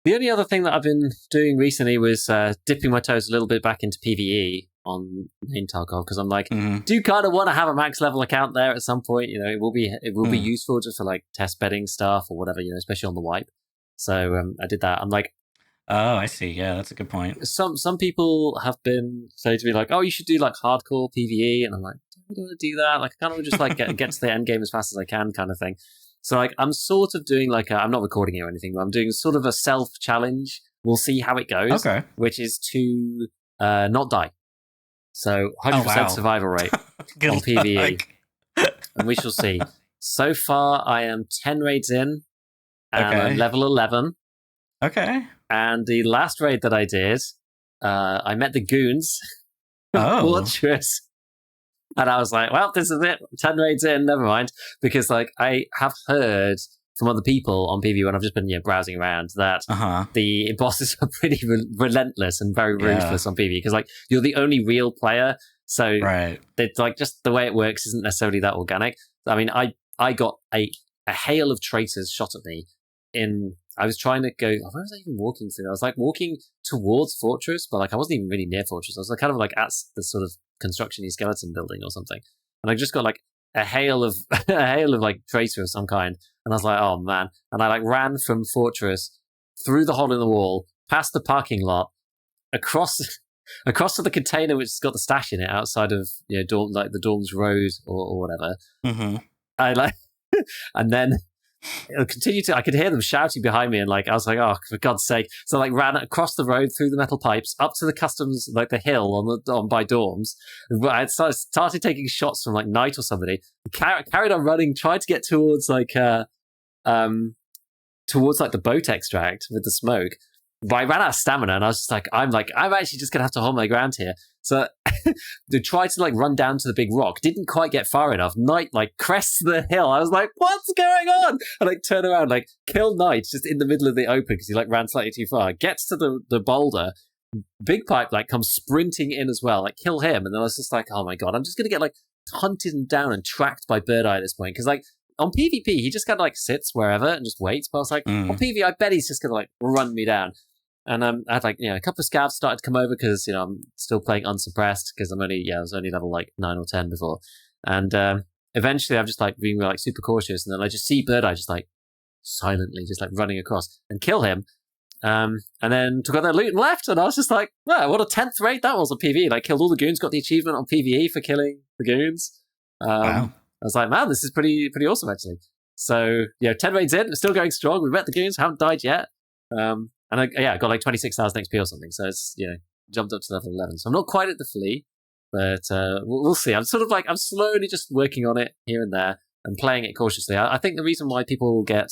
The only other thing that I've been doing recently was dipping my toes a little bit back into PvE on main Tarkov, because I'm like, do you kind of want to have a max level account there at some point? It will be useful just for like test bedding stuff or whatever, especially on the wipe. So I did that. I'm like, oh, I see. Yeah, that's a good point. Some people have been saying to me like, oh, you should do like hardcore PvE, and I'm like, I don't want to do that. Like, I kind of just like get to the end game as fast as I can, kind of thing. So like, I'm sort of doing like I'm not recording it or anything, but I'm doing sort of a self challenge. We'll see how it goes. Okay. Which is to not die. So 100% survival rate on PvE, and we shall see. So far, I am 10 raids in, and I'm level 11. Okay. And the last raid that I did, I met the goons. Fortress. And I was like, well, this is it. 10 raids in, never mind. Because like I have heard from other people on PvE when I've just been browsing around that the bosses are pretty relentless and very ruthless on PvE. Because like you're the only real player. So it's like just the way it works isn't necessarily that organic. I mean, I got a hail of traitors shot at me I was trying to go, where was I even walking through? I was like walking towards Fortress, but like I wasn't even really near Fortress. I was like kind of like at the sort of construction-y skeleton building or something. And I just got like a hail of like traitor of some kind. And I was like, oh man. And I like ran from Fortress through the hole in the wall, past the parking lot, across to the container which has got the stash in it outside of dorm, like the dorms road or whatever. I like and then it'll continue to. I could hear them shouting behind me, and like I was like, "Oh, for God's sake!" So like ran across the road through the metal pipes up to the customs, like the hill on by dorms. I started taking shots from like Knight or somebody. Carried on running, tried to get towards like the boat extract with the smoke. But I ran out of stamina, and I was just like, I'm actually just gonna have to hold my ground here. So they tried to like run down to the big rock, didn't quite get far enough. Knight like crests the hill. I was like, what's going on? And like turn around, like kill Knight just in the middle of the open because he like ran slightly too far. Gets to the boulder. Big Pipe like comes sprinting in as well, like kill him. And then I was just like, oh my God, I'm just gonna get like hunted down and tracked by Bird Eye at this point. Because like on PvP, he just kind of like sits wherever and just waits. But I was like, on PvE, I bet he's just gonna like run me down. And I had like a couple of scavs started to come over because I'm still playing unsuppressed because I was only level like 9 or 10 before, and eventually I'm just like being like super cautious, and then I just see Bird Eye just like silently just like running across and kill him, and then took out their loot and left, and I was just like, wow, what a 10th raid that was on PvE! Like killed all the goons, got the achievement on PvE for killing the goons. Wow. I was like, man, this is pretty awesome actually. So 10 raids in, still going strong. We met the goons, haven't died yet. And I got like 26,000 XP or something. So it's jumped up to level 11. So I'm not quite at the flea, but we'll see. I'm slowly just working on it here and there and playing it cautiously. I think the reason why people get,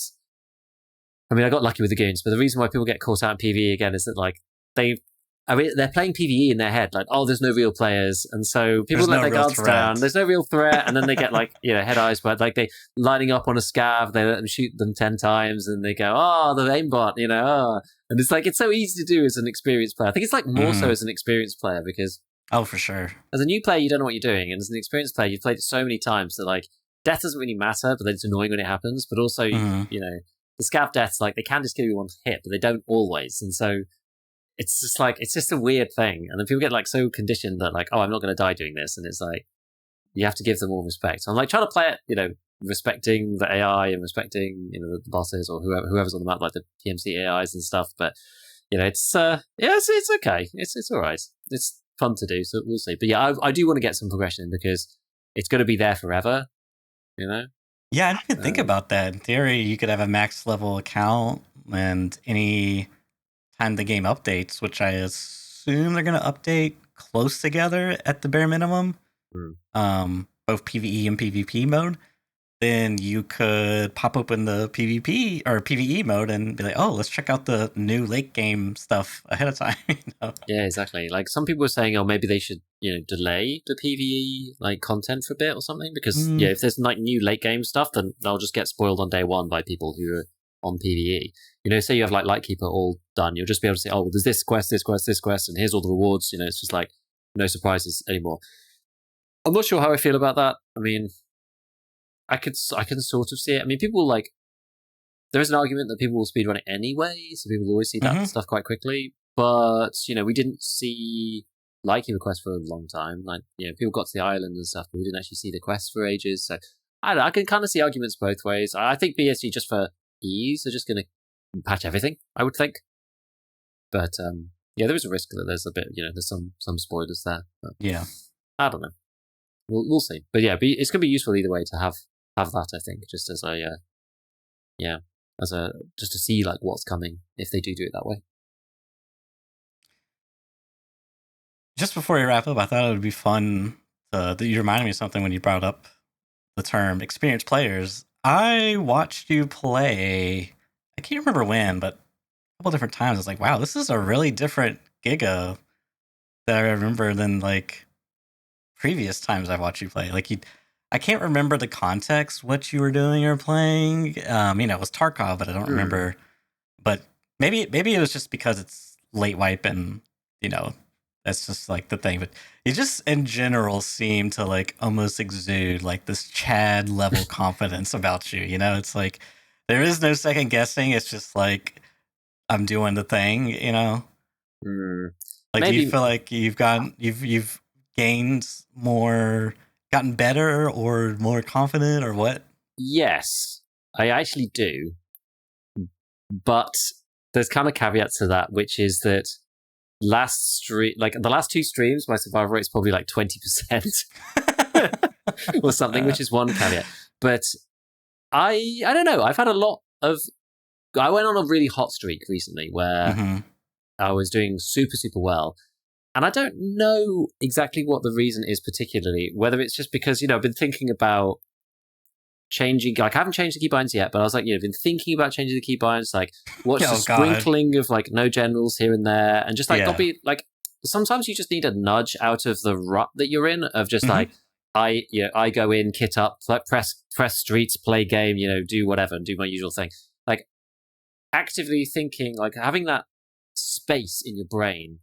I got lucky with the goons, but the reason why people get caught out in PvE again is that like they're playing PvE in their head, like, oh, there's no real players, and so people let their guards down. There's no real threat, and then they get like head eyes, but like they lining up on a scav, they let them shoot them 10 times, and they go, oh, the aimbot, and it's like it's so easy to do as an experienced player. I think it's like more so as an experienced player because for sure, as a new player you don't know what you're doing, and as an experienced player you've played it so many times that like death doesn't really matter, but then it's annoying when it happens. But also the scav deaths, like they can just kill you one hit, but they don't always, and so. It's just a weird thing. And then people get like so conditioned that like, oh, I'm not going to die doing this. And it's like, you have to give them all respect. So I'm like trying to play it, respecting the AI and respecting, the bosses or whoever's on the map, like the PMC AIs and stuff. But, it's okay. It's all right. It's fun to do. So we'll see. But yeah, I do want to get some progression because it's going to be there forever, Yeah, I didn't even think about that. In theory, you could have a max level account and any time the game updates, which I assume they're going to update close together at the bare minimum, both PvE and PvP mode, then you could pop open the PvP or PvE mode and be like, oh, let's check out the new late game stuff ahead of time. Yeah, exactly. Like some people were saying, oh, maybe they should, delay the PvE like content for a bit or something because if there's like new late game stuff, then they'll just get spoiled on day one by people who are on PvE. Say you have like Lightkeeper all done, you'll just be able to say, oh, well, there's this quest, and here's all the rewards. It's just like no surprises anymore. I'm not sure how I feel about that. I can sort of see it. People like, there is an argument that people will speedrun it anyway, so people always see that stuff quite quickly. But we didn't see Lightkeeper quest for a long time. Like people got to the island and stuff, but we didn't actually see the quest for ages. So I don't know, I can kind of see arguments both ways. I think BSG just for ease are just going to patch everything, I would think. But there is a risk that there's a bit, there's some spoilers there. But I don't know. We'll see. But yeah, it's going to be useful either way to have that. I think just as just to see like what's coming if they do it that way. Just before we wrap up, I thought it would be fun. You reminded me of something when you brought up the term experienced players. I watched you play. I can't remember when, but a couple different times. I was like, wow, this is a really different Giga that I remember than like previous times I've watched you play. Like I can't remember the context, what you were doing or playing. It was Tarkov, but I don't remember. But maybe it was just because it's late wipe and that's just like the thing. But you just in general seem to like almost exude like this Chad level confidence about you. It's like there is no second guessing. It's just like I'm doing the thing. Like, do you feel like you've gained more, gotten better, or more confident, or what? Yes, I actually do. But there's kind of caveats to that, which is that the last two streams, my survival rate's probably like 20% or something, which is one caveat. But I don't know. I've had a lot of. I went on a really hot streak recently where I was doing super, super well. And I don't know exactly what the reason is particularly, whether it's just because, I've been thinking about changing, like I haven't changed the keybinds yet, but I was like, been thinking about changing the keybinds, like watch the sprinkling of like no generals here and there. And just like, don't be like, sometimes you just need a nudge out of the rut that you're in of just like, I go in, kit up, like press streets, play game, do whatever and do my usual thing. Like actively thinking, like having that space in your brain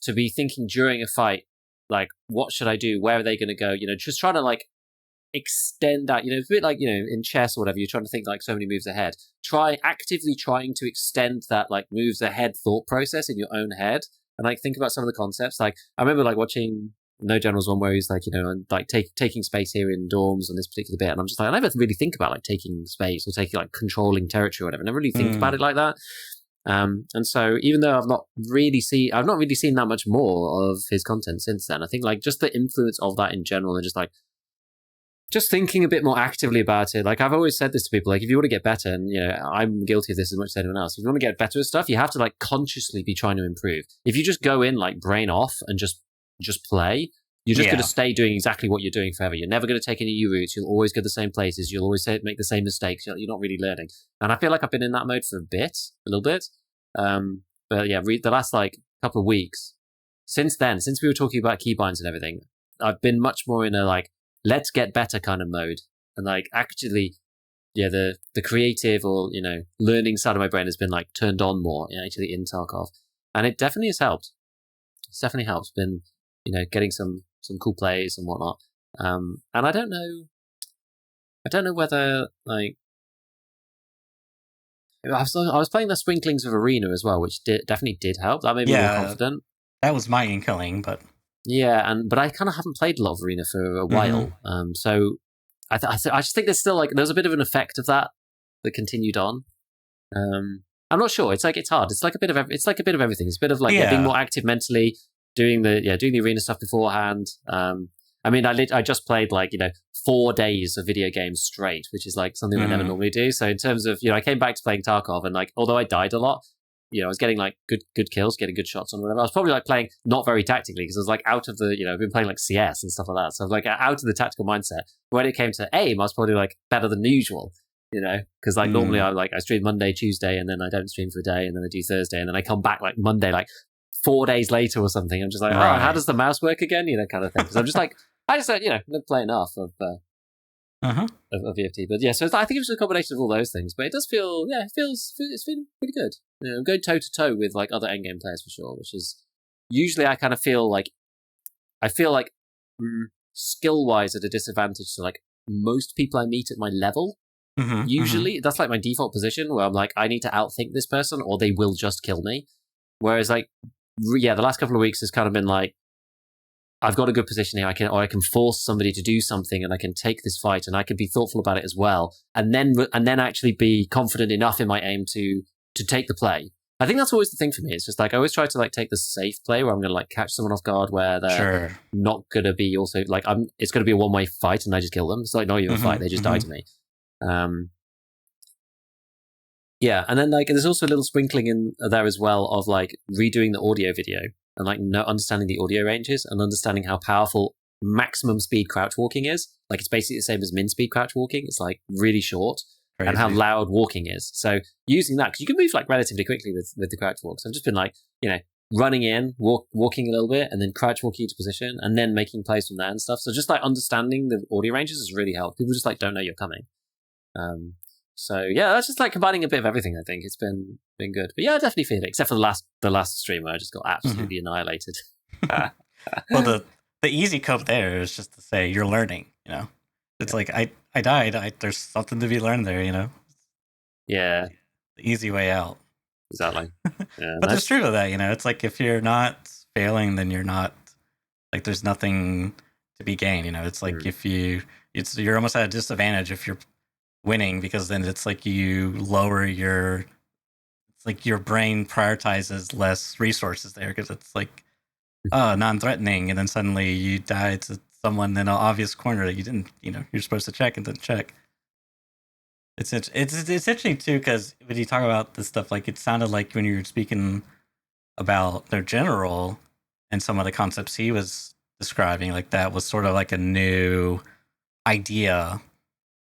to be thinking during a fight, like, what should I do? Where are they going to go? Just trying to like extend that. It's a bit like in chess or whatever. You're trying to think like so many moves ahead. Try actively trying to extend that like moves ahead thought process in your own head, and like think about some of the concepts. Like I remember like watching No General's one where he's like like taking space here in dorms on this particular bit, and I'm just like I never really think about like taking space or taking like controlling territory or whatever. I never really think about it like that. And so even though I've not really seen that much more of his content since then, I think like just the influence of that in general and just thinking a bit more actively about it. Like I've always said this to people, like if you want to get better, and I'm guilty of this as much as anyone else, if you want to get better at stuff, you have to like consciously be trying to improve. If you just go in like brain off and just play, you're just going to stay doing exactly what you're doing forever. You're never going to take any new routes. You'll always go the same places. You'll always make the same mistakes. You're not really learning. And I feel like I've been in that mode for a little bit. But yeah, the last like couple of weeks, since we were talking about keybinds and everything, I've been much more in a like, let's get better kind of mode. And like actually, the creative or, learning side of my brain has been like turned on more actually in Tarkov. And it definitely has helped. It's definitely helped. Been, getting some cool plays and whatnot. And I don't know whether like I was playing the Sprinklings of Arena as well, which definitely did help. That made me more confident. That was my inkling, but but I kind of haven't played a lot of Arena for a while. So I just think there's still like there's a bit of an effect of that continued on. I'm not sure. It's hard. It's like a bit of everything. It's a bit of like being more active mentally. Doing the arena stuff beforehand. I mean, I just played like 4 days of video games straight, which is like something I never normally do. So in terms of I came back to playing Tarkov, and like although I died a lot, I was getting like good kills, getting good shots on whatever. I was probably like playing not very tactically because I was like out of the I've been playing like CS and stuff like that, so I was like out of the tactical mindset. When it came to aim, I was probably like better than usual. Because like normally I stream Monday, Tuesday, and then I don't stream for a day, and then I do Thursday, and then I come back like Monday, like 4 days later or something. I'm just like, oh, how does the mouse work again? Kind of thing. Because I'm just like, I just don't play enough of VFT. But yeah, so I think it was a combination of all those things. But it does feel, it's feeling pretty good. I'm going toe to toe with like other endgame players for sure, which is usually I kind of feel like skill wise at a disadvantage to like most people I meet at my level. Usually that's like my default position where I'm like, I need to outthink this person or they will just kill me. Whereas like, the last couple of weeks has kind of been like, I've got a good position here. I can force somebody to do something, and I can take this fight, and I can be thoughtful about it as well, and then actually be confident enough in my aim to take the play. I think that's always the thing for me. It's just like I always try to like take the safe play where I'm going to like catch someone off guard where they're not going to be also like it's going to be a one-way fight, and I just kill them. It's like not even a fight; they just die to me. And then like there's also a little sprinkling in there as well of like redoing the audio video and like understanding the audio ranges and understanding how powerful maximum speed crouch walking is. Like it's basically the same as min speed crouch walking. It's like really short. Crazy. And how loud walking is. So using that, because you can move like relatively quickly with the crouch walk. So I've just been like, running in, walking a little bit, and then crouch walking into position, and then making plays from there and stuff. So just like understanding the audio ranges has really helped. People just like don't know you're coming. So yeah, that's just like combining a bit of everything. I think it's been good, but yeah, I definitely feel it. Except for the last stream where I just got absolutely annihilated. Well, the easy cope there is just to say you're learning. It's like I died. There's something to be learned there. Yeah, the easy way out. Exactly. Yeah, but there's truth to that. It's like if you're not failing, then you're not like there's nothing to be gained. It's like if you're almost at a disadvantage if you're winning, because then it's like you lower your brain prioritizes less resources there because it's like non-threatening, and then suddenly you die to someone in an obvious corner that you didn't you're supposed to check and didn't check. It's interesting too because when you talk about this stuff, like it sounded like when you were speaking about their general and some of the concepts he was describing, like that was sort of like a new idea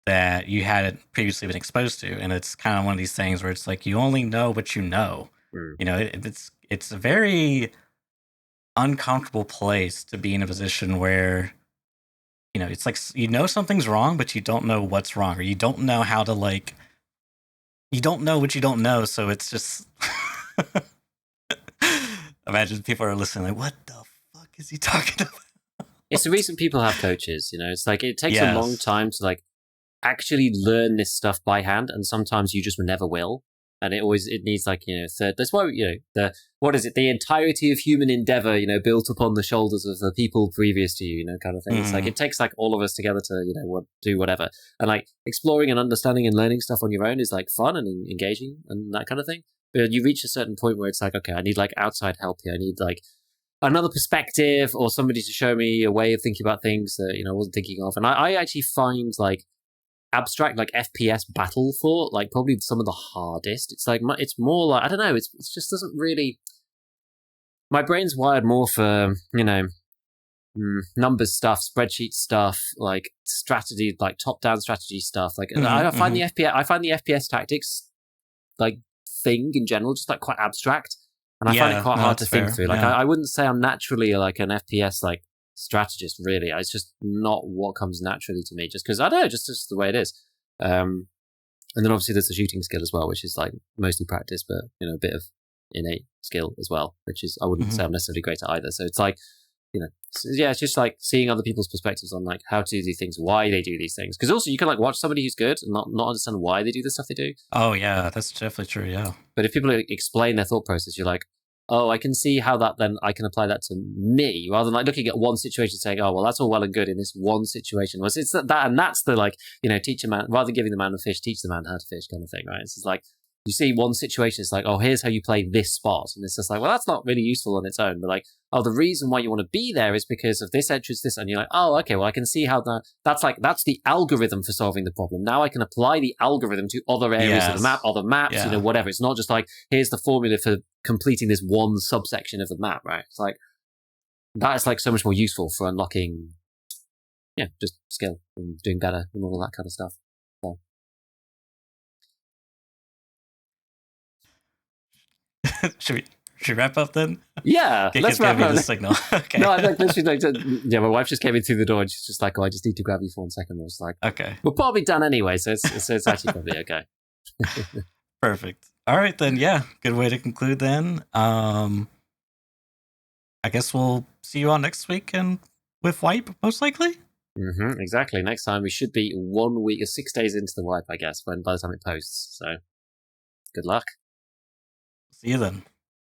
that you hadn't previously been exposed to. And it's kind of one of these things where it's like you only know what you know. It's a very uncomfortable place to be in a position where it's like something's wrong, but you don't know what's wrong, or you don't know how to like you don't know what you don't know. So it's just imagine people are listening like, what the fuck is he talking about? It's the reason people have coaches. It's like it takes a Yes. long time to like actually learn this stuff by hand, and sometimes you just never will. And it needs like third. That's why the entirety of human endeavor built upon the shoulders of the people previous to you kind of thing. It's like it takes like all of us together to do whatever, and like exploring and understanding and learning stuff on your own is like fun and engaging and that kind of thing. But you reach a certain point where it's like, okay, I need like outside help here. I need like another perspective or somebody to show me a way of thinking about things that I wasn't thinking of. And I actually find like abstract like FPS battle thought like probably some of the hardest. It's like it's more like I don't know. It just doesn't really. My brain's wired more for numbers stuff, spreadsheet stuff, like strategy, like top-down strategy stuff. Like I find the FPS tactics like thing in general just like quite abstract, and I find it quite hard to think through. Like I wouldn't say I'm naturally like an FPS like strategist, really. It's just not what comes naturally to me, just because I don't know, just the way it is. And then obviously there's the shooting skill as well, which is like mostly practice, but a bit of innate skill as well, which is I wouldn't say I'm necessarily great at either. So it's like it's just like seeing other people's perspectives on like how to do things, why they do these things, because also you can like watch somebody who's good and not understand why they do the stuff they do. Oh yeah, that's definitely true. Yeah, but if people explain their thought process, you're like, oh, I can see how that then I can apply that to me, rather than like looking at one situation saying, oh, well, that's all well and good in this one situation. Well, it's that, and that's the like, teach a man, rather than giving the man a fish, teach the man how to fish kind of thing, right? It's like, you see one situation, it's like, oh, here's how you play this spot. And it's just like, well, that's not really useful on its own. But like, oh, the reason why you want to be there is because of this entrance, this. And you're like, oh, okay, well, I can see how that's the algorithm for solving the problem. Now I can apply the algorithm to other areas of the map, other maps, whatever. It's not just like, here's the formula for completing this one subsection of the map, right? It's like, that is like so much more useful for unlocking, just skill and doing better and all that kind of stuff. So. Should we wrap up then? Yeah, let's wrap up. The signal. Okay. No, I like literally my wife just came in through the door and she's just like, oh, I just need to grab you for 1 second. I was like, okay, we're probably done anyway, so it's actually probably okay. Perfect. All right then. Yeah, good way to conclude then. I guess we'll see you all next week and with Wipe most likely. Exactly. Next time we should be 1 week or 6 days into the Wipe, I guess, by the time it posts. So good luck. See you then.